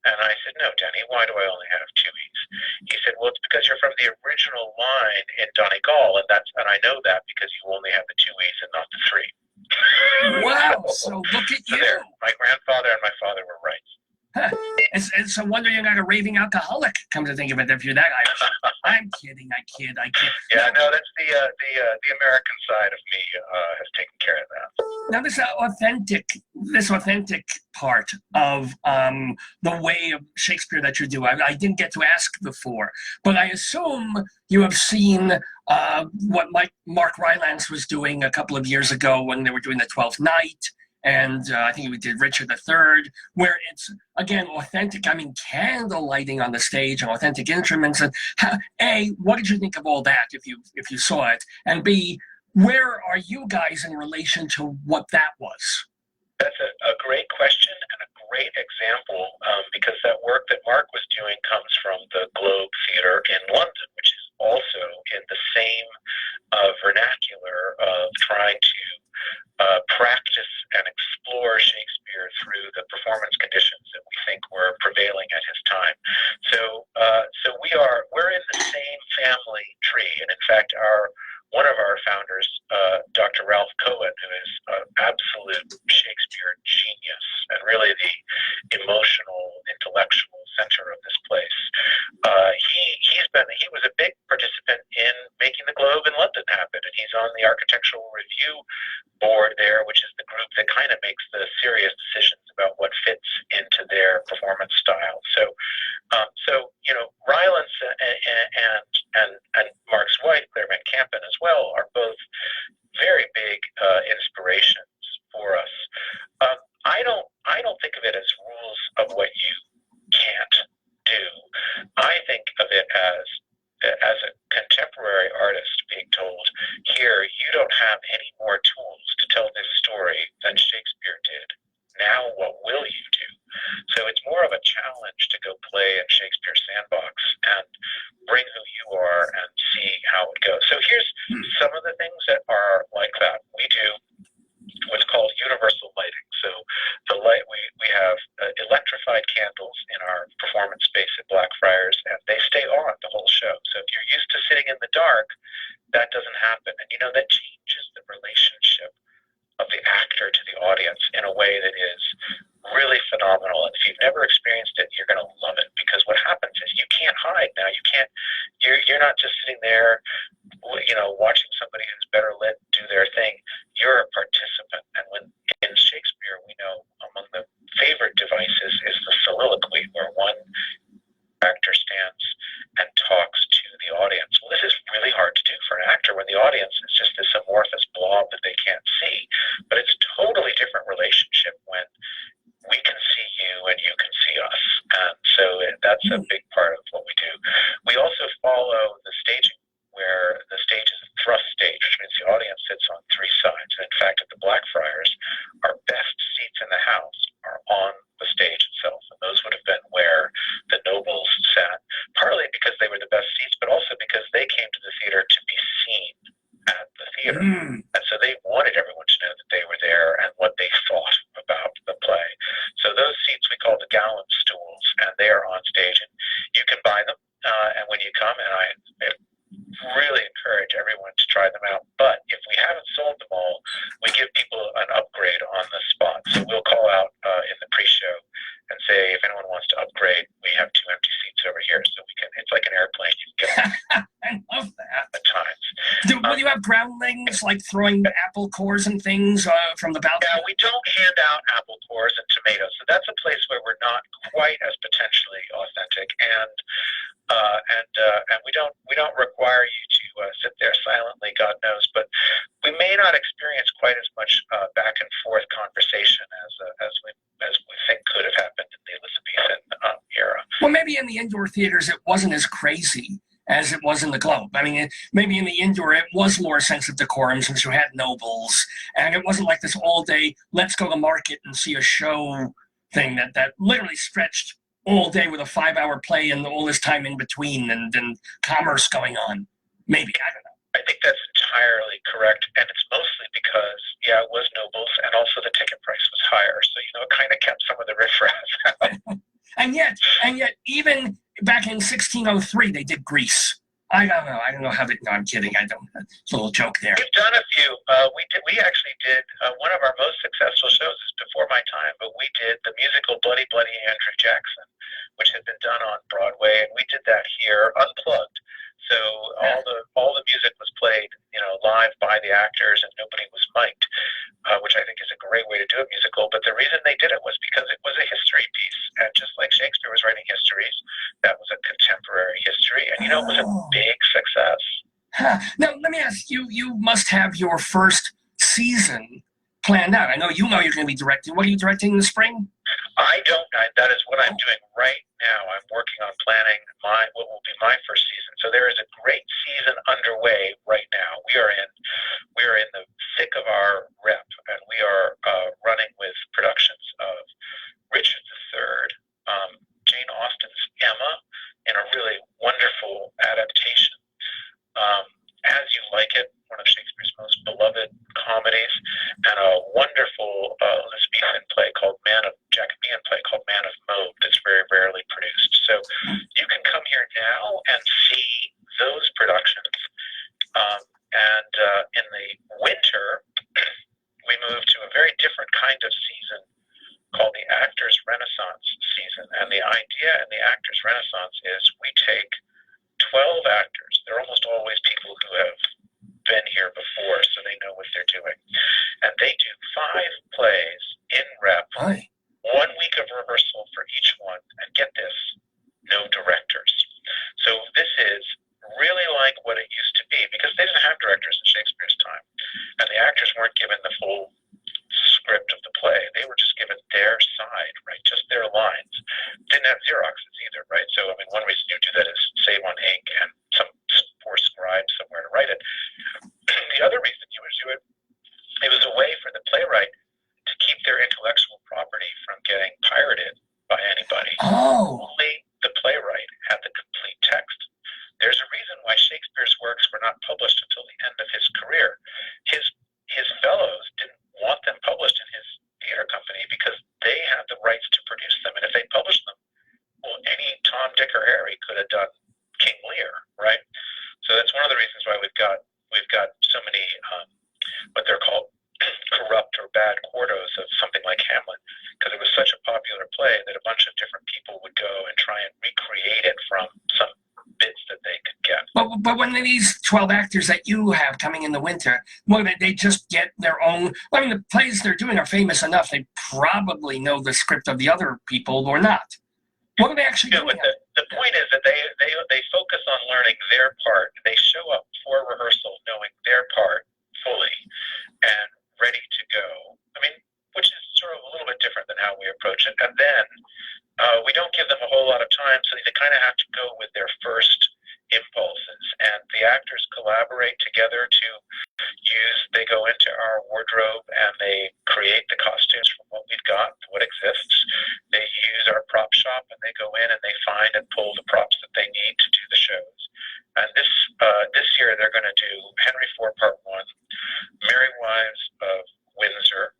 And I said, no, Denny, why do I only have 2 E's? He said, well, it's because you're from the original line in Donegal, and I know that because you only have the 2 E's and not the 3. Wow, so look at you. There, my grandfather and my father were right. It's a wonder you're not a raving alcoholic, come to think of it, if you're that Irish. I'm kidding, I kid. Yeah, no, that's the American side of me has taken care of that. Now, this authentic part of the way of Shakespeare that you do, I didn't get to ask before, but I assume you have seen what Mark Rylance was doing a couple of years ago when they were doing the 12th Night, and I think we did Richard III, where it's, again, authentic, candle lighting on the stage and authentic instruments. And A, what did you think of all that if you saw it? And B, where are you guys in relation to what that was? That's a great question and a great example, because that work that Mark was doing comes from the Globe Theatre in London, which is also in the same vernacular of trying to practice and explore Shakespeare through the performance conditions that we think were prevailing at his time. So So we're in the same family tree, and in fact, one of our founders, Dr. Ralph Cohen, who is an absolute Shakespeare genius and really the emotional, intellectual center of this place. He was a big participant in making the Globe in London happen, and he's on the Architectural Review board there, which is the group that kind of makes the serious decisions about what fits into their performance style. So Rylance and Mark's wife, Claire Van Campen, as well, are both very big inspirations for us. I don't think of it as rules of what you can't do. I think of it as a contemporary artist being told, here, you don't have any more tools to tell this story than Shakespeare did. Now what will you do? So it's more of a challenge to go play in Shakespeare's sandbox and bring who you are and see how it goes. So here's some of the things that are like that. We do what's called universal lighting. So we have electrified candles in our performance space at Blackfriars, and they stay on the whole show. So if you're used to sitting in the dark, that doesn't happen. And that changes the relationship of the actor to the audience in a way that is really phenomenal. And if you've never experienced it, you're going to love it, because what happens is you can't hide now. You're not just sitting there, watching somebody who's better lit do their thing. You're a participant. And when in Shakespeare, we know among the favorite devices is the soliloquy, where one actor stands and talks to the audience. Well, this is really hard to do for an actor when the audience is just this amorphous blob that they can't see. But it's a totally different relationship when we can see you and you can see us. And so that's a big part of what we do. We also follow the staging, where the stage is a thrust stage, which means the audience sits on three sides. And in fact, at the Blackfriars, our best seats in the house are on the stage itself. And those would have been where the nobles sat, partly because they were the best seats, but also because they came to the theater to be seen at the theater. And so they wanted everyone to know that they were there and what they thought about the play. So those seats we call the gallant stools, and they are on stage, and you can buy them. And when you come, and I really encourage everyone to try them out. But if we haven't sold them all, we give people an upgrade on the spot. So we'll call out in the pre-show and say, if anyone wants to upgrade, we have 2 empty seats over here. So we can, it's like an airplane. You can get I love that. at times. Will you have groundlings, like throwing apple cores and things from the balcony? Yeah, we don't hand out apple cores and tomatoes. So that's a place where we're not quite as potentially authentic. And we don't require you to sit there silently, God knows, but we may not experience quite as much back and forth conversation as we think could have happened in the Elizabethan era. Well, maybe in the indoor theaters it wasn't as crazy as it was in the Globe. I mean, maybe in the indoor it was more a sense of decorum, since you had nobles, and it wasn't like this all-day, let's go to market and see a show thing that literally stretched all day with a 5-hour play and all this time in between, and commerce going on. Maybe, I don't know. I think that's entirely correct, and it's mostly because, it was nobles, and also the ticket price was higher, so it kind of kept some of the riffraff out. and yet, even back in 1603, they did Grease. I don't know how they. No, I'm kidding. I don't. It's a little joke there. We've done a few. We actually did one of our most successful shows is before my time, but we did the musical Bloody Bloody Andrew Jackson, which had been done on Broadway, and we did that here unplugged. So all the music was played, live by the actors, and nobody was mic'd, which I think is a great way to do a musical. But the reason they did it was because it was a history piece, and just like Shakespeare was writing histories, that was a contemporary history, and it was a big success. Now let me ask you. You must have your first season planned out. I know you're going to be directing. What are you directing in the spring? I don't. That is what I'm doing right now. I'm working on planning what will be my first season. So there is a great season underway right now. We are in the thick of our rep, and we are running with productions of Richard III, Jane Austen's Emma, in a really wonderful adaptation. As You Like It, one of Shakespeare's most beloved comedies, and a wonderful Elizabethan play called Jacobean play called Man of Moab that's very rarely produced. So you can come here now and see those productions. And in the winter, we moved to a very different kind of season called the Actors Renaissance season. And the idea in the Actors Renaissance is we take 12 actors. They're almost always people who have been here before, so they know what they're doing. And they do 5 plays in rep, 1 week of rehearsal for each one. And get this, no directors. So this is really like what it used to be, because they didn't have directors in Shakespeare's time. And the actors weren't given the full script of the play. They were just given their side, right? Just their lines. Didn't have Xeroxes either, right? So, I mean, one reason you do that is save on ink and some poor scribe somewhere to write it. The other reason you would do it, it was a way for the playwright to keep their intellectual property from getting pirated by anybody. Only the playwright had the complete text. There's a reason why Shakespeare's works were not published until the end of his career. His fellows didn't want them published in his theater company because they had the rights to produce them. And if they published them, well, any Tom, Dick, or Harry could have done King Lear, right? So that's one of the reasons why we've got so many what they're called corrupt or bad quartos of something like Hamlet, because it was such a popular play that a bunch of different people would go and try and recreate it from some bits that they could get. But when these 12 actors that you have coming in the winter, well, they just get their own. I mean, the plays they're doing are famous enough. They probably know the script of the other people or not. What are they actually doing? But the point is that they focus on learning their part. They show up for rehearsal knowing their part fully and ready to go. I mean, which is sort of a little bit different than how we approach it. And then we don't give them a whole lot of time, so they kind of have to go with their first impulses. And the actors collaborate together to they go into our wardrobe and they create the costumes from what we've got, what exists. They use our prop shop and they go in and they find and pull the props that they need to do the shows. And this year they're going to do Henry IV Part 1, Merry Wives of Windsor,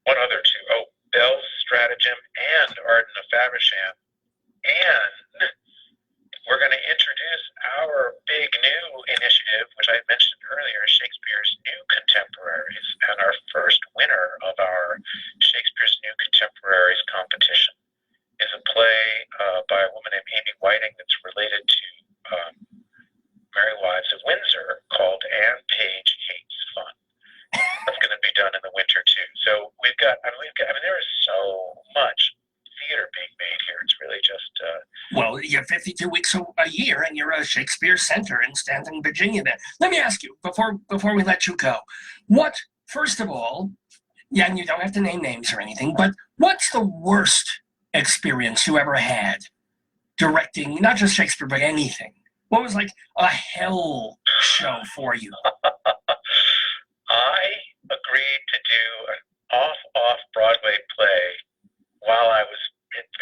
one other 2, Belle's Stratagem and Arden of Faversham. And we're going to introduce our big new initiative, which I mentioned earlier, Shakespeare's New Contemporaries. And our first winner of our Shakespeare's New Contemporaries competition is a play by a woman named Amy Whiting that's related to Merry Wives of Windsor called Anne Page Hates Fun. That's going to be done in the winter too. So we've got, I mean, there is so much theater being made here. It's really just well, you're 52 weeks a year, and you're a Shakespeare Center in Stanton, Virginia. Then let me ask you before we let you go, what first of all, and you don't have to name names or anything, but what's the worst experience you ever had directing not just Shakespeare but anything? What was like a hell show for you? I agreed to do an off Broadway play while I was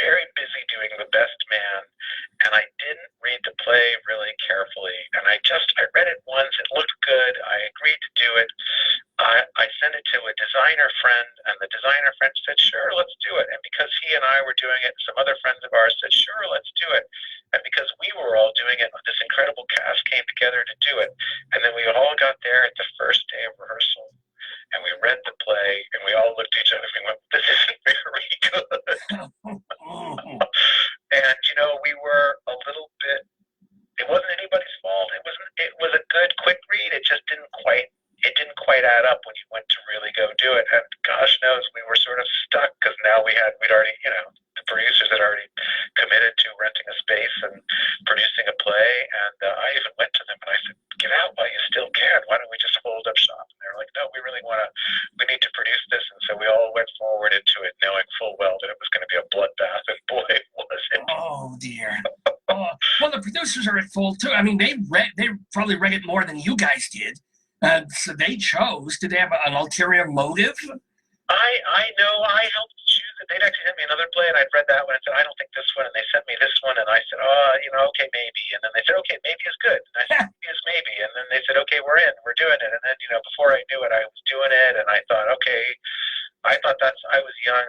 very busy doing The Best Man, and I didn't read the play really carefully. And I read it once, it looked good, I agreed to do it. I sent it to a designer friend, and the designer friend said, sure, let's do it. And because he and I were doing it, some other friends of ours said, sure, let's do it. And because we were all doing it, this incredible cast came together to do it. And then we all got there at the first day of rehearsal, and we read the play, and we all looked at each other and we went, this isn't very good. And, we were a little bit, it wasn't anybody's fault. It was a good, quick read. It just didn't quite add up when you went to really go do it. And gosh knows, we were sort of stuck because now we'd already, the producers had already committed to renting a space and producing a play. And I even went to them and I said, get out while you still can. Why don't we just hold up shop? And they were like, no, we need to produce this. And so we all went forward into it knowing full well that it was going to be a bloodbath. And boy, was it. Oh, dear. Well, the producers are at fault too. I mean, they probably read it more than you guys did. So they chose. Did they have an ulterior motive? I know. I helped choose it. They'd actually sent me another play, and I'd read that one and said, I don't think this one. And they sent me this one, and I said, okay, maybe. And then they said, okay, maybe is good. And I said, maybe is maybe. And then they said, okay, we're in. We're doing it. And then, before I knew it, I was doing it, and I thought, okay. I was young.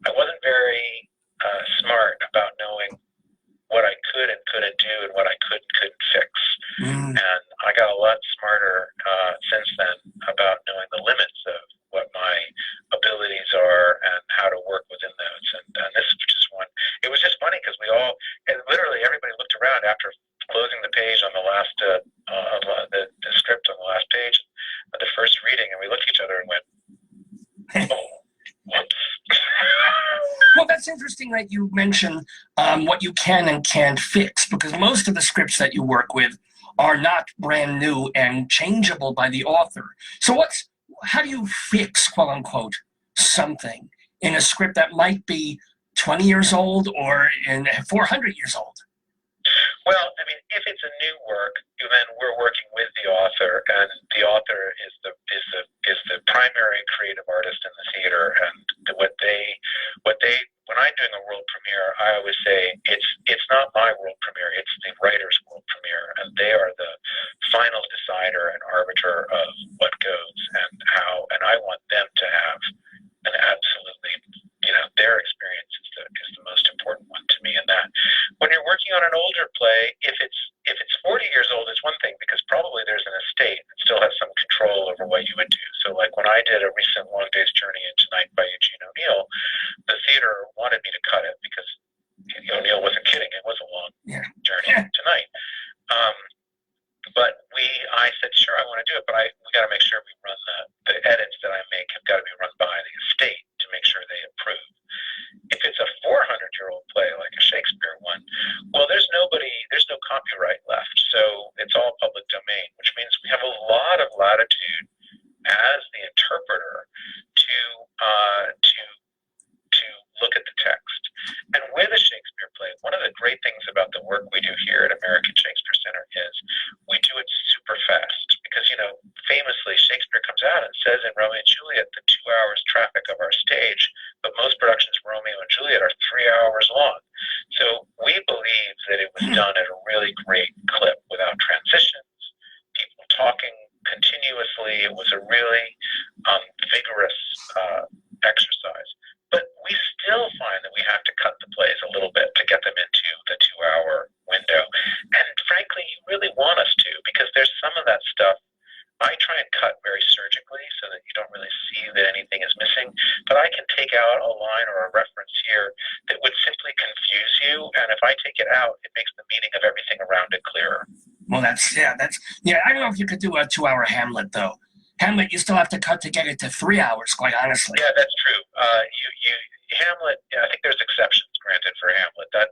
I wasn't that's interesting that you mentioned what you can and can't fix, because most of the scripts that you work with are not brand new and changeable by the author. So how do you fix, quote unquote, something in a script that might be 20 years old or 400 years old? Well, I mean, if it's a new work, then we're working with the author, and the author is the primary creative artist in the theater. And when I'm doing a world premiere, I always say it's not my world premiere; it's the writer's world premiere, and they are the final decider and arbiter of what goes and how. And I want them to have an absolutely, their experience is the most important one to me. And that when you're working on an older play, if it's 40 years old, it's one thing, because probably there's an estate that still has some control over what you would do. So like when I did a recent Long Day's Journey into Night by Eugene O'Neill, the theater wanted me to cut it because O'Neill wasn't kidding. It was a long journey into night. But I said, sure, I want to do it, but we got to make sure we run the edits that I make have got to be run by the estate to make sure they approve. If it's a 400-year-old play like a Shakespeare one, well, there's no copyright left, so it's all public domain, which means we have a lot of latitude as the interpreter to look at the text. And with a Shakespeare play, one of the great things about the work we do here at American Shakespeare Center is we do it super fast, because famously Shakespeare comes out and says in Romeo and Juliet the 2 hours traffic of our stage, but most productions of Romeo and Juliet are 3 hours long. So we believe that it was done at a really great clip without transitions, people talking continuously. It was a really vigorous exercise. But we still find that we have to cut the plays a little bit to get them into the 2-hour window. And frankly, you really want us to, because there's some of that stuff I try and cut very surgically so that you don't really see that anything is missing. But I can take out a line or a reference here that would simply confuse you. And if I take it out, it makes the meaning of everything around it clearer. Well, I don't know if you could do a 2-hour Hamlet, though. Hamlet, you still have to cut to get it to 3 hours, quite honestly. Yeah, that's true. Hamlet, I think there's exceptions granted for Hamlet. But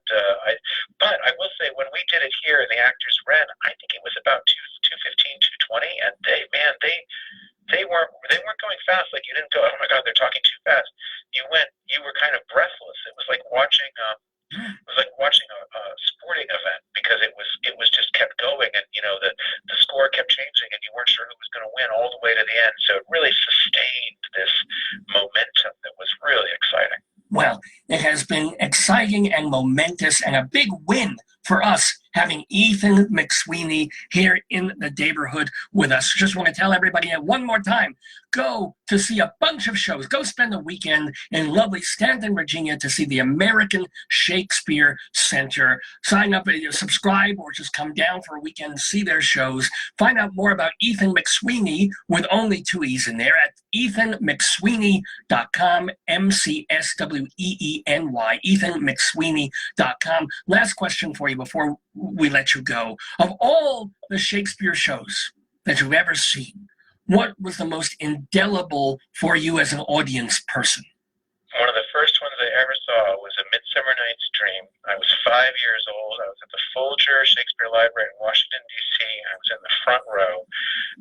I will say, when we did it here in the Actors Ren, I think it was about 2:15, 2:20, and they weren't going fast. Like, you didn't go, oh my God, they're talking too fast. You were kind of breathless. It was like watching a sporting event, because it was just kept going, and the score kept changing, and you weren't sure who was going to win all the way to the end. So it really sustained this momentum that was really exciting. Well, it has been exciting and momentous, and a big win for us having Ethan McSweeny here in the Daverhood with us. Just want to tell everybody one more time, go to see a bunch of shows. Go spend a weekend in lovely Stanton, Virginia to see the American Shakespeare Center. Sign up, subscribe, or just come down for a weekend and see their shows. Find out more about Ethan McSweeny, with only 2 E's in there, at ethanmcsweeny.com, MCSWEENY, ethanmcsweeny.com. Last question for you before we let you go. Of all the Shakespeare shows that you've ever seen, what was the most indelible for you as an audience person? One of the first ones I ever saw was A Midsummer Night's Dream. I was 5 years old. I was at the Folger Shakespeare Library in Washington, D.C. I was in the front row,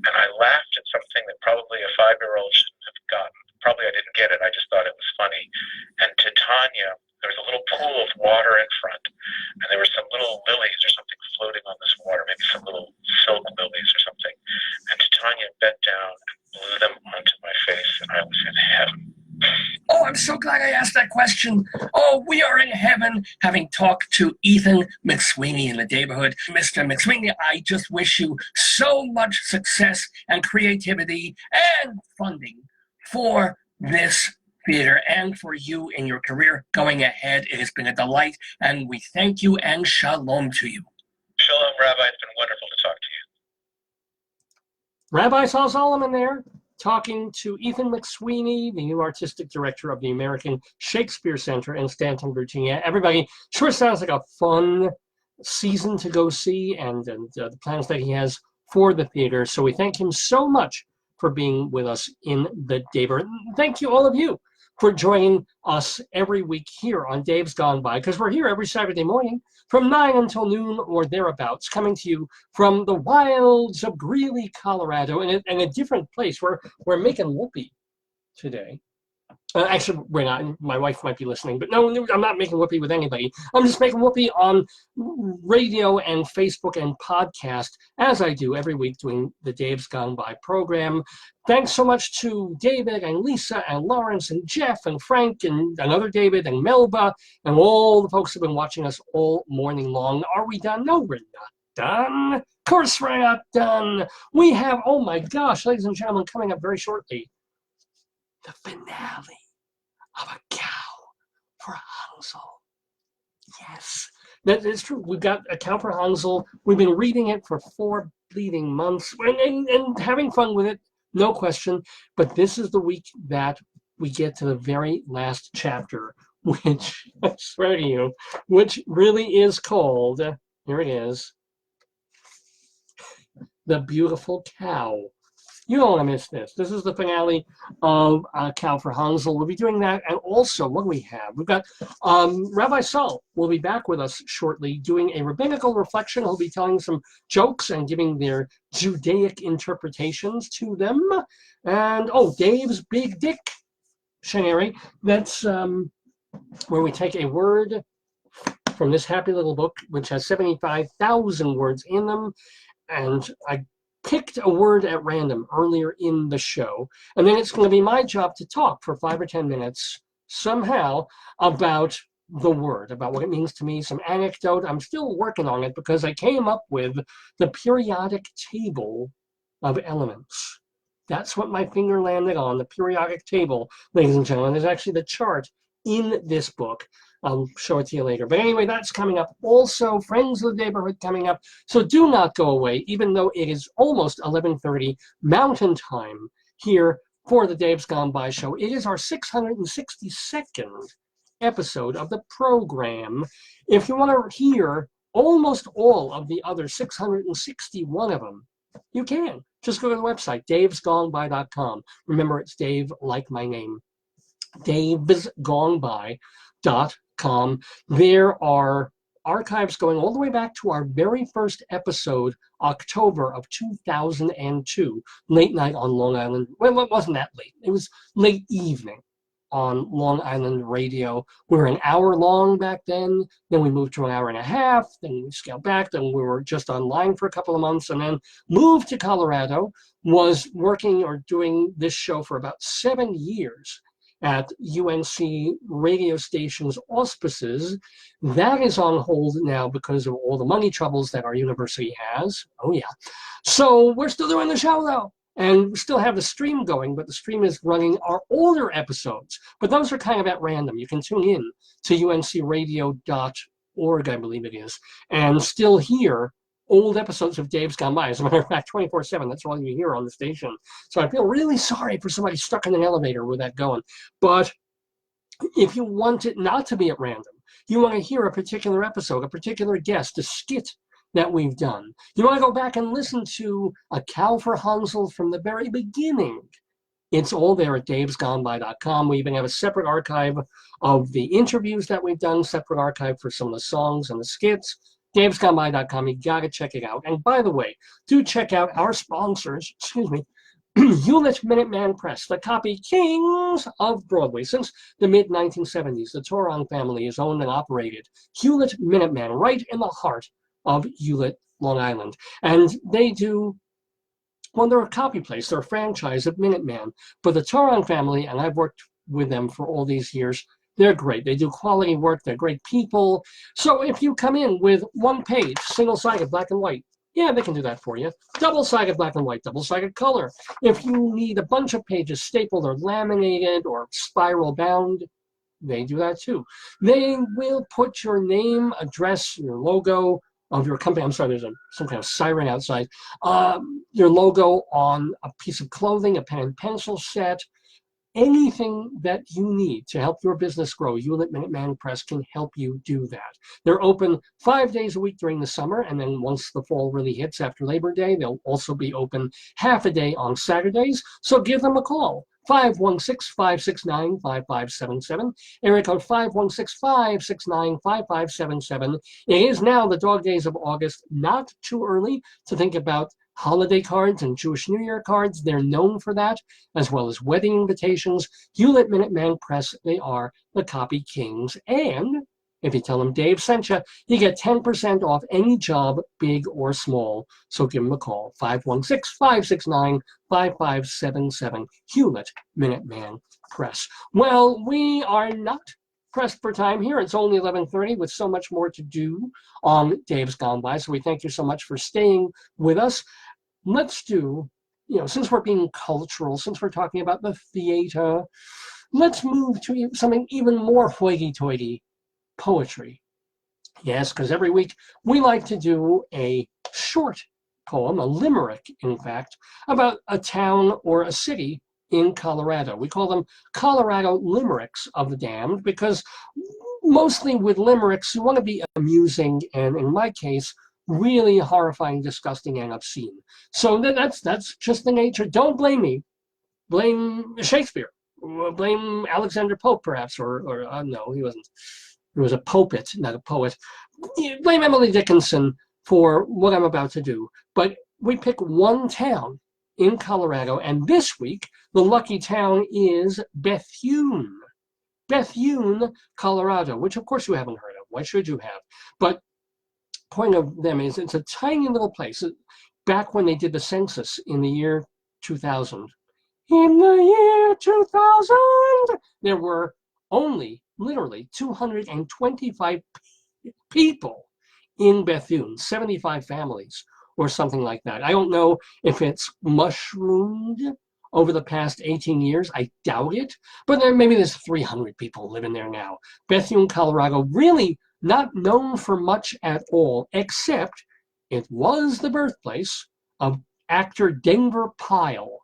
and I laughed at something that probably a 5-year-old shouldn't have gotten. Probably I didn't get it. I just thought it was funny. And to Tanya, there was a little pool of water in front, and there were some little lilies or something floating on this water, maybe some little silk lilies or something. And Tanya bent down and blew them onto my face, and I was in heaven. Oh, I'm so glad I asked that question. Oh, we are in heaven, having talked to Ethan McSweeny in the Daverhood. Mr. McSweeny, I just wish you so much success and creativity and funding for this theater and for you in your career going ahead. It has been a delight, and we thank you, and shalom to you. Shalom, Rabbi. It's been wonderful to talk to you. Rabbi Sol Solomon there, talking to Ethan McSweeny, the new artistic director of the American Shakespeare Center in Stanton, Virginia. Everybody, sure sounds like a fun season to go see, and the plans that he has for the theater. So we thank him so much for being with us in the Daverhood. Thank you, all of you, for joining us every week here on Dave's Gone By, because we're here every Saturday morning from 9 until noon or thereabouts, coming to you from the wilds of Greeley, Colorado, in a different place. We're making whoopee today. Actually, we're not. My wife might be listening, but no, I'm not making whoopee with anybody. I'm just making whoopee on radio and Facebook and podcast, as I do every week doing the Dave's Gone By program. Thanks so much to David and Lisa and Lawrence and Jeff and Frank and another David and Melba and all the folks who have been watching us all morning long. Are we done? No, we're not done. Of course we're not done. We have, oh my gosh, ladies and gentlemen, coming up very shortly, the finale of A Cow for Hansel. Yes, that is true. We've got A Cow for Hansel. We've been reading it for 4 bleeding months and having fun with it, no question. But this is the week that we get to the very last chapter, which, I swear to you, which really is called, here it is, The Beautiful Cow. You don't want to miss this. This is the finale of A Cow for Hansel. We'll be doing that. And also, what do we have? We've got Rabbi Sol will be back with us shortly doing a rabbinical reflection. He'll be telling some jokes and giving their Judaic interpretations to them. And, oh, Dave's Big Dictionary. That's where we take a word from this happy little book, which has 75,000 words in them. And I picked a word at random earlier in the show, and then it's going to be my job to talk for 5 or 10 minutes somehow about the word, about what it means to me, some anecdote. I'm still working on it because I came up with the periodic table of elements. That's what my finger landed on, the periodic table, ladies and gentlemen. There's actually the chart in this book. I'll show it to you later. But anyway, that's coming up. Also, Friends of the Daverhood coming up. So do not go away, even though it is almost 11:30 Mountain Time here for the Dave's Gone By show. It is our 662nd episode of the program. If you want to hear almost all of the other 661 of them, you can. Just go to the website, davesgoneby.com. Remember, it's Dave like my name. davesgoneby.com. There are archives going all the way back to our very first episode, October of 2002, late night on Long Island. Well, it wasn't that late. It was late evening on Long Island radio. We were an hour long back then. Then we moved to an hour and a half. Then we scaled back. Then we were just online for a couple of months and then moved to Colorado, was working or doing this show for about 7 years at UNC radio station's auspices. That is on hold now because of all the money troubles that our university has. Oh yeah. So we're still doing the show though. And we still have the stream going, but the stream is running our older episodes. But those are kind of at random. You can tune in to uncradio.org, I believe it is, and still hear old episodes of Dave's Gone By. As a matter of fact, 24/7, that's all you hear on the station. So I feel really sorry for somebody stuck in an elevator with that going. But if you want it not to be at random, you want to hear a particular episode, a particular guest, a skit that we've done, you want to go back and listen to A Cow for Hansel from the very beginning, it's all there at davesgoneby.com. We even have a separate archive of the interviews that we've done, separate archive for some of the songs and the skits. davesgoneby.com, you gotta check it out. And by the way, do check out our sponsors, Hewlett Minuteman Press, the copy kings of Broadway. Since the mid-1970s, the Toron family has owned and operated Hewlett Minuteman right in the heart of Hewlett, Long Island. And they do, well, they're a copy place, they're a franchise of Minuteman. But the Toron family, and I've worked with them for all these years, they're great. They do quality work. They're great people. So if you come in with one page, single-sided, black and white, yeah, they can do that for you. Double-sided black and white, double-sided color. If you need a bunch of pages stapled or laminated or spiral bound, they do that too. They will put your name, address, your logo of your company. I'm sorry, there's some kind of siren outside. Your logo on a piece of clothing, a pen and pencil set, anything that you need to help your business grow. Hewlett Minuteman Press can help you do that. They're open 5 days a week during the summer, and then once the fall really hits after Labor Day, they'll also be open half a day on Saturdays. So give them a call. 516-569-5577. Area code 516-569-5577. It is now the dog days of August. Not too early to think about holiday cards and Jewish New Year cards. They're known for that, as well as wedding invitations. Hewlett Minuteman Press, they are the copy kings. And if you tell them Dave sent you, you get 10% off any job, big or small. So give them a call, 516-569-5577, Hewlett Minuteman Press. Well, we are not pressed for time here. It's only 11:30 with so much more to do on Dave's Gone By. So we thank you so much for staying with us. Let's do, since we're being cultural, since we're talking about the theater, let's move to something even more hoity-toity. Poetry. Yes, because every week we like to do a short poem, a limerick, in fact, about a town or a city in Colorado. We call them Colorado Limericks of the Damned because mostly with limericks, you want to be amusing and, in my case, really horrifying, disgusting, and obscene. So that's just the nature. Don't blame me. Blame Shakespeare. Blame Alexander Pope, perhaps, or no, he wasn't. He was a poet, not a poet. Blame Emily Dickinson for what I'm about to do. But we pick one town in Colorado, and this week, the lucky town is Bethune. Bethune, Colorado, which of course you haven't heard of. Why should you have? But point of them is it's a tiny little place. Back when they did the census in the year 2000. In the year 2000, there were only literally 225 people in Bethune, 75 families or something like that. I don't know if it's mushroomed over the past 18 years. I doubt it, but maybe there's 300 people living there now. Bethune, Colorado, really not known for much at all, except it was the birthplace of actor Denver Pyle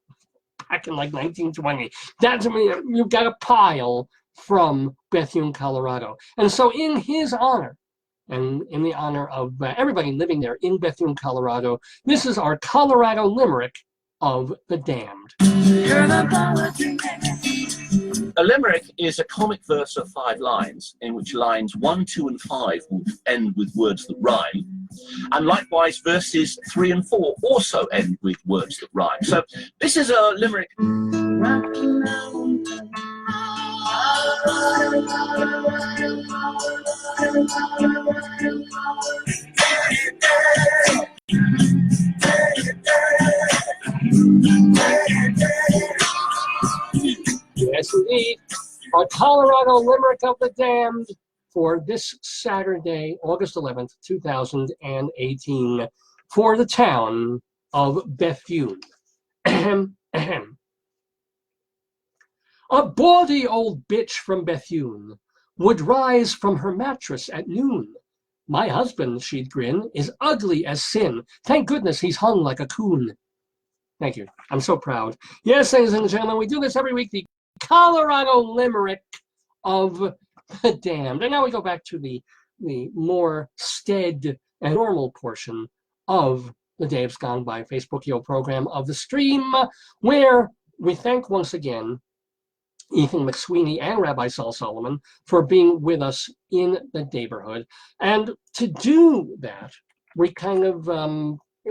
back in like 1920. That's, you've got a Pyle from Bethune, Colorado. And so in his honor, and in the honor of everybody living there in Bethune, Colorado, this is our Colorado Limerick of the Damned. A limerick is a comic verse of 5 lines, in which lines 1, 2, and 5 will end with words that rhyme. And likewise, verses 3 and 4 also end with words that rhyme. So this is a limerick. Yes, indeed. Our Colorado Limerick of the Damned for this Saturday, August 11th, 2018, for the town of Bethune. Ahem, ahem. A bawdy old bitch from Bethune would rise from her mattress at noon. My husband, she'd grin, is ugly as sin. Thank goodness he's hung like a coon. Thank you. I'm so proud. Yes, ladies and gentlemen, we do this every week. The Colorado Limerick of the Damned. And now we go back to the more stead and normal portion of the Dave's Gone By Facebook program of the stream, where we thank once again Ethan McSweeny and Rabbi Sol Solomon for being with us in the Daverhood. And to do that, we kind of,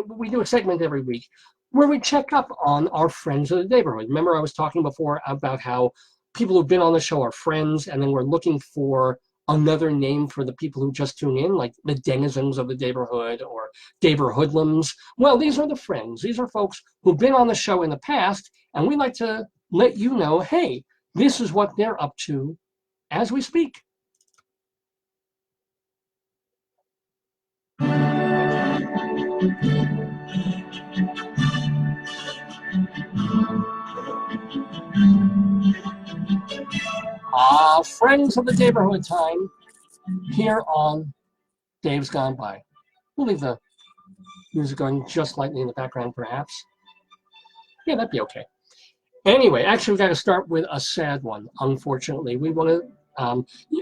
we do a segment every week where we check up on our friends of the Daverhood. Remember I was talking before about how people who've been on the show are friends, and then we're looking for another name for the people who just tune in, like the denizens of the Daverhood or Daverhoodlums. Well, these are the friends. These are folks who've been on the show in the past, and we like to let you know, hey, this is what they're up to as we speak. Friends of the Daverhood time here on Dave's Gone By. We'll leave the music going just lightly in the background, perhaps. Yeah, that'd be okay. Anyway, actually, we've got to start with a sad one, unfortunately. We want to,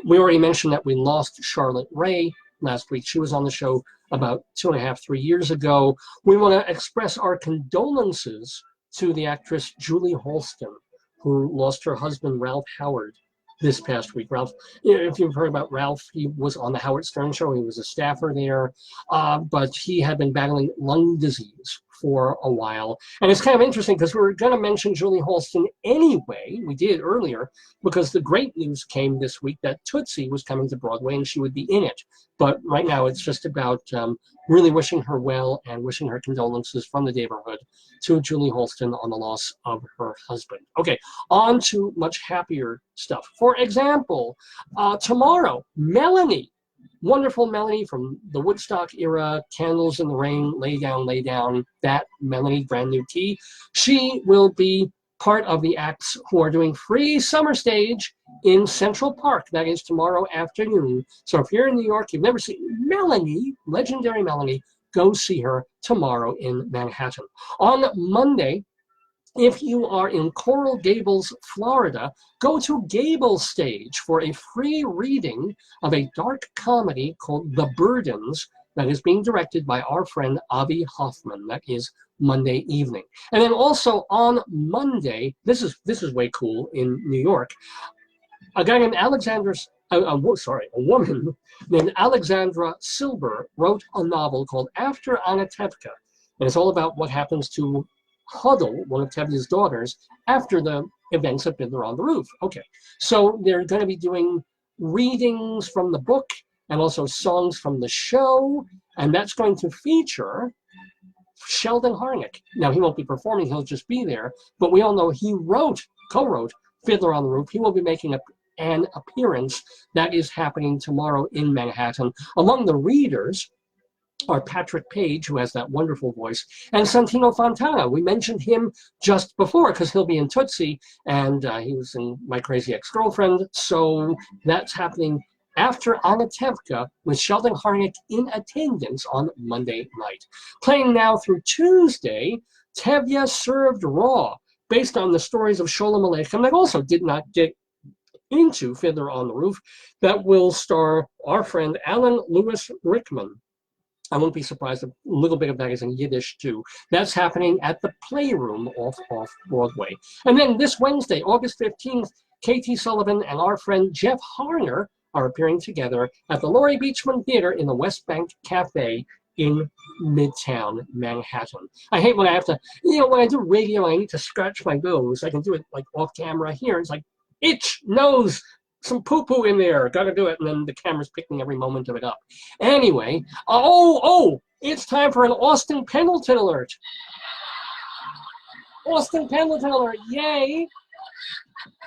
we already mentioned that we lost Charlotte Ray last week. She was on the show about 2.5, 3 years ago. We want to express our condolences to the actress Julie Holston, who lost her husband, Ralph Howard, this past week. Ralph, if you've heard about Ralph, he was on the Howard Stern show. He was a staffer there, but he had been battling lung disease for a while. And it's kind of interesting because we were going to mention Julie Halston anyway. We did earlier because the great news came this week that Tootsie was coming to Broadway and she would be in it. But right now it's just about really wishing her well and wishing her condolences from the Daverhood to Julie Halston on the loss of her husband. Okay, on to much happier stuff. For example, tomorrow, Melanie, wonderful Melanie from the Woodstock era, Candles in the Rain, Lay Down, that Melanie, brand new tea. She will be part of the acts who are doing free summer stage in Central Park. That is tomorrow afternoon. So if you're in New York, you've never seen Melanie, legendary Melanie, go see her tomorrow in Manhattan. On Monday, if you are in Coral Gables, Florida, go to Gable Stage for a free reading of a dark comedy called The Burdens that is being directed by our friend Avi Hoffman. That is Monday evening. And then also on Monday, this is way cool in New York, a guy named a woman named Alexandra Silber wrote a novel called After Anatevka. And it's all about what happens to Huddle, one of Tevye's daughters, after the events of Fiddler on the Roof. Okay, so they're going to be doing readings from the book and also songs from the show, and that's going to feature Sheldon Harnick. Now, he won't be performing, he'll just be there, but we all know he co-wrote Fiddler on the Roof. He will be making an appearance. That is happening tomorrow in Manhattan. Among the readers are Patrick Page, who has that wonderful voice, and Santino Fontana. We mentioned him just before because he'll be in Tootsie, and he was in My Crazy Ex-Girlfriend. So that's happening after Anatevka with Sheldon Harnick in attendance on Monday night. Playing now through Tuesday, Tevye Served Raw, based on the stories of Sholem Aleichem that also did not get into Fiddler on the Roof, that will star our friend Alan Lewis Rickman. I won't be surprised if a little bit of that is in Yiddish too. That's happening at the Playroom off Broadway. And then this Wednesday, August 15th, Katie Sullivan and our friend Jeff Harner are appearing together at the Laurie Beachman Theater in the West Bank Cafe in Midtown Manhattan. I hate when I have to, when I do radio, I need to scratch my nose. I can do it like off camera here. It's like, itch, nose, some poo-poo in there, gotta do it, and then the camera's picking every moment of it up. Anyway, it's time for an Austin Pendleton alert. Austin Pendleton alert, yay!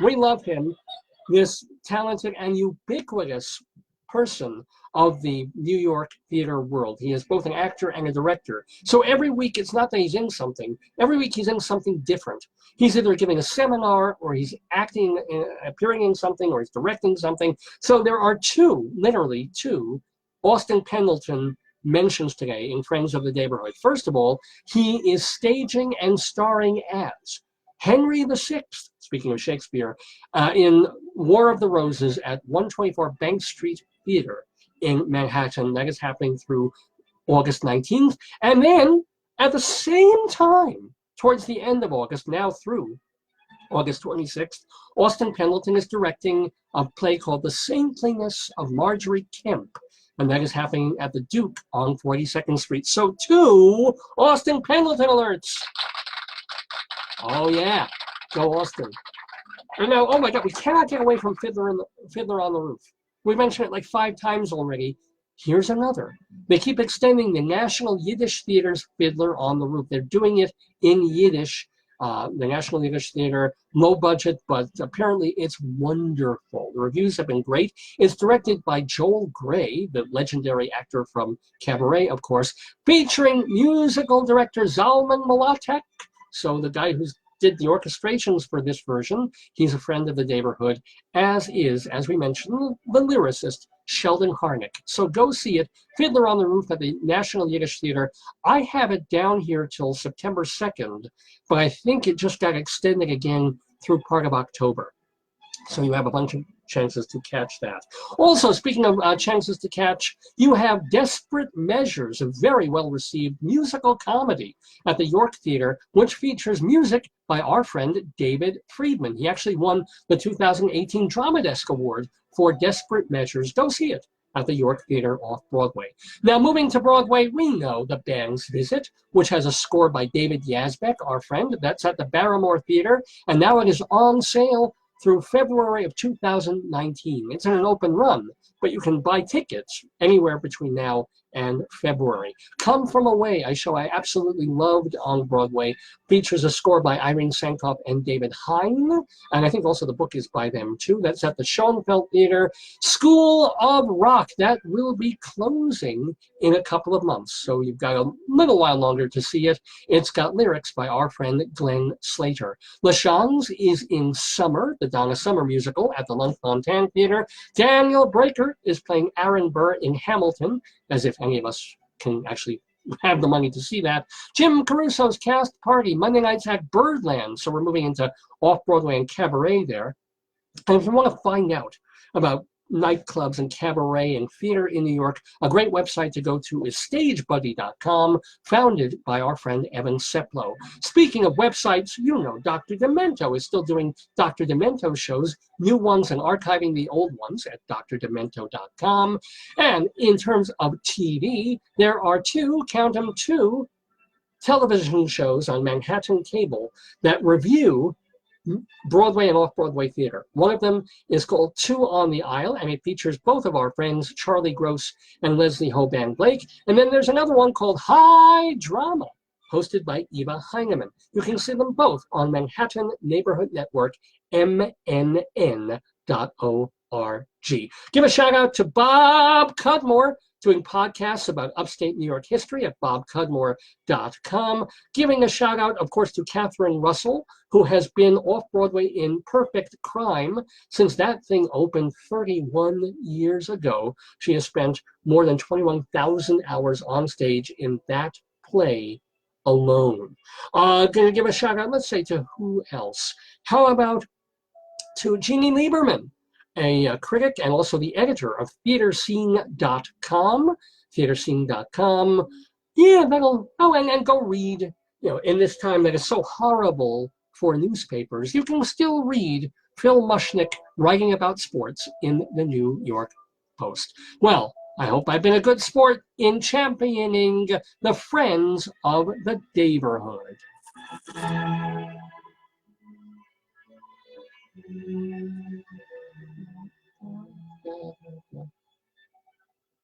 We love him, this talented and ubiquitous person of the New York theater world. He is both an actor and a director. So every week, it's not that he's in something. Every week, he's in something different. He's either giving a seminar, or he's acting, appearing in something, or he's directing something. So there are literally two, Austin Pendleton mentions today in Friends of the Daverhood. First of all, he is staging and starring as Henry VI, speaking of Shakespeare, in War of the Roses at 124 Bank Street Theater in Manhattan. That is happening through August 19th. And then at the same time, towards the end of August, now through August 26th, Austin Pendleton is directing a play called The Saintliness of Marjorie Kemp. And that is happening at the Duke on 42nd Street. So 2 Austin Pendleton alerts. Oh yeah, go Austin. And now, oh my God, we cannot get away from Fiddler on the Roof. We mentioned it like 5 times already. Here's another. They keep extending the National Yiddish Theater's Fiddler on the Roof. They're doing it in Yiddish, the National Yiddish Theater, low budget, but apparently it's wonderful. The reviews have been great. It's directed by Joel Grey, the legendary actor from Cabaret, of course, featuring musical director Zalman Mlatek. So the guy who did the orchestrations for this version, he's a friend of the Daverhood, as is, as we mentioned, the lyricist Sheldon Harnick. So go see it, Fiddler on the Roof at the National Yiddish Theater. I have it down here till September 2nd, but I think it just got extended again through part of October. So you have a bunch of chances to catch that. Also, speaking of chances to catch, you have Desperate Measures, a very well-received musical comedy at the York Theatre, which features music by our friend David Friedman. He actually won the 2018 Drama Desk Award for Desperate Measures. Go see it at the York Theatre off Broadway. Now, moving to Broadway, we know The Band's Visit, which has a score by David Yazbek, our friend. That's at the Barrymore Theatre, and now it is on sale through February of 2019. It's in an open run, but you can buy tickets anywhere between now and February. Come From Away, a show I absolutely loved on Broadway, features a score by Irene Sankoff and David Hine, and I think also the book is by them too. That's at the Schoenfeld Theater. School of Rock, that will be closing in a couple of months, so you've got a little while longer to see it. It's got lyrics by our friend Glenn Slater. LaChanze is in Summer, the Donna Summer musical at the Lunch-Fontaine Theater. Daniel Breaker is playing Aaron Burr in Hamilton, as if any of us can actually have the money to see that. Jim Caruso's Cast Party, Monday nights at Birdland, so we're moving into off-Broadway and cabaret there. And if you want to find out about nightclubs and cabaret and theater in New York, a great website to go to is stagebuddy.com, founded by our friend Evan Seplow. Speaking of websites, you know Dr. Demento is still doing Dr. Demento shows, new ones and archiving the old ones at drdemento.com. And in terms of TV, there are count them, two television shows on Manhattan Cable that review Broadway and off-Broadway theater. One of them is called Two on the Aisle, and it features both of our friends, Charlie Gross and Leslie Hoban Blake. And then there's another one called High Drama, hosted by Eva Heineman. You can see them both on Manhattan Neighborhood Network, mnn.org. Give a shout out to Bob Cudmore, doing podcasts about upstate New York history at bobcudmore.com. Giving a shout out, of course, to Catherine Russell, who has been off-Broadway in Perfect Crime since that thing opened 31 years ago. She has spent more than 21,000 hours on stage in that play alone. Going to give a shout out, let's say, to who else? How about to Jeannie Lieberman, a critic and also the editor of theaterscene.com. Theaterscene.com. Yeah, and go read, in this time that is so horrible for newspapers, you can still read Phil Mushnick writing about sports in the New York Post. Well, I hope I've been a good sport in championing the Friends of the Daverhood.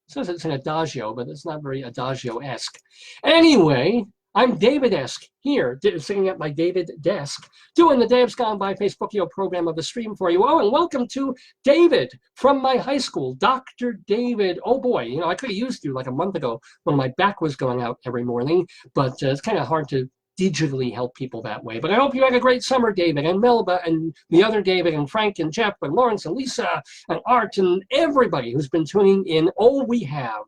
Says it's an adagio, but it's not very adagio-esque. Anyway, I'm David-esque here, sitting at my David desk, doing the Dave's Gone By Facebookio program of the stream for you. Oh, and welcome to David from my high school, Dr. David. Oh boy, I could have used you like a month ago when my back was going out every morning, but it's kind of hard to digitally help people that way. But I hope you had a great summer, David, and Melba, and the other David, and Frank, and Jeff, and Lawrence, and Lisa, and Art, and everybody who's been tuning in. Oh, we have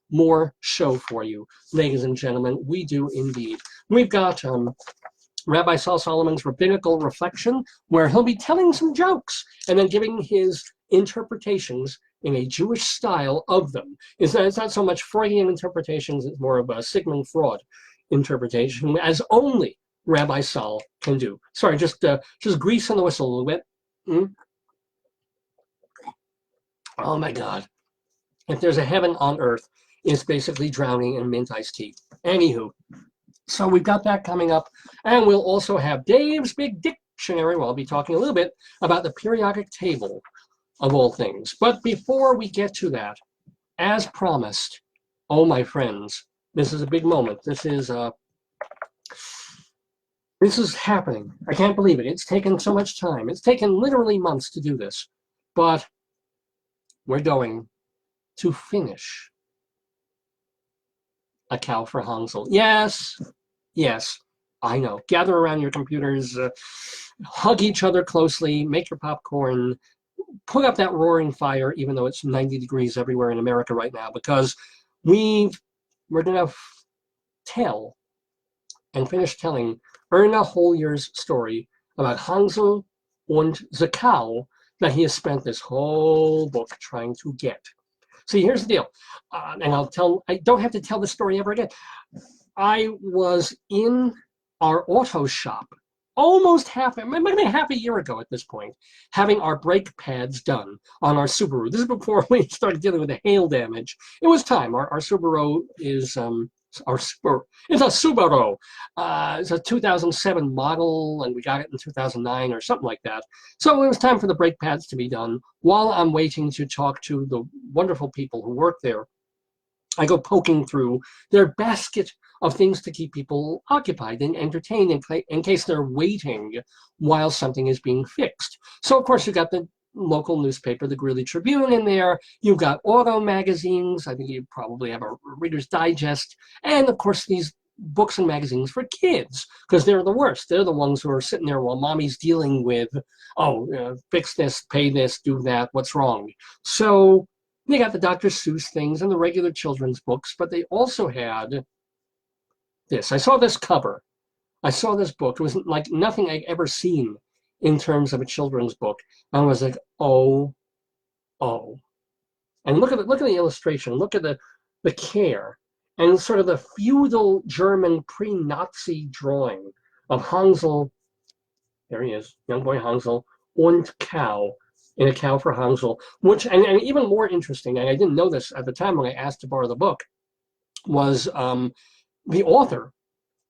more show for you, ladies and gentlemen. We do indeed. We've got Rabbi Sol Solomon's Rabbinical Reflection, where he'll be telling some jokes and then giving his interpretations in a Jewish style of them. It's not so much Freudian interpretations, it's more of a Sigmund Freud interpretation, as only Rabbi Sol can do. Sorry, just greasing the whistle a little bit. Oh my God. If there's a heaven on earth, it's basically drowning in mint iced tea. Anywho, so we've got that coming up, and we'll also have Dave's Big Dictionary, where I'll be talking a little bit about the periodic table of all things. But before we get to that, as promised, oh my friends, this is a big moment. This is happening. I can't believe it. It's taken so much time. It's taken literally months to do this, but we're going to finish A Cow for Hansel. Yes, I know. Gather around your computers, hug each other closely, make your popcorn, put up that roaring fire, even though it's 90 degrees everywhere in America right now, because we're going to tell and finish telling Erna Holyer's story about Hansel und the Cow, that he has spent this whole book trying to get. See, here's the deal, and I don't have to tell the story ever again. I was in our auto shop almost it might have been half a year ago at this point, having our brake pads done on our Subaru. This is before we started dealing with the hail damage. It was time. Our Subaru is it's a Subaru. It's a 2007 model, and we got it in 2009 or something like that. So it was time for the brake pads to be done. While I'm waiting to talk to the wonderful people who work there, I go poking through their basket of things to keep people occupied and entertained in case they're waiting while something is being fixed. So, of course, you got the local newspaper, the Greeley Tribune, in there. You've got auto magazines. I think you probably have a Reader's Digest. And, of course, these books and magazines for kids, because they're the worst. They're the ones who are sitting there while mommy's dealing with, fix this, pay this, do that, what's wrong. So they got the Dr. Seuss things and the regular children's books, but they also had this. I saw this cover. I saw this book. It was like nothing I'd ever seen in terms of a children's book. And I was like, oh. And look at the illustration. Look at the care and sort of the feudal German pre-Nazi drawing of Hansel. There he is, young boy Hansel, und cow, in a cow for Hansel. Which, and even more interesting, and I didn't know this at the time when I asked to borrow the book, was the author,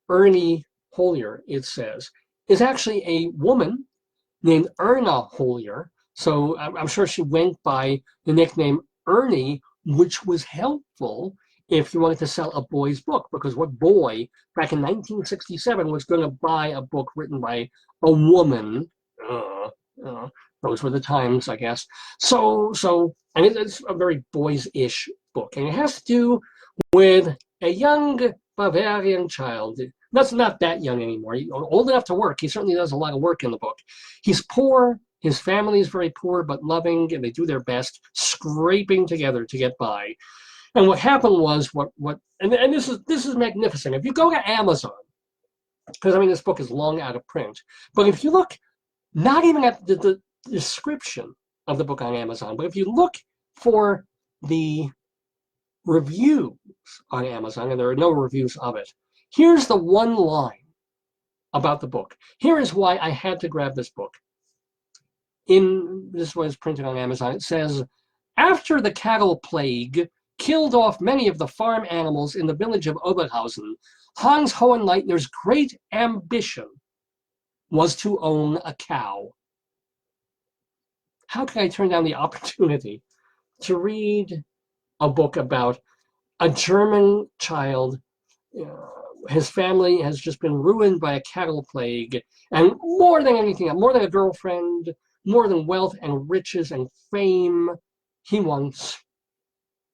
Ernie Holier, it says, is actually a woman named Erna Holier. So I'm sure she went by the nickname Ernie, which was helpful if you wanted to sell a boy's book, because what boy back in 1967 was going to buy a book written by a woman? Those were the times, I guess. So, and it's a very boys-ish book, and it has to do with a young Bavarian child. That's not that young anymore. He's old enough to work. He certainly does a lot of work in the book. He's poor. His family is very poor, but loving, and they do their best, scraping together to get by. And what happened was, and this is magnificent. If you go to Amazon, because I mean this book is long out of print, but if you look, not even at the description of the book on Amazon, but if you look for the reviews on Amazon, and there are no reviews of it, here's the one line about the book. Here is why I had to grab this book. This was printed on Amazon. It says, after the cattle plague killed off many of the farm animals in the village of Oberhausen, Hans Hohenleitner's great ambition was to own a cow. How could I turn down the opportunity to read a book about a German child? His family has just been ruined by a cattle plague, and more than anything, more than a girlfriend, more than wealth and riches and fame, he wants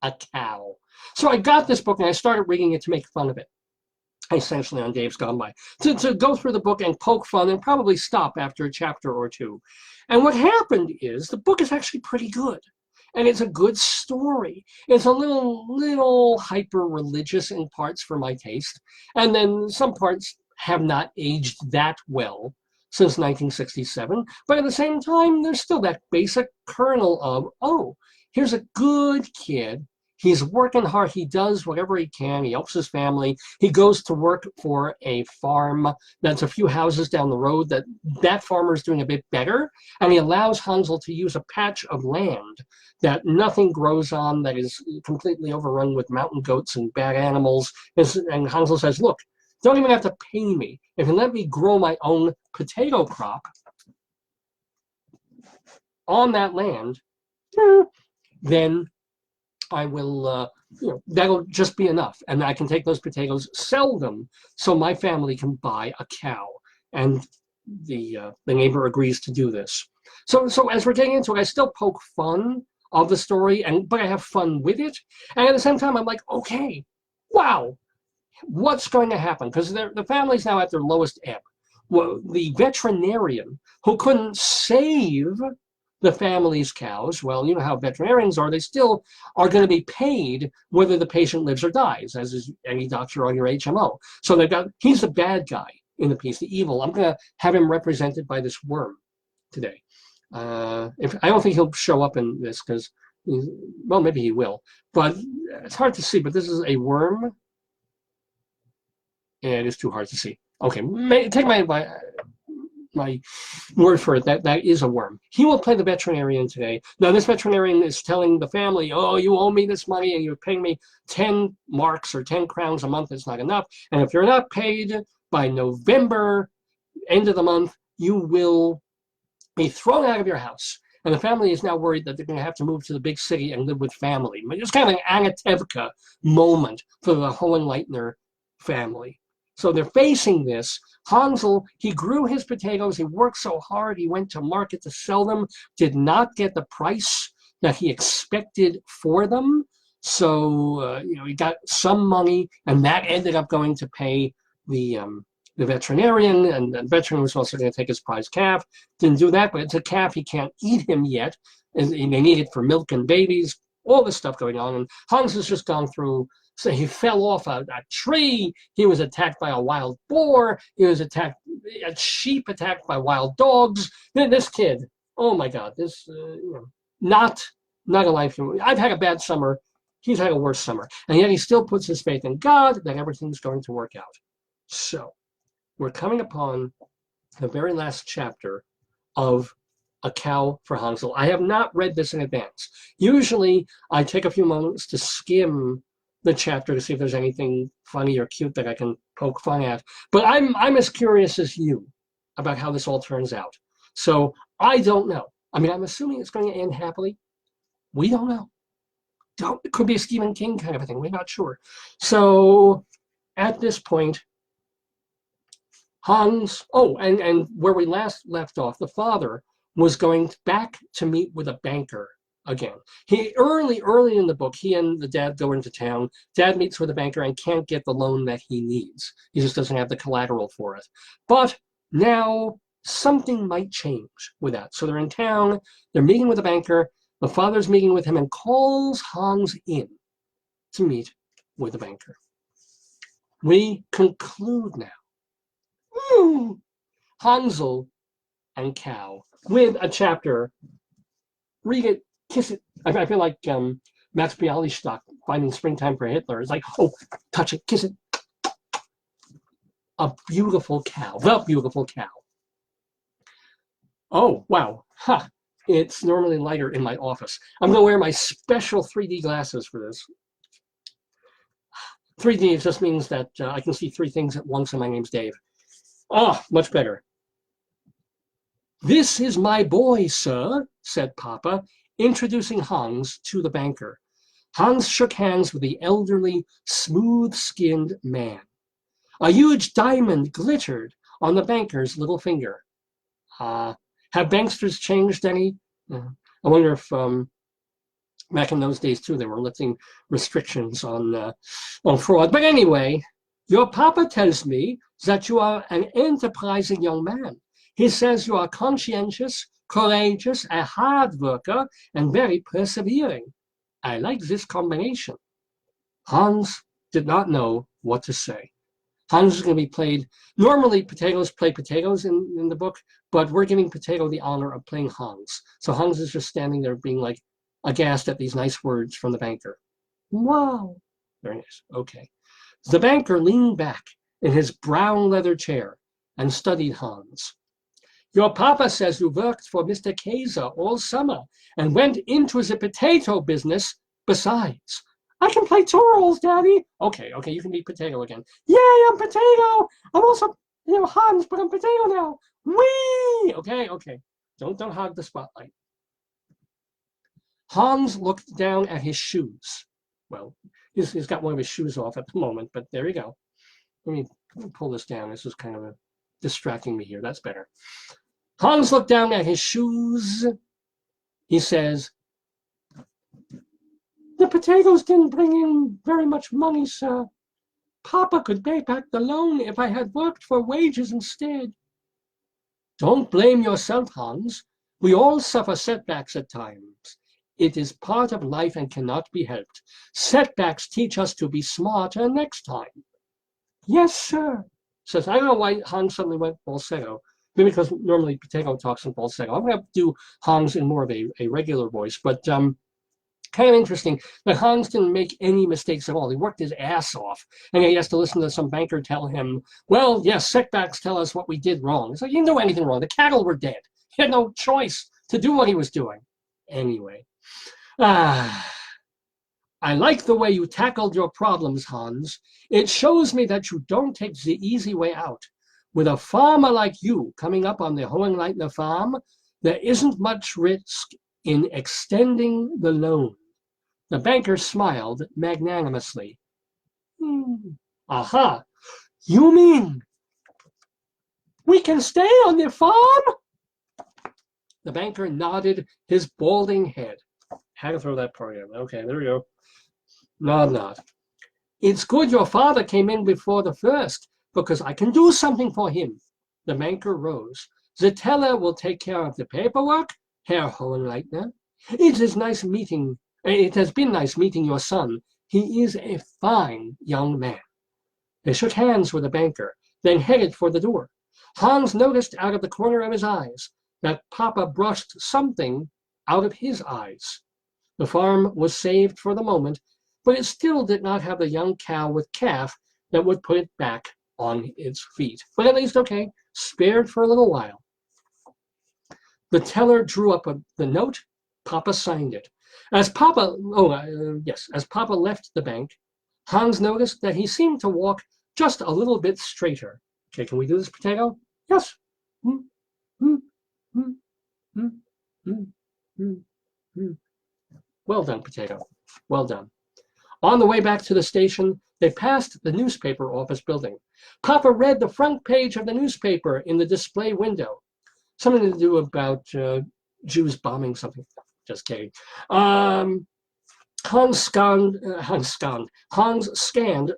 a cow. So I got this book and I started reading it to make fun of it, essentially on Dave's Gone By, to go through the book and poke fun and probably stop after a chapter or two. And what happened is the book is actually pretty good. And it's a good story. It's a little hyper-religious in parts for my taste. And then some parts have not aged that well since 1967. But at the same time, there's still that basic kernel of, oh, here's a good kid. He's working hard. He does whatever he can. He helps his family. He goes to work for a farm that's a few houses down the road. That farmer is doing a bit better. And he allows Hansel to use a patch of land that nothing grows on, that is completely overrun with mountain goats and bad animals. And Hansel says, look, don't even have to pay me. If you let me grow my own potato crop on that land, then I will, that'll just be enough. And I can take those potatoes, sell them, so my family can buy a cow. And the neighbor agrees to do this. So as we're getting into it, I still poke fun of the story, but I have fun with it. And at the same time, I'm like, okay, wow, what's going to happen? Because the family's now at their lowest ebb. Well, the veterinarian who couldn't save the family's cows, well, you know how veterinarians are, they still are going to be paid whether the patient lives or dies, as is any doctor on your HMO. So he's the bad guy in the piece, the evil. I'm going to have him represented by this worm today. If I don't think he'll show up in this because, well, maybe he will, but it's hard to see. But this is a worm. Yeah, it is too hard to see. Okay, take my word for it. That is a worm. He will play the veterinarian today. Now, this veterinarian is telling the family, "Oh, you owe me this money, and you're paying me 10 marks or 10 crowns a month. It's not enough. And if you're not paid by November, end of the month, you will be thrown out of your house." And the family is now worried that they're going to have to move to the big city and live with family. It's kind of an Anatevka moment for the Hohenleitner family. So they're facing this. Hansel, he grew his potatoes. He worked so hard. He went to market to sell them, did not get the price that he expected for them. So, he got some money, and that ended up going to pay the veterinarian, and the veterinarian was also going to take his prize calf. Didn't do that, but it's a calf. He can't eat him yet. And they need it for milk and babies, all this stuff going on. And Hans has just gone through, so he fell off a tree. He was attacked by a wild boar. He was attacked, a sheep attacked by wild dogs. This kid, oh my God, this, not a life. I've had a bad summer. He's had a worse summer. And yet he still puts his faith in God that everything's going to work out. So we're coming upon the very last chapter of A Cow for Hansel. I have not read this in advance. Usually I take a few moments to skim the chapter to see if there's anything funny or cute that I can poke fun at. But I'm as curious as you about how this all turns out. So I don't know. I mean, I'm assuming it's going to end happily. We don't know. It could be a Stephen King kind of a thing. We're not sure. So at this point, Hans, and where we last left off, the father was going back to meet with a banker again. He early in the book, he and the dad go into town. Dad meets with a banker and can't get the loan that he needs. He just doesn't have the collateral for it. But now something might change with that. So they're in town, they're meeting with a banker, the father's meeting with him and calls Hans in to meet with the banker. We conclude now. Hansel and Cow with a chapter. Read it, kiss it. I feel like Max Bialystock finding Springtime for Hitler. It's like, oh, touch it, kiss it. A beautiful cow, the beautiful cow. Oh, wow. Ha. It's normally lighter in my office. I'm going to wear my special 3D glasses for this. 3D just means that I can see three things at once, and my name's Dave. Ah, much better. "This is my boy, sir," said Papa, introducing Hans to the banker. Hans shook hands with the elderly, smooth-skinned man. A huge diamond glittered on the banker's little finger. Have banksters changed any? I wonder if back in those days, too, they were lifting restrictions on fraud. But anyway, "Your papa tells me that you are an enterprising young man. He says you are conscientious, courageous, a hard worker, and very persevering. I like this combination." Hans did not know what to say. Hans is going to be played, normally potatoes play potatoes in the book, but we're giving Potato the honor of playing Hans. So Hans is just standing there being like aghast at these nice words from the banker. Wow. Very nice. Okay. The banker leaned back in his brown leather chair and studied Hans. "Your papa says you worked for Mr. Kaiser all summer and went into the potato business besides." "I can play two roles, Daddy." Okay, you can be Potato again. "Yay, I'm Potato! I'm also, Hans, but I'm Potato now. Whee!" Okay. Don't hog the spotlight. Hans looked down at his shoes. Well, he's got one of his shoes off at the moment, but there you go. Let me pull this down. This is kind of distracting me here. That's better. Hans looked down at his shoes. He says, "The potatoes didn't bring in very much money, sir. Papa could pay back the loan if I had worked for wages instead." "Don't blame yourself, Hans. We all suffer setbacks at times. It is part of life and cannot be helped. Setbacks teach us to be smarter next time." "Yes, sir." Says, I don't know why Hans suddenly went falsetto. maybe because normally Potato talks in falsetto. I'm going to do Hans in more of a regular voice, but kind of interesting that Hans didn't make any mistakes at all. He worked his ass off, and he has to listen to some banker tell him, well, yes, setbacks tell us what we did wrong. It's like, he didn't do anything wrong. The cattle were dead. He had no choice to do what he was doing. Anyway. I like the way you tackled your problems, Hans. It shows me that you don't take the easy way out. With a farmer like you coming up on the Hohenleitner farm, there isn't much risk in extending the loan. The banker smiled magnanimously. Aha! You mean we can stay on the farm? The banker nodded his balding head. Had to throw that part in. Okay, there we go. Nod. It's good your father came in before the first, because I can do something for him. The banker rose. The teller will take care of the paperwork, Herr Hohenleitner. It has been nice meeting your son. He is a fine young man. They shook hands with the banker, then headed for the door. Hans noticed out of the corner of his eyes that Papa brushed something out of his eyes. The farm was saved for the moment, but it still did not have the young cow with calf that would put it back on its feet. But at least, okay, spared for a little while. The teller drew up the note. Papa signed it. As Papa left the bank, Hans noticed that he seemed to walk just a little bit straighter. Okay, can we do this, Potato? Yes. Well done, Potato. Well done. On the way back to the station, they passed the newspaper office building. Papa read the front page of the newspaper in the display window. Something to do about Jews bombing something. Just kidding. Hans scanned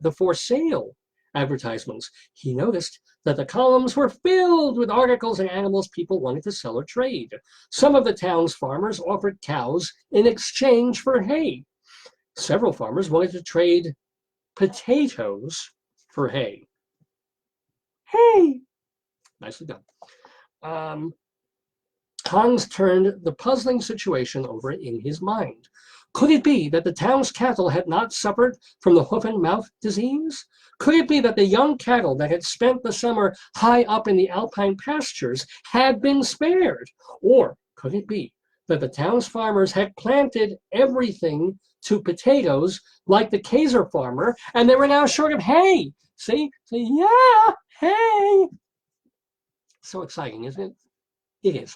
the for sale advertisements. He noticed that the columns were filled with articles and animals people wanted to sell or trade. Some of the town's farmers offered cows in exchange for hay. Several farmers wanted to trade potatoes for hay. Hay! Nicely done. Hans turned the puzzling situation over in his mind. Could it be that the town's cattle had not suffered from the hoof and mouth disease? Could it be that the young cattle that had spent the summer high up in the alpine pastures had been spared? Or could it be that the town's farmers had planted everything to potatoes like the Kaiser farmer, and they were now short of hay? See, yeah, hay. So exciting, isn't it? It is.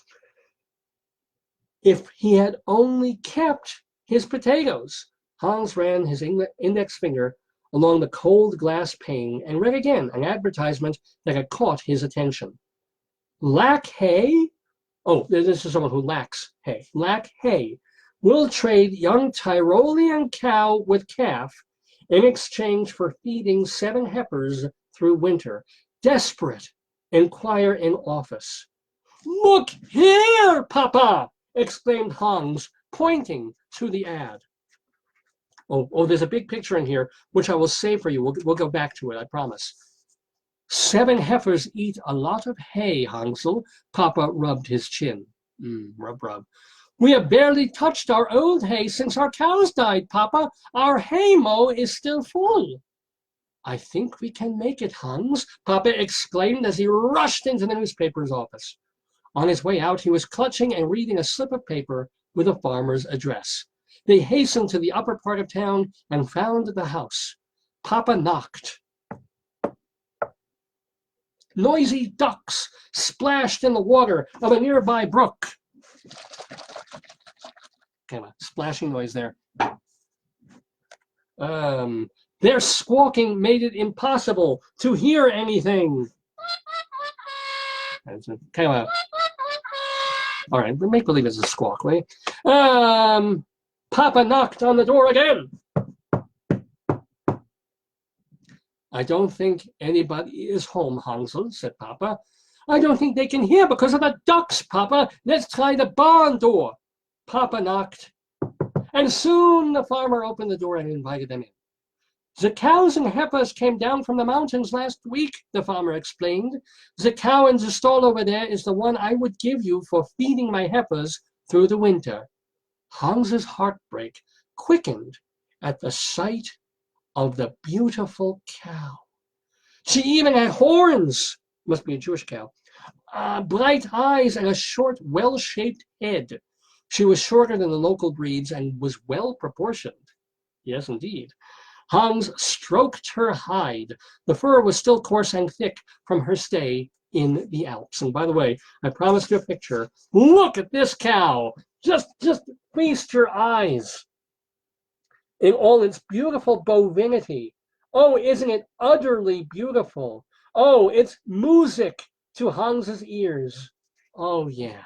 If he had only kept his potatoes. Hans ran his index finger along the cold glass pane and read again an advertisement that had caught his attention. Lack hay? Oh, this is someone who lacks hay. Lack hay. We'll trade young Tyrolean cow with calf in exchange for feeding 7 heifers through winter. Desperate. Inquire in office. Look here, Papa! Exclaimed Hans, pointing to the ad. Oh, there's a big picture in here, which I will save for you. We'll go back to it, I promise. 7 heifers eat a lot of hay, Hansel. Papa rubbed his chin. Rub. We have barely touched our old hay since our cows died, Papa. Our hay mow is still full. I think we can make it, Hans, Papa exclaimed as he rushed into the newspaper's office. On his way out, he was clutching and reading a slip of paper with a farmer's address. They hastened to the upper part of town and found the house. Papa knocked. Noisy ducks splashed in the water of a nearby brook. Kind of splashing noise there. Their squawking made it impossible to hear anything. That's kind of a... All right, make believe it's a squawk, right? Papa knocked on the door again. I don't think anybody is home, Hansel, said Papa. I don't think they can hear because of the ducks, Papa. Let's try the barn door. Papa knocked, and soon the farmer opened the door and invited them in. The cows and heifers came down from the mountains last week, the farmer explained. The cow in the stall over there is the one I would give you for feeding my heifers through the winter. Hans's heartbreak quickened at the sight of the beautiful cow. She even had horns, must be a Jewish cow, bright eyes, and a short, well-shaped head. She was shorter than the local breeds and was well-proportioned. Yes, indeed. Hans stroked her hide. The fur was still coarse and thick from her stay in the Alps. And by the way, I promised you a picture. Look at this cow. Just feast your eyes in all its beautiful bovinity. Oh, isn't it utterly beautiful? Oh, it's music to Hans's ears. Oh, yeah.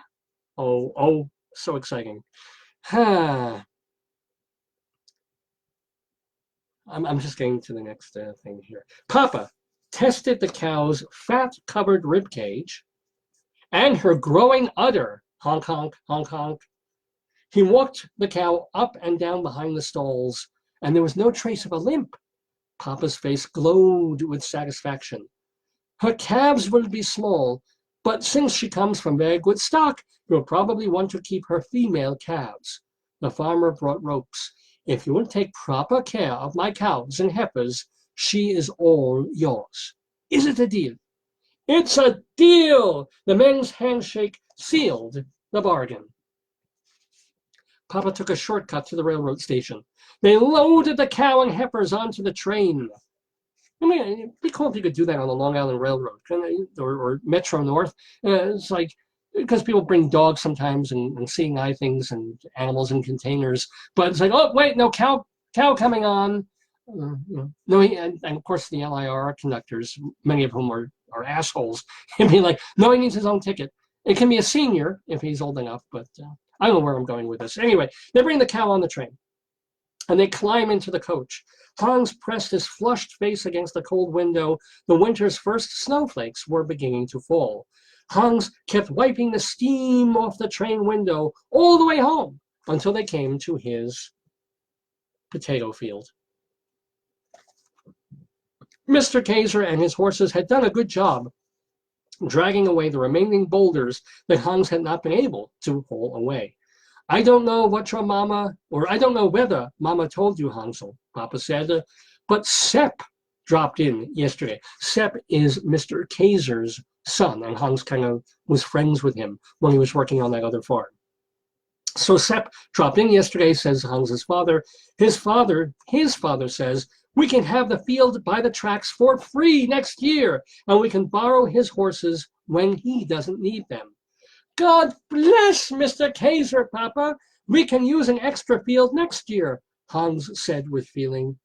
Oh, so exciting. I'm just getting to the next thing here. Papa tested the cow's fat-covered ribcage and her growing udder. Honk, honk, honk, honk. He walked the cow up and down behind the stalls, and there was no trace of a limp. Papa's face glowed with satisfaction. Her calves will be small, but since she comes from very good stock, you'll probably want to keep her female calves. The farmer brought ropes. If you will take proper care of my cows and heifers, she is all yours. Is it a deal? It's a deal! The men's handshake sealed the bargain. Papa took a shortcut to the railroad station. They loaded the cow and heifers onto the train. I mean, it'd be cool if you could do that on the Long Island Railroad or Metro North. It's like, because people bring dogs sometimes and seeing eye things and animals in containers. But it's like, oh, wait, no, cow coming on. No, and of course the LIR conductors, many of whom are assholes, and be like, no, he needs his own ticket. It can be a senior if he's old enough, but I don't know where I'm going with this. Anyway, they bring the cow on the train, and they climb into the coach. Hans pressed his flushed face against the cold window. The winter's first snowflakes were beginning to fall. Hans kept wiping the steam off the train window all the way home until they came to his potato field. Mr. Kaiser and his horses had done a good job dragging away the remaining boulders that Hans had not been able to haul away. I don't know what your mama, or I don't know whether mama told you, Hansel, Papa said, but Sepp dropped in yesterday. Sepp is Mr. Kaiser's son, and Hans kind of was friends with him when he was working on that other farm. So Sepp dropped in yesterday, says Hans's father. His father says, we can have the field by the tracks for free next year, and we can borrow his horses when he doesn't need them. God bless Mr. Kaiser, Papa. We can use an extra field next year, Hans said with feeling.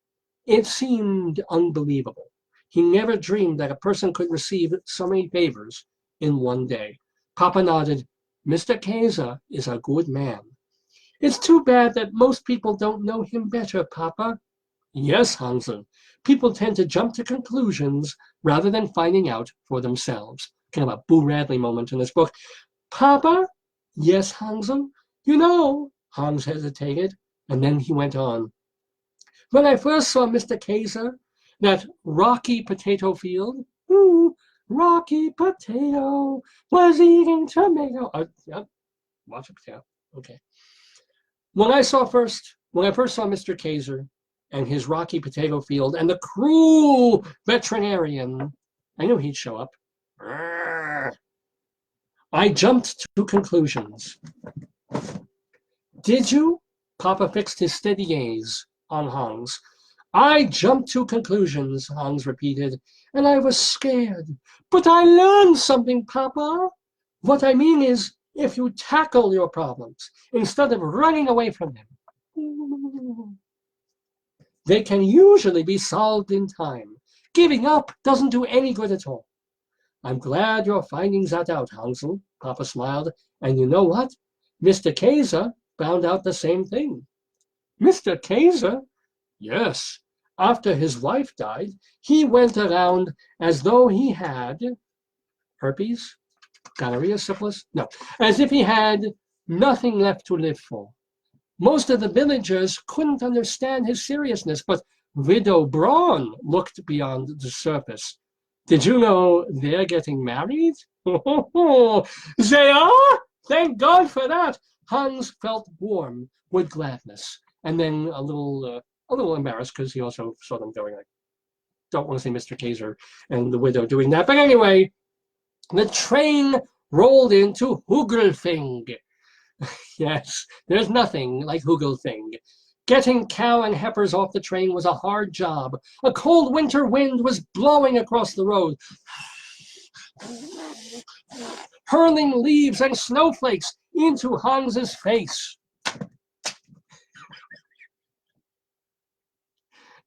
It seemed unbelievable. He never dreamed that a person could receive so many favors in one day. Papa nodded. Mr. Kaiser is a good man. It's too bad that most people don't know him better, Papa. Yes, Hansel. People tend to jump to conclusions rather than finding out for themselves. Kind of a Boo Radley moment in this book. Papa? Yes, Hansel. You know, Hans hesitated, and then he went on. When I first saw Mr. Kaiser, that rocky potato field, rocky potato was eating tomato. Yep, watch a potato. Okay. When I first saw Mr. Kaiser and his rocky potato field and the cruel veterinarian, I knew he'd show up. I jumped to conclusions. Did you? Papa fixed his steady gaze on Hans. I jumped to conclusions, Hans repeated, and I was scared. But I learned something, Papa. What I mean is, if you tackle your problems instead of running away from them, they can usually be solved in time. Giving up doesn't do any good at all. I'm glad you're finding that out, Hansel, Papa smiled. And you know what? Mr. Kaiser found out the same thing. Mr. Kaiser? Yes. After his wife died, he went around as though he had herpes, gonorrhea, syphilis? No, as if he had nothing left to live for. Most of the villagers couldn't understand his seriousness, but Widow Braun looked beyond the surface. Did you know they're getting married? They are? Thank God for that. Hans felt warm with gladness, and then a little embarrassed because he also saw them going like, don't want to see Mr. Kaiser and the widow doing that. But anyway, the train rolled into Hugelfing. Yes, there's nothing like Hugelfing. Getting cow and heifers off the train was a hard job. A cold winter wind was blowing across the road, hurling leaves and snowflakes into Hans's face.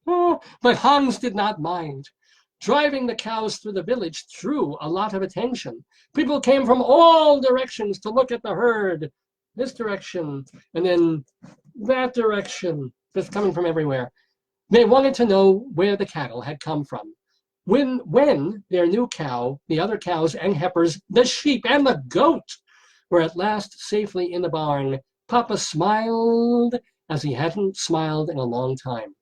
Oh, but Hans did not mind. Driving the cows through the village drew a lot of attention. People came from all directions to look at the herd. This direction, and then that direction, just coming from everywhere. They wanted to know where the cattle had come from. When their new cow, the other cows and heifers, the sheep and the goat were at last safely in the barn, Papa smiled as he hadn't smiled in a long time.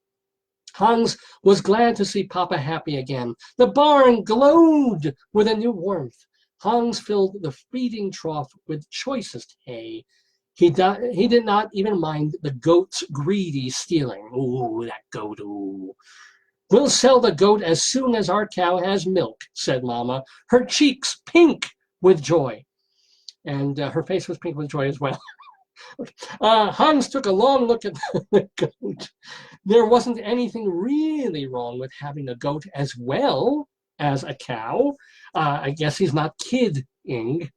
Hans was glad to see Papa happy again. The barn glowed with a new warmth. Hans filled the feeding trough with choicest hay. He did not even mind the goat's greedy stealing. Ooh, that goat, ooh. We'll sell the goat as soon as our cow has milk, said Mama, her cheeks pink with joy. And her face was pink with joy as well. Hans took a long look at the goat. There wasn't anything really wrong with having a goat as well as a cow. I guess he's not kidding.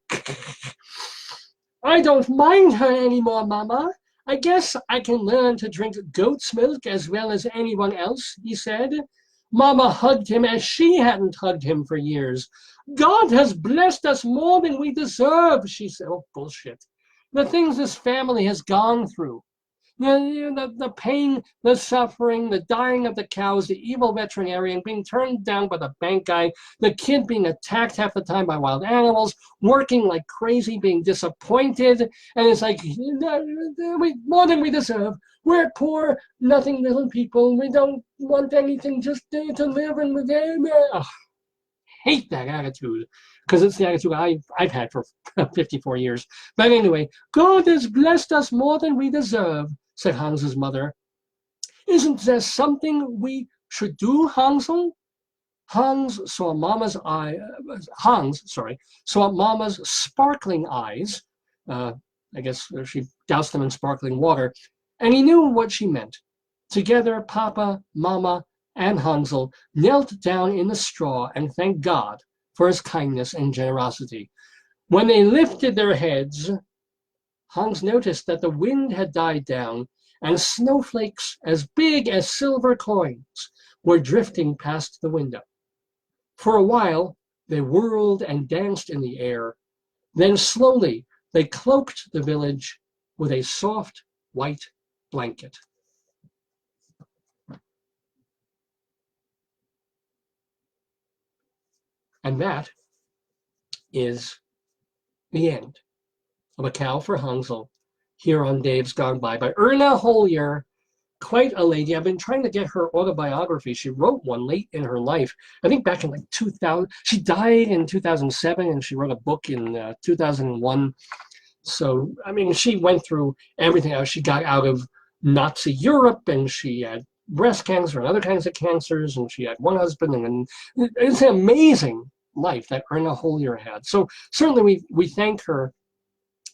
I don't mind her anymore, Mama. I guess I can learn to drink goat's milk as well as anyone else, he said. Mama hugged him as she hadn't hugged him for years. God has blessed us more than we deserve, she said. Oh, bullshit. The things this family has gone through. The pain, the suffering, the dying of the cows, the evil veterinarian, being turned down by the bank guy, the kid being attacked half the time by wild animals, working like crazy, being disappointed, and it's like, more than we deserve. We're poor, nothing little people. We don't want anything, just to live and with them. Hate that attitude, because it's the attitude I've had for 54 years. But anyway, God has blessed us more than we deserve, said Hans's mother. Isn't there something we should do, Hansel? Hans saw Mama's sparkling eyes. I guess she doused them in sparkling water, and he knew what she meant. Together, Papa, Mama, and Hansel knelt down in the straw and thanked God for his kindness and generosity. When they lifted their heads, Hans noticed that the wind had died down and snowflakes as big as silver coins were drifting past the window. For a while, they whirled and danced in the air. Then slowly, they cloaked the village with a soft white blanket. And that is the end of A Cow for Hansel here on Dave's Gone By Erna Holyer. Quite a lady. I've been trying to get her autobiography. She wrote one late in her life. I think back in like 2000. She died in 2007 and she wrote a book in 2001. So, I mean, she went through everything. She got out of Nazi Europe and she had breast cancer and other kinds of cancers, and she had one husband, and it's an amazing life that Erna Holyer had. So certainly we thank her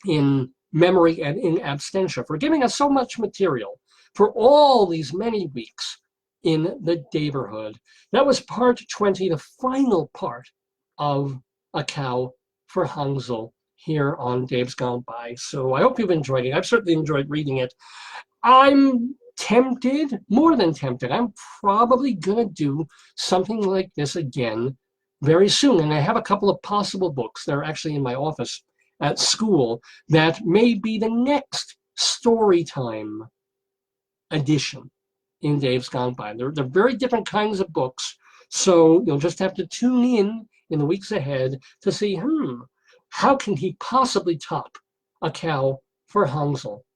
in memory and in absentia for giving us so much material for all these many weeks in the Daverhood. That was part 20, the final part of A Cow for Hansel here on Dave's Gone By. So I hope you've enjoyed it. I've certainly enjoyed reading it. I'm tempted, more than tempted. I'm probably going to do something like this again very soon. And I have a couple of possible books that are actually in my office at school that may be the next StoryTime edition in Dave's Gone By. They're very different kinds of books. So you'll just have to tune in the weeks ahead to see, how can he possibly top A Cow for Hansel?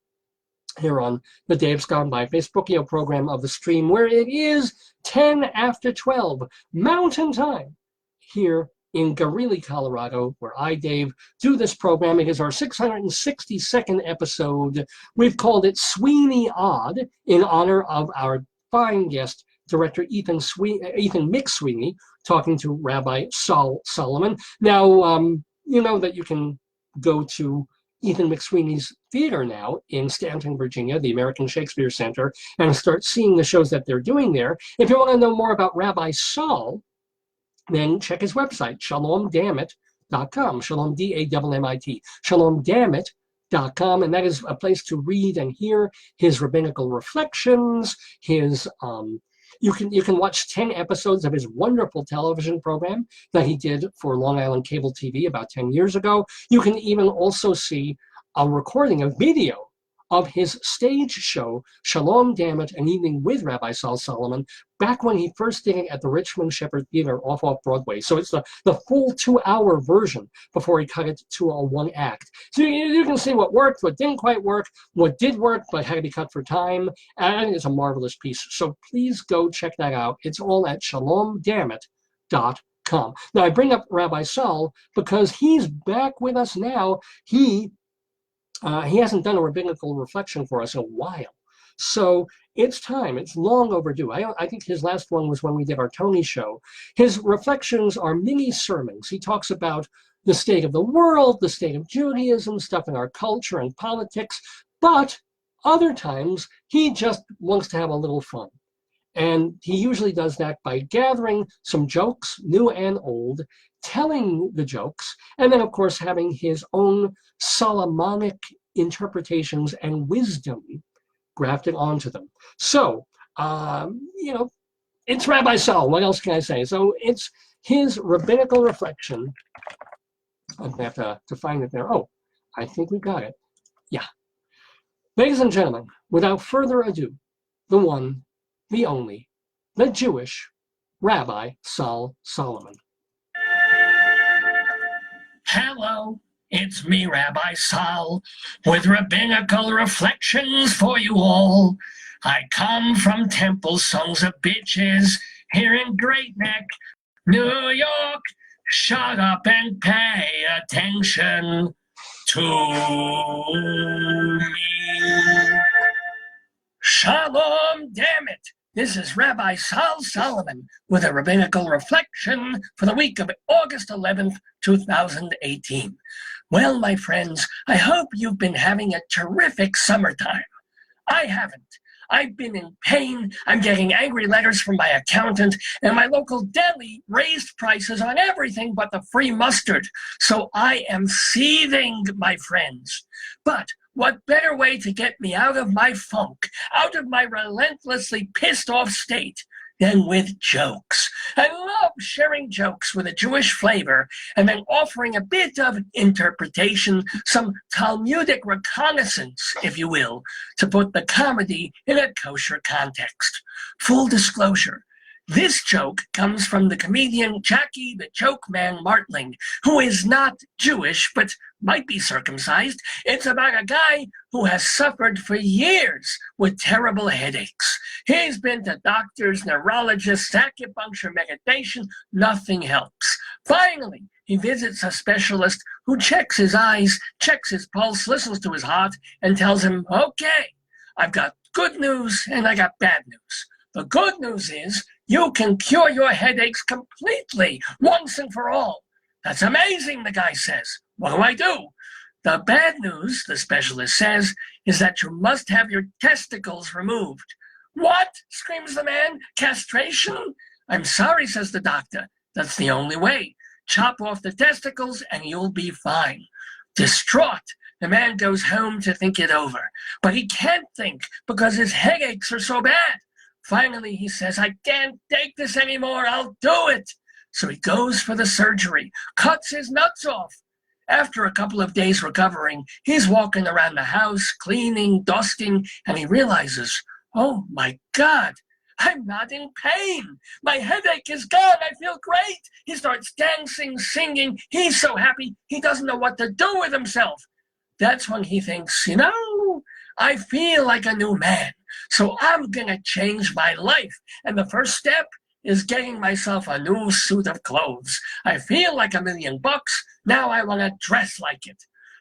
here on the Dave's Gone By Facebook program of the stream, where it is 10 after 12 Mountain Time here in Greeley, Colorado, where I, Dave, do this program. It is our 662nd episode. We've called it Sweeney Odd in honor of our fine guest, director Ethan McSweeny, talking to Rabbi Sol Solomon. Now, you know that you can go to Ethan McSweeney's theater now in Stanton, Virginia, the American Shakespeare Center, and start seeing the shows that they're doing there. If you want to know more about Rabbi Sol, then check his website, shalomdammit.com, shalom, D-A-M-M-I-T, shalomdammit.com, and that is a place to read and hear his rabbinical reflections, his you can watch 10 episodes of his wonderful television program that he did for Long Island Cable TV about 10 years ago. You can even also see a recording, a video of his stage show, Shalom Dammit, An Evening with Rabbi Sol Solomon, back when he first did it at the Richmond Shepherd Theater off Broadway. So it's the full 2-hour version before he cut it to a 1-act. So you can see what worked, what didn't quite work, what did work but had to be cut for time, and it's a marvelous piece. So please go check that out. It's all at shalomdammit.com. Now I bring up Rabbi Sol because he's back with us now. He hasn't done a rabbinical reflection for us in a while. So it's time. It's long overdue. I think his last one was when we did our Tony show. His reflections are mini sermons. He talks about the state of the world, the state of Judaism, stuff in our culture and politics. But other times, he just wants to have a little fun. And he usually does that by gathering some jokes, new and old, telling the jokes, and then, of course, having his own Solomonic interpretations and wisdom grafted onto them. So, it's Rabbi Sol. What else can I say? So it's his rabbinical reflection. I'm going to have to find it there. Oh, I think we got it. Yeah. Ladies and gentlemen, without further ado, the one, the only, the Jewish Rabbi Sol Solomon. Hello, it's me, Rabbi Sol, with rabbinical reflections for you all. I come from Temple Sons of Bitches here in Great Neck, New York. Shut up and pay attention to me. Shalom, damn it. This is Rabbi Sol Solomon with a rabbinical reflection for the week of August 11th, 2018. Well, my friends, I hope you've been having a terrific summertime. I haven't. I've been in pain. I'm getting angry letters from my accountant, and my local deli raised prices on everything but the free mustard. So I am seething, my friends. But what better way to get me out of my funk, out of my relentlessly pissed off state, than with jokes? I love sharing jokes with a Jewish flavor and then offering a bit of interpretation, some Talmudic reconnaissance, if you will, to put the comedy in a kosher context. Full disclosure, this joke comes from the comedian Jackie the Joke Man Martling, who is not Jewish, but might be circumcised. It's about a guy who has suffered for years with terrible headaches. He's been to doctors, neurologists, acupuncture, meditation, nothing helps. Finally, he visits a specialist who checks his eyes, checks his pulse, listens to his heart, and tells him, okay, I've got good news and I got bad news. The good news is you can cure your headaches completely, once and for all. That's amazing, the guy says. What do? The bad news, the specialist says, is that you must have your testicles removed. What? Screams the man. Castration? I'm sorry, says the doctor. That's the only way. Chop off the testicles and you'll be fine. Distraught, the man goes home to think it over. But he can't think because his headaches are so bad. Finally, he says, I can't take this anymore. I'll do it. So he goes for the surgery, cuts his nuts off. After a couple of days recovering, he's walking around the house, cleaning, dusting, and he realizes, oh my God, I'm not in pain. My headache is gone. I feel great. He starts dancing, singing. He's so happy, he doesn't know what to do with himself. That's when he thinks, I feel like a new man. So I'm gonna change my life. And the first step is getting myself a new suit of clothes. I feel like $1 million. Now I want to dress like it.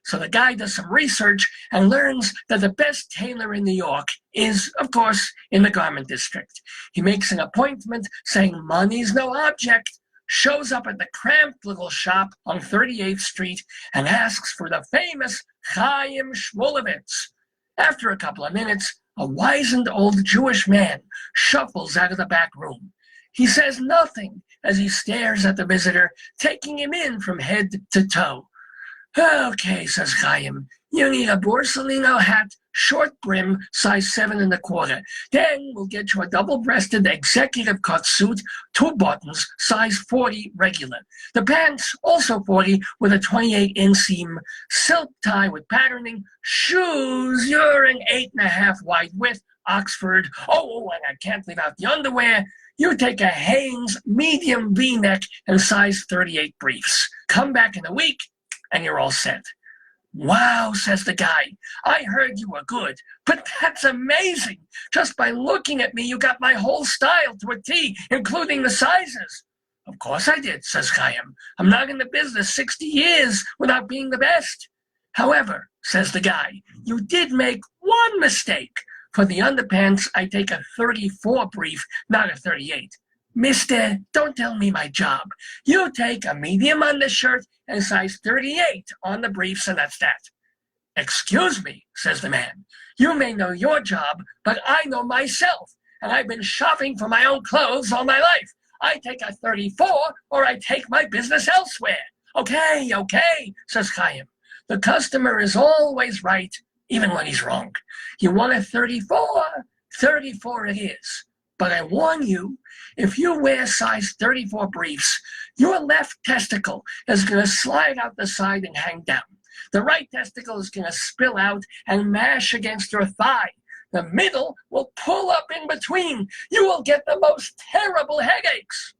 So the guy does some research and learns that the best tailor in New York is, of course, in the garment district. He makes an appointment saying money's no object, shows up at the cramped little shop on 38th Street and asks for the famous Chaim Shmulevitz. After a couple of minutes, a wizened old Jewish man shuffles out of the back room. He says nothing as he stares at the visitor, taking him in from head to toe. Okay, says Chaim, you need a Borsalino hat, short brim, size 7 1/4. Then we'll get you a double-breasted executive cut suit, 2 buttons, size 40 regular. The pants, also 40, with a 28 inseam, silk tie with patterning, shoes, you're an 8.5 wide width, Oxford. Oh, and I can't leave out the underwear. You take a Hanes medium V-neck and size 38 briefs. Come back in a week, and you're all set. Wow, says the guy. I heard you were good, but that's amazing. Just by looking at me, you got my whole style to a T, including the sizes. Of course I did, says Chaim. I'm not in the business 60 years without being the best. However, says the guy, you did make one mistake. For the underpants, I take a 34 brief, not a 38. Mister, don't tell me my job. You take a medium undershirt and size 38 on the briefs, and that's that. Excuse me, says the man. You may know your job, but I know myself, and I've been shopping for my own clothes all my life. I take a 34, or I take my business elsewhere. Okay, says Chaim. The customer is always right, even when he's wrong. You want a 34? 34 it is. But I warn you, if you wear size 34 briefs, your left testicle is going to slide out the side and hang down. The right testicle is going to spill out and mash against your thigh. The middle will pull up in between. You will get the most terrible headaches.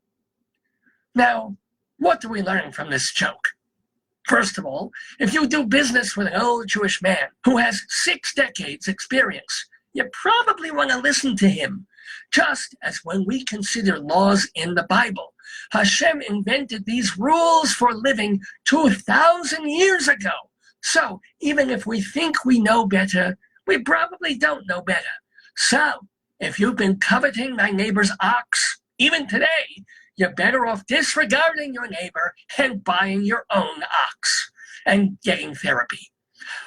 Now, what do we learn from this joke? First of all, if you do business with an old Jewish man who has 6 decades experience, you probably want to listen to him. Just as when we consider laws in the Bible, Hashem invented these rules for living 2,000 years ago. So even if we think we know better, we probably don't know better. So if you've been coveting thy neighbor's ox, even today, you're better off disregarding your neighbor and buying your own ox and getting therapy.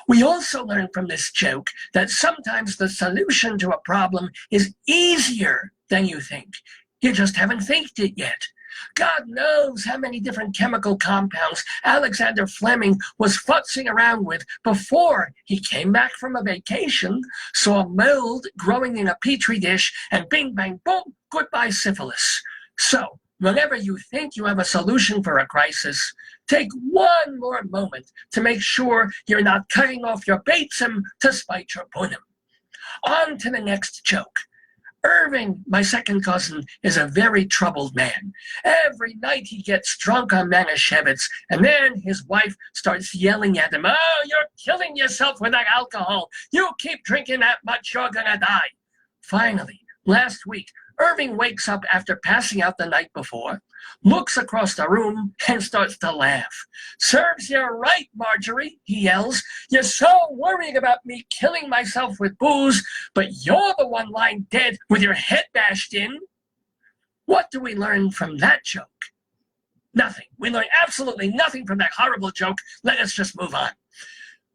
We also learn from this joke that sometimes the solution to a problem is easier than you think. You just haven't thinked it yet. God knows how many different chemical compounds Alexander Fleming was futzing around with before he came back from a vacation, saw mold growing in a petri dish, and bing, bang, boom, goodbye syphilis. So, whenever you think you have a solution for a crisis, take one more moment to make sure you're not cutting off your beitzim to spite your punim. On to the next joke. Irving, my second cousin, is a very troubled man. Every night he gets drunk on Manischewitz, and then his wife starts yelling at him, "Oh, you're killing yourself with that alcohol. You keep drinking that much, you're gonna die." Finally, last week, Irving wakes up after passing out the night before, looks across the room, and starts to laugh. "Serves you right, Marjorie," he yells. "You're so worried about me killing myself with booze, but you're the one lying dead with your head bashed in." What do we learn from that joke? Nothing. We learn absolutely nothing from that horrible joke. Let us just move on.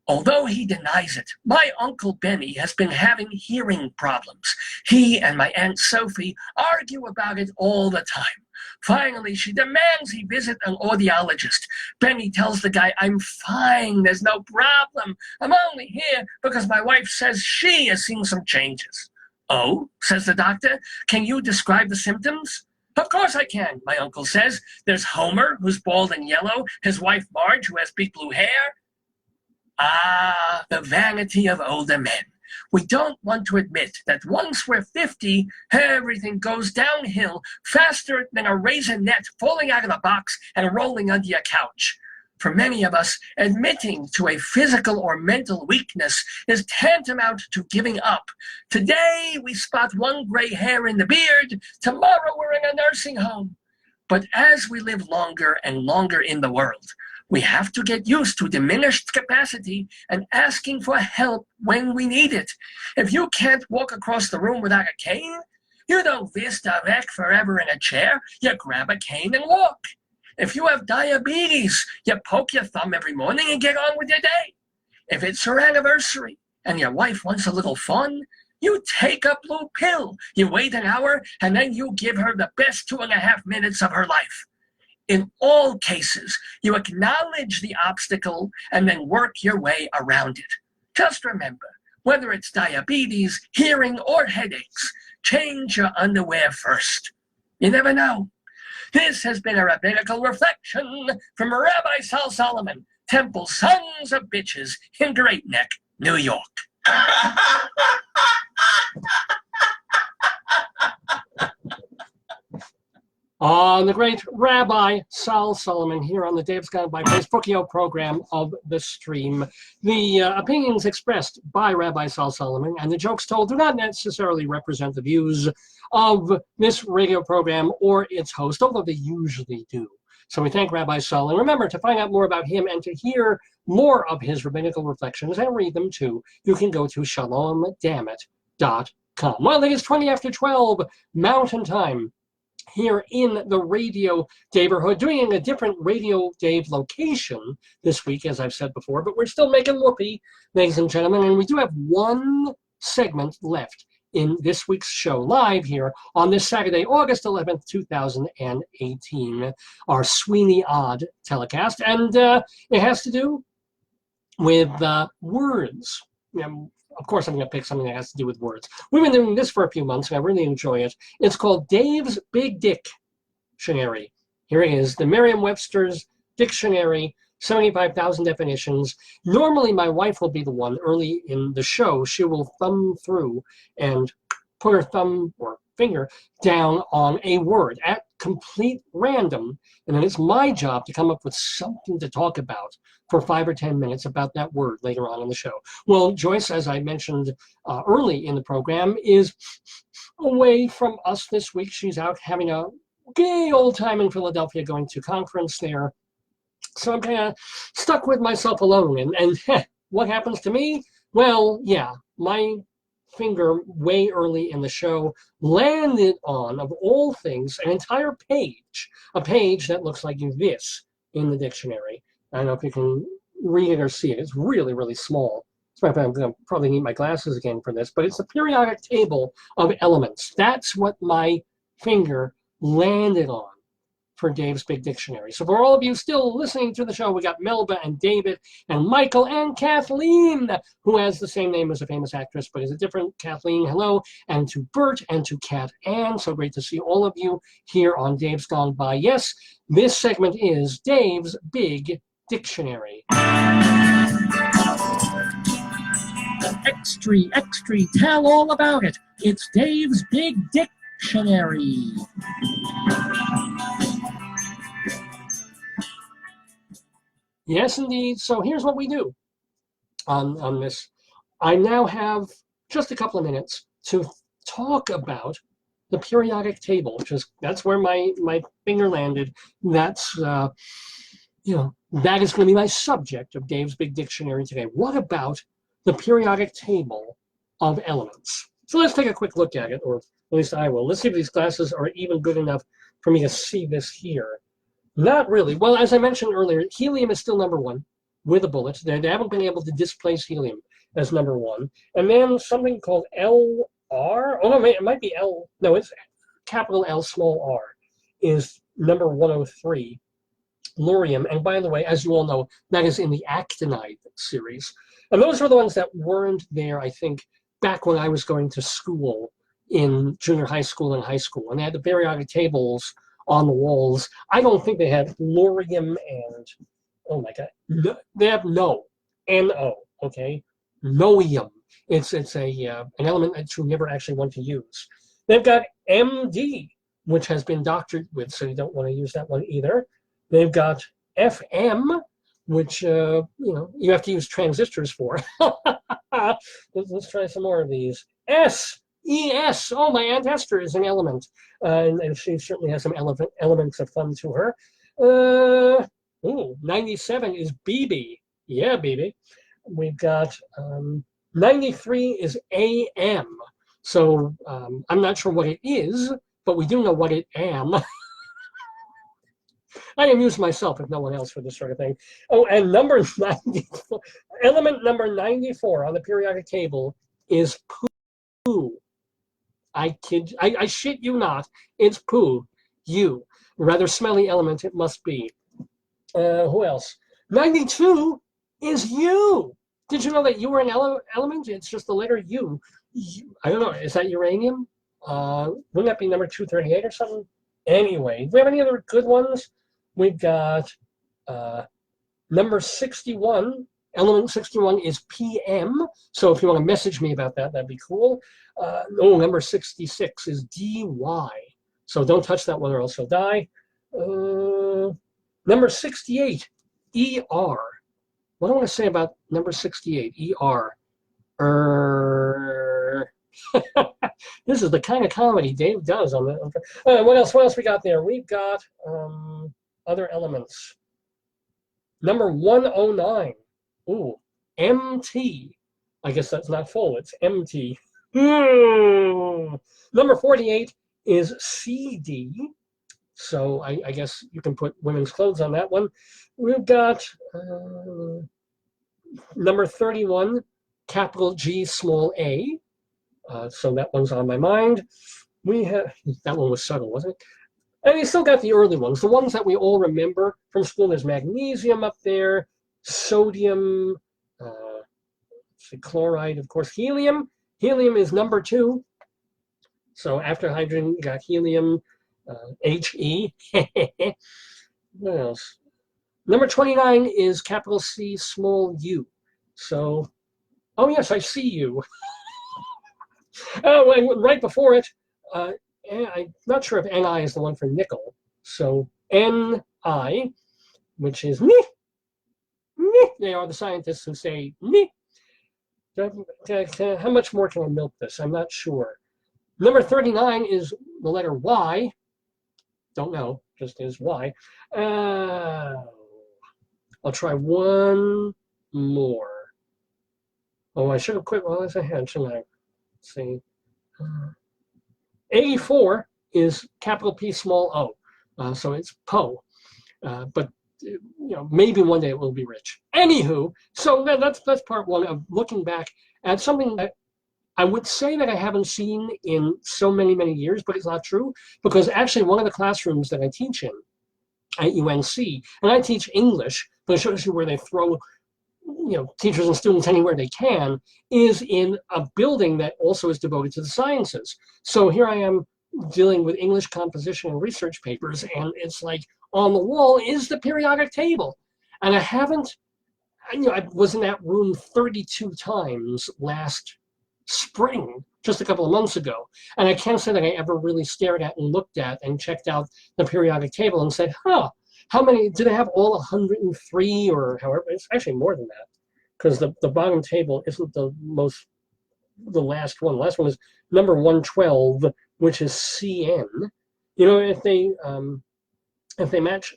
Although he denies it, my Uncle Benny has been having hearing problems. He and my Aunt Sophie argue about it all the time. Finally, she demands he visit an audiologist. Benny tells the guy, "I'm fine, there's no problem. I'm only here because my wife says she has seen some changes." "Oh," says the doctor, "can you describe the symptoms?" "Of course I can," my uncle says. "There's Homer, who's bald and yellow, his wife Marge, who has big blue hair." Ah, the vanity of older men. We don't want to admit that once we're 50, everything goes downhill faster than a raisinette falling out of the box and rolling under your couch. For many of us, admitting to a physical or mental weakness is tantamount to giving up. Today, we spot one gray hair in the beard. Tomorrow, we're in a nursing home. But as we live longer and longer in the world, we have to get used to diminished capacity and asking for help when we need it. If you can't walk across the room without a cane, you don't vista vec forever in a chair. You grab a cane and walk. If you have diabetes, you poke your thumb every morning and get on with your day. If it's her anniversary and your wife wants a little fun, you take a blue pill. You wait an hour and then you give her the best 2.5 minutes of her life. In all cases, you acknowledge the obstacle and then work your way around it. Just remember, whether it's diabetes, hearing, or headaches, change your underwear first. You never know. This has been a rabbinical reflection from Rabbi Sol Solomon, Temple Sons of Bitches in Great Neck, New York. On the great Rabbi Sol Solomon here on the Dave's Gone By Facebookio program of the stream. The opinions expressed by Rabbi Sol Solomon and the jokes told do not necessarily represent the views of this radio program or its host, although they usually do. So we thank Rabbi Sol. And remember, to find out more about him and to hear more of his rabbinical reflections and read them too, you can go to shalomdammit.com. Well, it is 20 after 12 Mountain Time here in the Radio Daverhood, doing a different Radio Dave location this week, as I've said before, but we're still making whoopee, ladies and gentlemen, and we do have one segment left in this week's show live here on this Saturday, August 11th, 2018, our Sweeney Odd telecast, and it has to do with words. Of course, I'm going to pick something that has to do with words. We've been doing this for a few months, and I really enjoy it. It's called Dave's Big Dictionary. Here it is, the Merriam-Webster's Dictionary, 75,000 definitions. Normally, my wife will be the one early in the show. She will thumb through and put her thumb or finger down on a word at complete random, and then it's my job to come up with something to talk about for 5 or 10 minutes about that word later on in the show. Well, Joyce, as I mentioned early in the program, is away from us this week. She's out having a gay old time in Philadelphia, going to conference there. So I'm kind of stuck with myself alone. And what happens to me? Well, yeah, my finger way early in the show landed on, of all things, an entire page, a page that looks like this in the dictionary. I don't know if you can read it or see it. It's really, really small. So I'm going to probably need my glasses again for this, but it's a periodic table of elements. That's what my finger landed on for Dave's Big Dictionary. So for all of you still listening to the show, we got Melba and David and Michael and Kathleen, who has the same name as a famous actress, but is a different Kathleen. Hello. And to Bert and to Kat Ann. So great to see all of you here on Dave's Gone By. Yes, this segment is Dave's Big Dictionary. Extra, tell all about it. It's Dave's Big Dictionary. Yes, indeed. So here's what we do on this. I now have just a couple of minutes to talk about the periodic table, which is, that's where my finger landed. That's, that is going to be my subject of Dave's Big Dictionary today. What about the periodic table of elements? So let's take a quick look at it, or at least I will. Let's see if these glasses are even good enough for me to see this here. Not really. Well, as I mentioned earlier, helium is still number one with a bullet. They haven't been able to displace helium as number one. And then something called LR. Oh, no, it might be L. No, it's capital L, small r, is number 103. Lurium. And by the way, as you all know, that is in the actinide series. And those are the ones that weren't there, I think, back when I was going to school in junior high school and high school. And they had the periodic tables on the walls. I don't think they had lurium and, oh my God, no, they have no, N-O, okay? Noium. It's an element that you never actually want to use. They've got MD, which has been doctored with, so you don't want to use that one either. They've got FM, which you have to use transistors for. Let's try some more of these. S, E-S. Oh, my Aunt Esther is an element, and she certainly has some elements of fun to her. 97 is BB. Yeah, BB. We've got 93 is AM. So I'm not sure what it is, but we do know what it am. I amuse myself, if no one else, for this sort of thing. Oh, and number 94, element number 94 on the periodic table is poo. I shit you not. It's poo. You. Rather smelly element it must be. Who else? 92 is U. Did you know that you were an element? It's just the letter U. I don't know. Is that uranium? Wouldn't that be number 238 or something? Anyway, do we have any other good ones? We've got number 61. Element 61 is PM. So if you want to message me about that, that'd be cool. Number 66 is DY. So don't touch that one or else you'll die. Number 68, ER. What do I want to say about number 68, ER? This is the kind of comedy Dave does on the. What else we got there? We've got other elements. Number 109. Ooh, MT. I guess that's not full. It's MT. Number 48 is CD. So I guess you can put women's clothes on that one. We've got number 31, capital G, small a. So that one's on my mind. We have, that one was subtle, wasn't it? And you still got the early ones, the ones that we all remember from school. There's magnesium up there, sodium, chloride, of course, helium. Helium is number 2. So after hydrogen, you got helium, He. What else? Number 29 is capital C, small u. So, oh yes, I see you. Right before it, I'm not sure if Ni is the one for nickel. So Ni, which is ni. They are the scientists who say ni. How much more can I milk this? I'm not sure. Number 39 is the letter Y. Don't know, just is Y. I'll try one more. Oh, I should have quit while I was ahead, shouldn't I? Let's see. 84 is capital P, small o. So it's Po. But maybe one day it will be rich. Anywho, so that's part one of looking back at something that I would say that I haven't seen in so many years, but it's not true, because actually one of the classrooms that I teach in at UNC, and I teach English, but it shows you where they throw teachers and students anywhere they can, is in a building that also is devoted to the sciences. So here I am dealing with English composition and research papers, and it's like on the wall is the periodic table. And I haven't, I was in that room 32 times last spring, just a couple of months ago. And I can't say that I ever really stared at and looked at and checked out the periodic table and said, huh, how many, do they have all 103 or however? It's actually more than that, because the bottom table isn't the last one. The last one is number 112, which is CN. If they match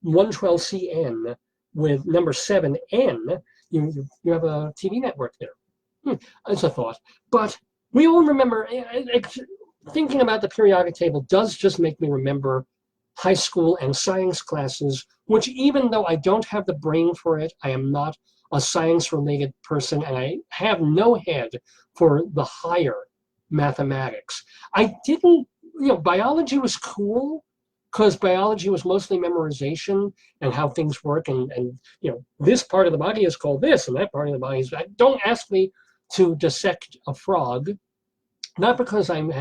112 CN with number 7N, you have a TV network there. It's a thought. But we all remember, thinking about the periodic table does just make me remember high school and science classes, which even though I don't have the brain for it, I am not a science-related person, and I have no head for the higher mathematics. I didn't, biology was cool, because biology was mostly memorization and how things work, and this part of the body is called this, and that part of the body is that. Don't ask me to dissect a frog, not because I'm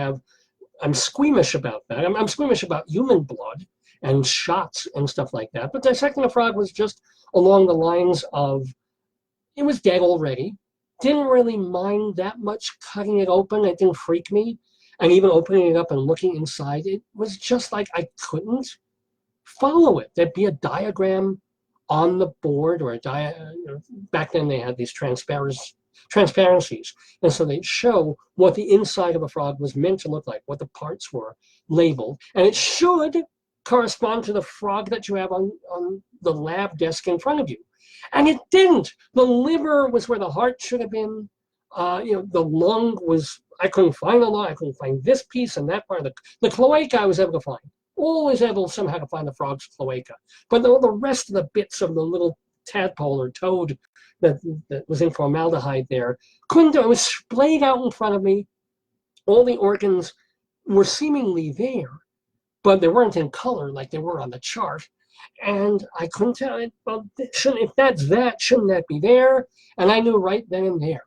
squeamish about that. I'm squeamish about human blood and shots and stuff like that. But dissecting a frog was just along the lines of, it was dead already. Didn't really mind that much cutting it open. It didn't freak me. And even opening it up and looking inside, it was just like I couldn't follow it. There'd be a diagram on the board or back then they had these transparencies, and so they'd show what the inside of a frog was meant to look like, what the parts were labeled, and it should correspond to the frog that you have on the lab desk in front of you. And it didn't. The liver was where the heart should have been. The lung was, I couldn't find the lung, I couldn't find this piece and that part. The cloaca I was able to find. Always able somehow to find the frog's cloaca. But the rest of the bits of the little tadpole or toad that was in formaldehyde there, couldn't do it. It was splayed out in front of me. All the organs were seemingly there, but they weren't in color like they were on the chart. And I couldn't tell it, well, if that's that, shouldn't that be there? And I knew right then and there,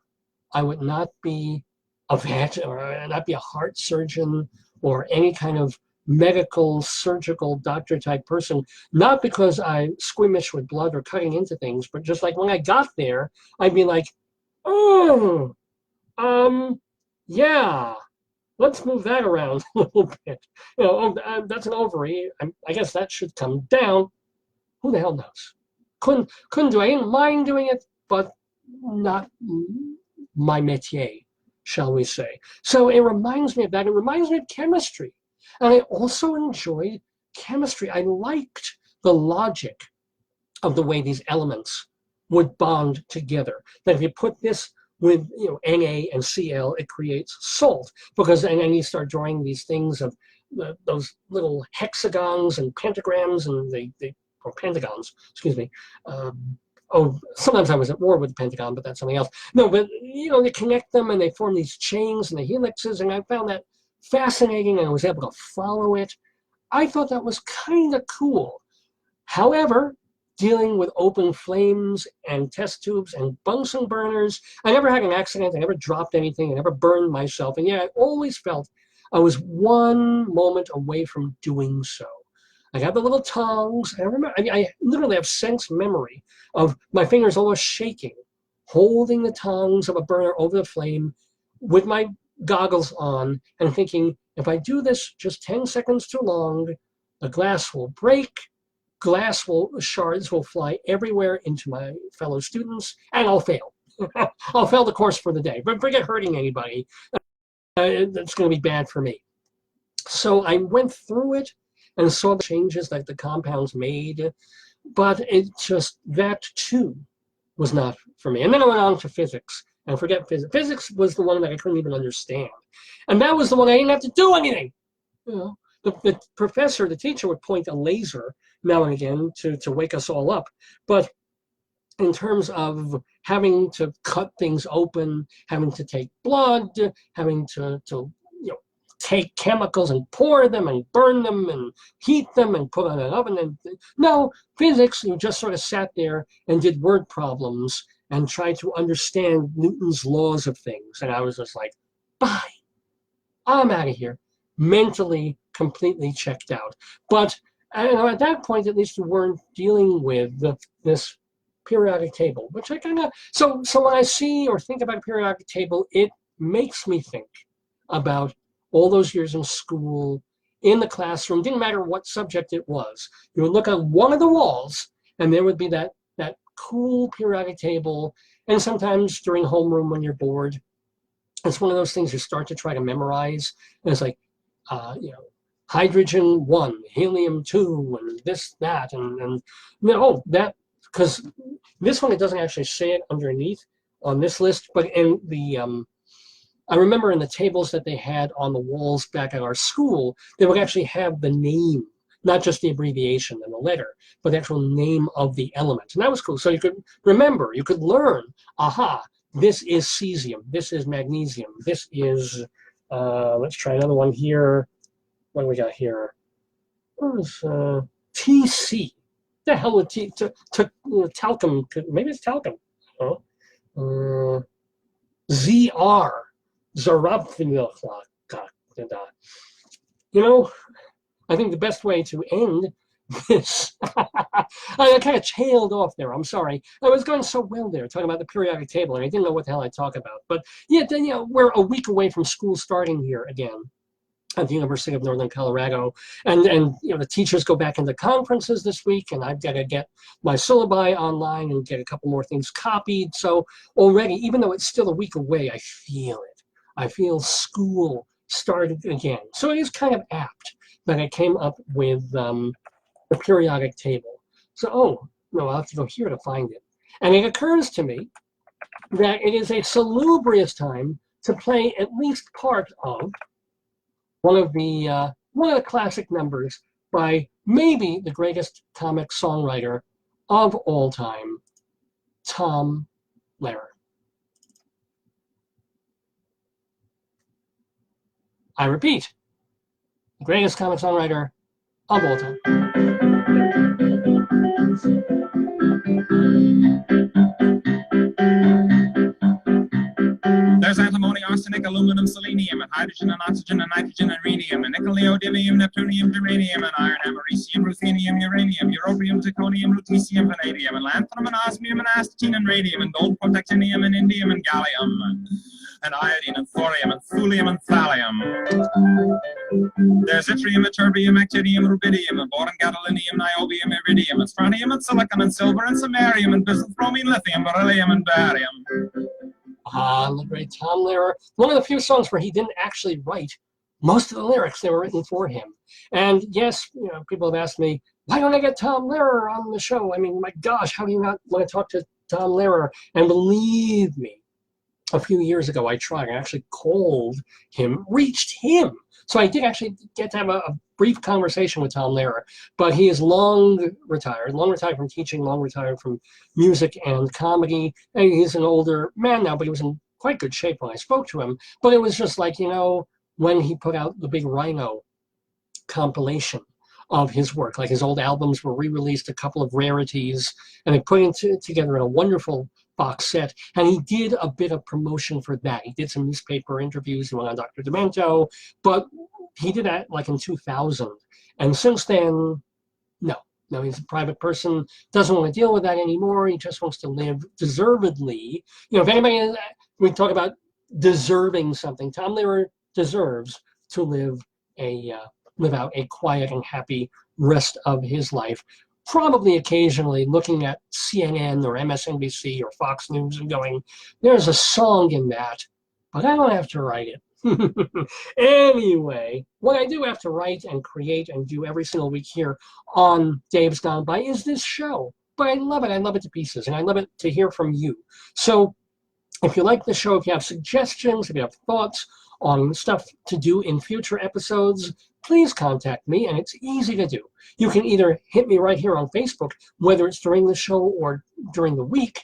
I would not be a vet or not be a heart surgeon or any kind of medical, surgical, doctor type person, not because I squeamish with blood or cutting into things, but just like when I got there, I'd be like, oh, yeah, let's move that around a little bit. That's an ovary. I guess that should come down. Who the hell knows? Couldn't do it. I didn't mind doing it, but not my métier, shall we say. So it reminds me of that. It reminds me of chemistry. And I also enjoyed chemistry. I liked the logic of the way these elements would bond together. That if you put this with Na and Cl, it creates salt. Because and then you start drawing these things of those little hexagons and pentagrams and or pentagons, excuse me. Sometimes I was at war with the Pentagon, but that's something else. No, but they connect them and they form these chains and the helixes, and I found that fascinating, and I was able to follow it. I thought that was kind of cool. However, dealing with open flames and test tubes and Bunsen burners, I never had an accident, I never dropped anything, I never burned myself, and yet I always felt I was one moment away from doing so. I got the little tongs, and I remember, I literally have sense memory of my fingers almost shaking, holding the tongs of a burner over the flame with my goggles on and thinking, if I do this just 10 seconds too long, the glass will break, shards will fly everywhere into my fellow students, and I'll fail. I'll fail the course for the day. But forget hurting anybody. It's going to be bad for me. So I went through it and saw the changes that the compounds made, but that too was not for me. And then I went on to physics. And forget physics. Physics was the one that I couldn't even understand. And that was the one I didn't have to do anything. The professor, the teacher would point a laser now and again to wake us all up. But in terms of having to cut things open, having to take blood, having to take chemicals and pour them and burn them and heat them and put on an oven. And no, physics, you just sort of sat there and did word problems and try to understand Newton's laws of things. And I was just like, bye, I'm out of here. Mentally, completely checked out. But at that point, at least we weren't dealing with this periodic table, which I kind of, so when I see or think about a periodic table, it makes me think about all those years in school, in the classroom, didn't matter what subject it was. You would look at one of the walls and there would be that cool periodic table, and sometimes during homeroom when you're bored, it's one of those things you start to try to memorize, and it's like, hydrogen 1, helium 2, and this, that, and that, because this one, it doesn't actually say it underneath on this list, but in the, I remember in the tables that they had on the walls back at our school, they would actually have the name, not just the abbreviation and the letter, but the actual name of the element. And that was cool. So you could remember, you could learn, aha, this is cesium, this is magnesium, this is, let's try another one here. What do we got here? What was TC? The hell would talcum, maybe it's talcum. ZR, Zarabvinil. I think the best way to end this, I kind of tailed off there, I'm sorry. I was going so well there, talking about the periodic table, and I didn't know what the hell I'd talk about. But yeah, then, we're a week away from school starting here again. at the University of Northern Colorado. And you know, the teachers go back into conferences this week, and I've got to get my syllabi online and get a couple more things copied. So already, even though it's still a week away, I feel it. I feel school started again. So it is kind of apt that I came up with the periodic table. So, oh, no, I'll have to go here to find it. And it occurs to me that it is a salubrious time to play at least part of one of the classic numbers by maybe the greatest comic songwriter of all time, Tom Lehrer. I repeat, the greatest comic songwriter of all time. There's antimony, arsenic, aluminum, selenium, and hydrogen, and oxygen, and nitrogen, and rhenium, and nickel, neodymium, neptunium, germanium, and iron, americium, ruthenium, uranium, europium, zirconium, lutetium, vanadium, and lanthanum, and osmium, and astatine, and radium, and gold, protactinium, and indium, and gallium, and iodine, and thorium, and thulium, and thallium. There's yttrium, ytterbium, actinium, rubidium, and boron, gadolinium, niobium, iridium, and strontium, and silicon, and silver, and samarium, and bismuth, bromine, lithium, beryllium, and barium. Ah, the great Tom Lehrer. One of the few songs where he didn't actually write most of the lyrics. They were written for him. And yes, you know, people have asked me, why don't I get Tom Lehrer on the show? I mean, my gosh, how do you not want to talk to Tom Lehrer? And believe me, a few years ago, I tried. I actually called him, reached him. So I did actually get to have a brief conversation with Tom Lehrer, but he is long retired from teaching, long retired from music and comedy. And he's an older man now, but he was in quite good shape when I spoke to him. But it was just like, you know, when he put out the big Rhino compilation of his work, like his old albums were re-released, a couple of rarities, and they put it together in a wonderful box set, and he did a bit of promotion for that. He did some newspaper interviews, he went on Dr. Demento, but he did that like in 2000. And since then, no, he's a private person, doesn't want to deal with that anymore. He just wants to live deservedly. You know, if anybody, we talk about deserving something, Tom Lehrer deserves to live out a quiet and happy rest of his life. Probably occasionally looking at CNN or MSNBC or Fox News and going, there's a song in that, but I don't have to write it. Anyway, what I do have to write and create and do every single week here on Dave's Gone By is this show. But I love it. I love it to pieces, and I love it to hear from you. So if you like the show, if you have suggestions, if you have thoughts on stuff to do in future episodes, please contact me, and it's easy to do. You can either hit me right here on Facebook, whether it's during the show or during the week.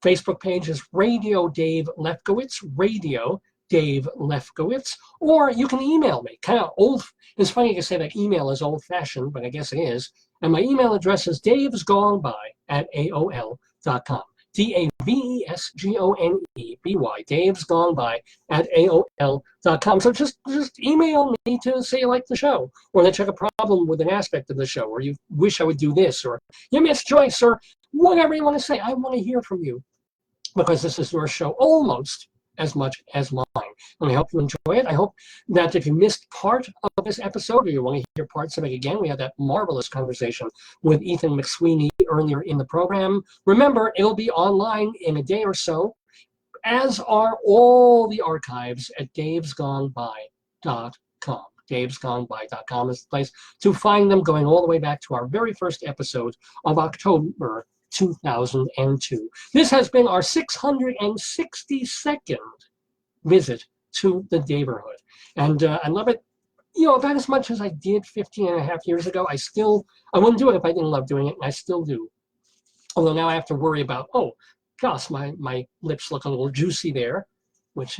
Facebook page is Radio Dave Lefkowitz, Radio Dave Lefkowitz, or you can email me. Kind of old. It's funny to say that email is old-fashioned, but I guess it is. And my email address is davesgoneby@aol.com. DAVESGONEBY, davesgoneby@aol.com. So just email me to say you like the show, or that you have a problem with an aspect of the show, or you wish I would do this, or you miss Joyce, or whatever you want to say. I want to hear from you, because this is your show almost as much as mine. And I hope you enjoy it. I hope that if you missed part of this episode, or you want to hear parts of it again, we had that marvelous conversation with Ethan McSweeny earlier in the program. Remember, it'll be online in a day or so, as are all the archives at davesgoneby.com. davesgoneby.com is the place to find them, going all the way back to our very first episode of October 2002. This has been our 662nd visit to the Daverhood. And I love it, you know, about as much as I did 15 and a half years ago. I wouldn't do it if I didn't love doing it, and I still do. Although now I have to worry about, oh, gosh, my lips look a little juicy there, which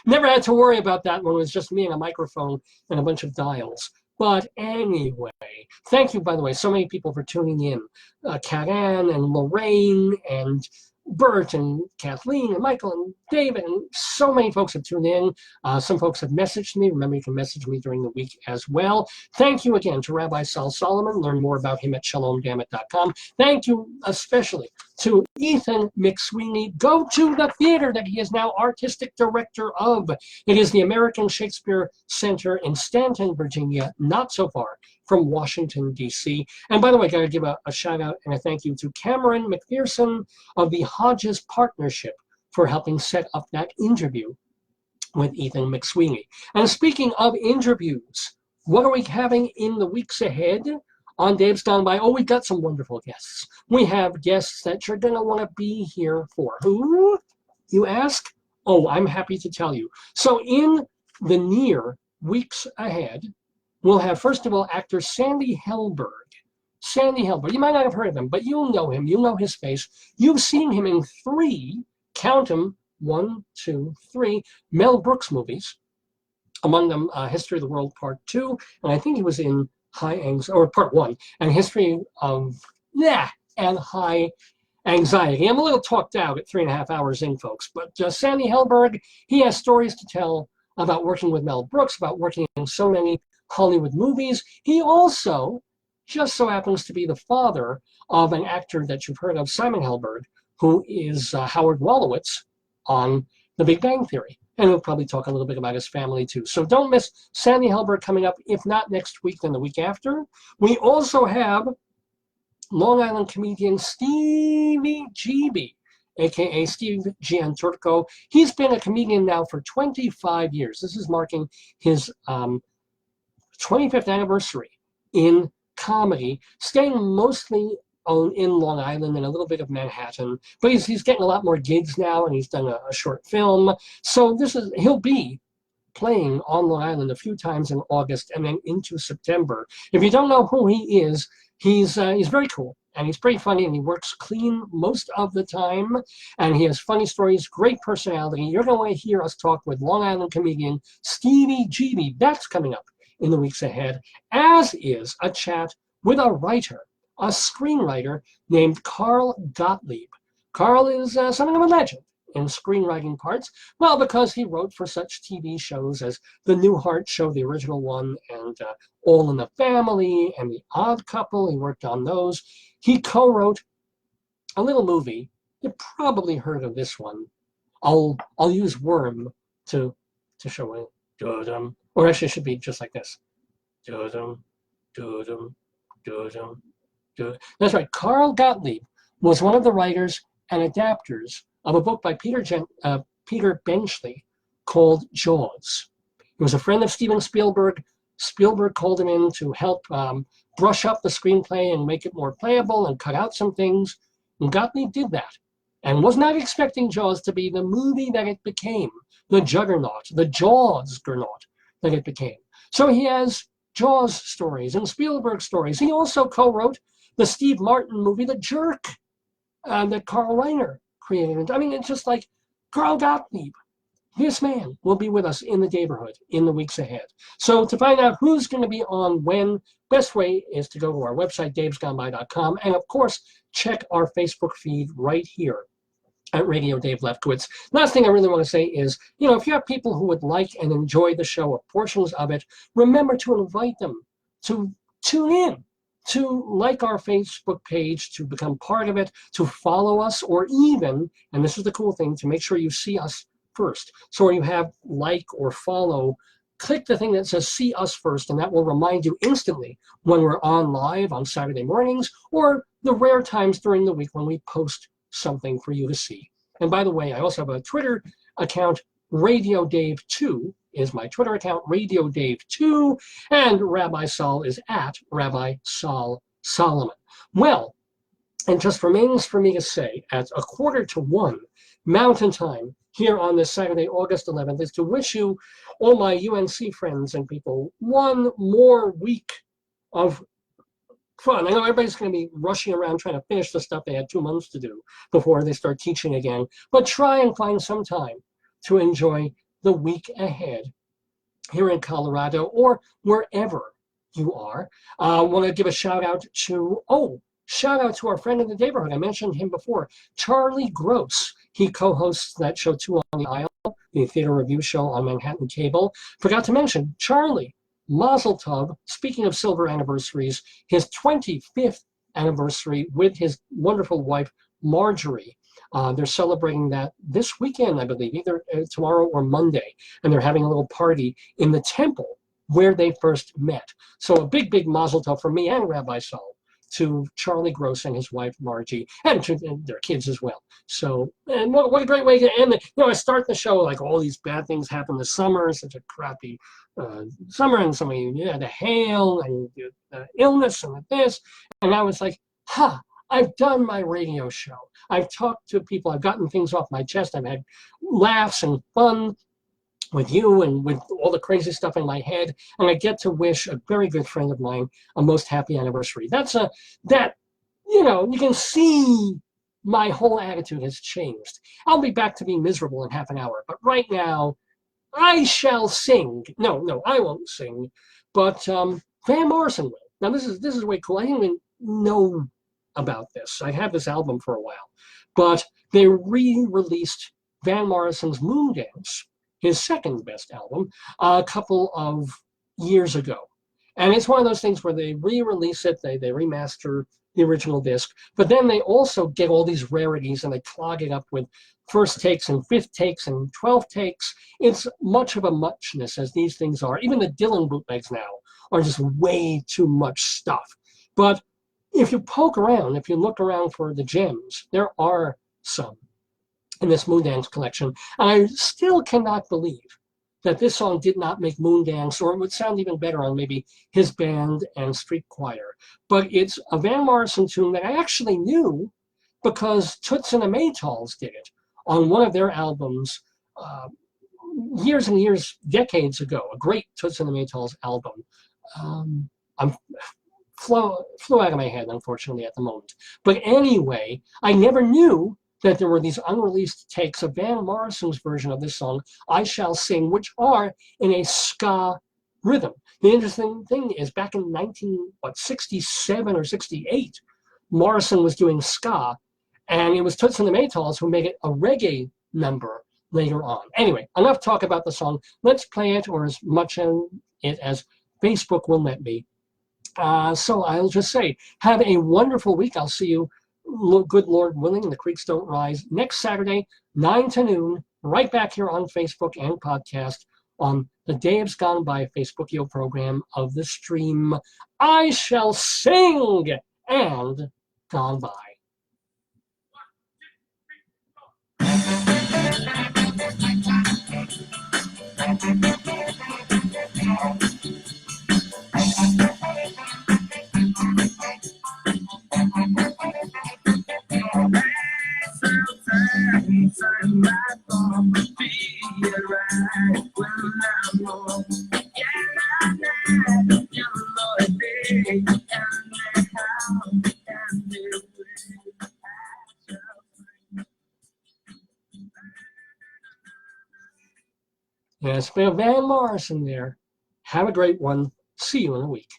never had to worry about that when it was just me and a microphone and a bunch of dials. But anyway, Monday. Thank you, by the way, so many people for tuning in. Karen and Lorraine and Bert and Kathleen and Michael and David, and so many folks have tuned in. Some folks have messaged me. Remember, you can message me during the week as well. Thank you again to Rabbi Sol Solomon. Learn more about him at shalomdammit.com. Thank you especially to Ethan McSweeny. Go to the theater that he is now artistic director of. It is the American Shakespeare Center in Stanton, Virginia, not so far from Washington, D.C. And by the way, I got to give a shout out and a thank you to Cameron McPherson of the Hodges Partnership for helping set up that interview with Ethan McSweeny. And speaking of interviews, what are we having in the weeks ahead on Dave's Gone By? Oh, we've got some wonderful guests. We have guests that you're going to want to be here for. Who, you ask? Oh, I'm happy to tell you. So in the near weeks ahead, we'll have, first of all, actor Sandy Helberg. Sandy Helberg, you might not have heard of him, but you'll know him. You'll know his face. You've seen him in 3, count them, 1, 2, 3, Mel Brooks movies. Among them, History of the World Part 2, and I think he was in Part 1, and History of, and High Anxiety. I'm a little talked out at 3.5 hours in, folks, but Sandy Helberg, he has stories to tell about working with Mel Brooks, about working in so many Hollywood movies. He also just so happens to be the father of an actor that you've heard of, Simon Helberg, who is Howard Wolowitz on The Big Bang Theory. And we'll probably talk a little bit about his family too. So don't miss Sandy Helberg coming up, if not next week, then the week after. We also have Long Island comedian Stevie GB, aka Steve Gianturco. He's been a comedian now for 25 years. This is marking his 25th anniversary in comedy, staying mostly in Long Island and a little bit of Manhattan, but he's getting a lot more gigs now, and he's done a short film. So he'll be playing on Long Island a few times in August and then into September. If you don't know who he is, he's very cool, and he's pretty funny, and he works clean most of the time, and he has funny stories, great personality. You're going to want to hear us talk with Long Island comedian Stevie GB. That's coming up in the weeks ahead, as is a chat with a writer, a screenwriter named Carl Gottlieb. Carl is something of a legend in screenwriting parts, well, because he wrote for such TV shows as The Newhart Show, the original one, and All in the Family, and The Odd Couple. He worked on those. He co-wrote a little movie. You probably heard of this one. I'll use Worm to show it. Or actually, it should be just like this. That's right. Carl Gottlieb was one of the writers and adapters of a book by Peter Benchley called Jaws. He was a friend of Steven Spielberg. Spielberg called him in to help brush up the screenplay and make it more playable and cut out some things. And Gottlieb did that and was not expecting Jaws to be the movie that it became, the juggernaut, the Jaws-gernaut that it became. So he has Jaws stories and Spielberg stories. He also co-wrote the Steve Martin movie, The Jerk, that Carl Reiner created. I mean, it's just like Carl Gottlieb. This man will be with us in the Daverhood in the weeks ahead. So to find out who's going to be on when, best way is to go to our website, davesgoneby.com, and of course, check our Facebook feed right here at Radio Dave Lefkowitz. Last thing I really want to say is, if you have people who would like and enjoy the show or portions of it, remember to invite them to tune in, to like our Facebook page, to become part of it, to follow us, or even, and this is the cool thing, to make sure you see us first. So when you have like or follow, click the thing that says see us first, and that will remind you instantly when we're on live on Saturday mornings, or the rare times during the week when we post something for you to see. And by the way, I also have a Twitter account, Radio Dave 2 is my Twitter account, Radio Dave 2, and Rabbi Sol is at Rabbi Sol Solomon. Well, it just remains for me to say at 1:45 Mountain Time here on this Saturday, August 11th, is to wish you, all my UNC friends and people, one more week of fun. I know everybody's going to be rushing around trying to finish the stuff they had 2 months to do before they start teaching again, but try and find some time to enjoy the week ahead here in Colorado or wherever you are. I want to give a shout out to, our friend in the Daverhood. I mentioned him before, Charlie Gross. He co-hosts that show, Two on the Aisle, the theater review show on Manhattan Cable. Forgot to mention, Charlie, Mazel Tov, speaking of silver anniversaries, his 25th anniversary with his wonderful wife, Marjorie. They're celebrating that this weekend, I believe, either tomorrow or Monday, and they're having a little party in the temple where they first met. So a big, big mazel tov from me and Rabbi Sol to Charlie Gross and his wife, Margie, and to their kids as well. So, and what a great way to end it. I start the show like all these bad things happen this summer, such a crappy summer, and the hail and the illness and this, and I was like, I've done my radio show. I've talked to people. I've gotten things off my chest. I've had laughs and fun with you and with all the crazy stuff in my head. And I get to wish a very good friend of mine a most happy anniversary. You can see my whole attitude has changed. I'll be back to being miserable in half an hour. But right now, I shall sing. No, I won't sing. But Van Morrison will. Now, this is way cool. I didn't even know about this. I had this album for a while, but they re-released Van Morrison's Moondance, his second best album, a couple of years ago. And it's one of those things where they re-release it, they remaster the original disc, but then they also get all these rarities and they clog it up with first takes and fifth takes and 12 takes. It's much of a muchness, as these things are. Even the Dylan bootlegs now are just way too much stuff. But if you poke around, if you look around for the gems, there are some in this Moondance collection. And I still cannot believe that this song did not make Moondance, or it would sound even better on maybe his band and street choir. But it's a Van Morrison tune that I actually knew because Toots and the Maytals did it on one of their albums years and years, decades ago, a great Toots and the Maytals album. I'm flew out of my head, unfortunately, at the moment. But anyway, I never knew that there were these unreleased takes of Van Morrison's version of this song, I Shall Sing, which are in a ska rhythm. The interesting thing is, back in 1967 or 68, Morrison was doing ska, and it was Toots and the Maytals who made it a reggae number later on. Anyway, enough talk about the song. Let's play it, or as much of it as Facebook will let me. So I'll just say, have a wonderful week. I'll see you, good Lord willing, the creeks don't rise, next Saturday, 9 to noon, right back here on Facebook and podcast on the Dave's Gone By Facebookio program of the stream. I Shall Sing and Gone By. Yes, Van Morrison there. Have a great one. See you in a week.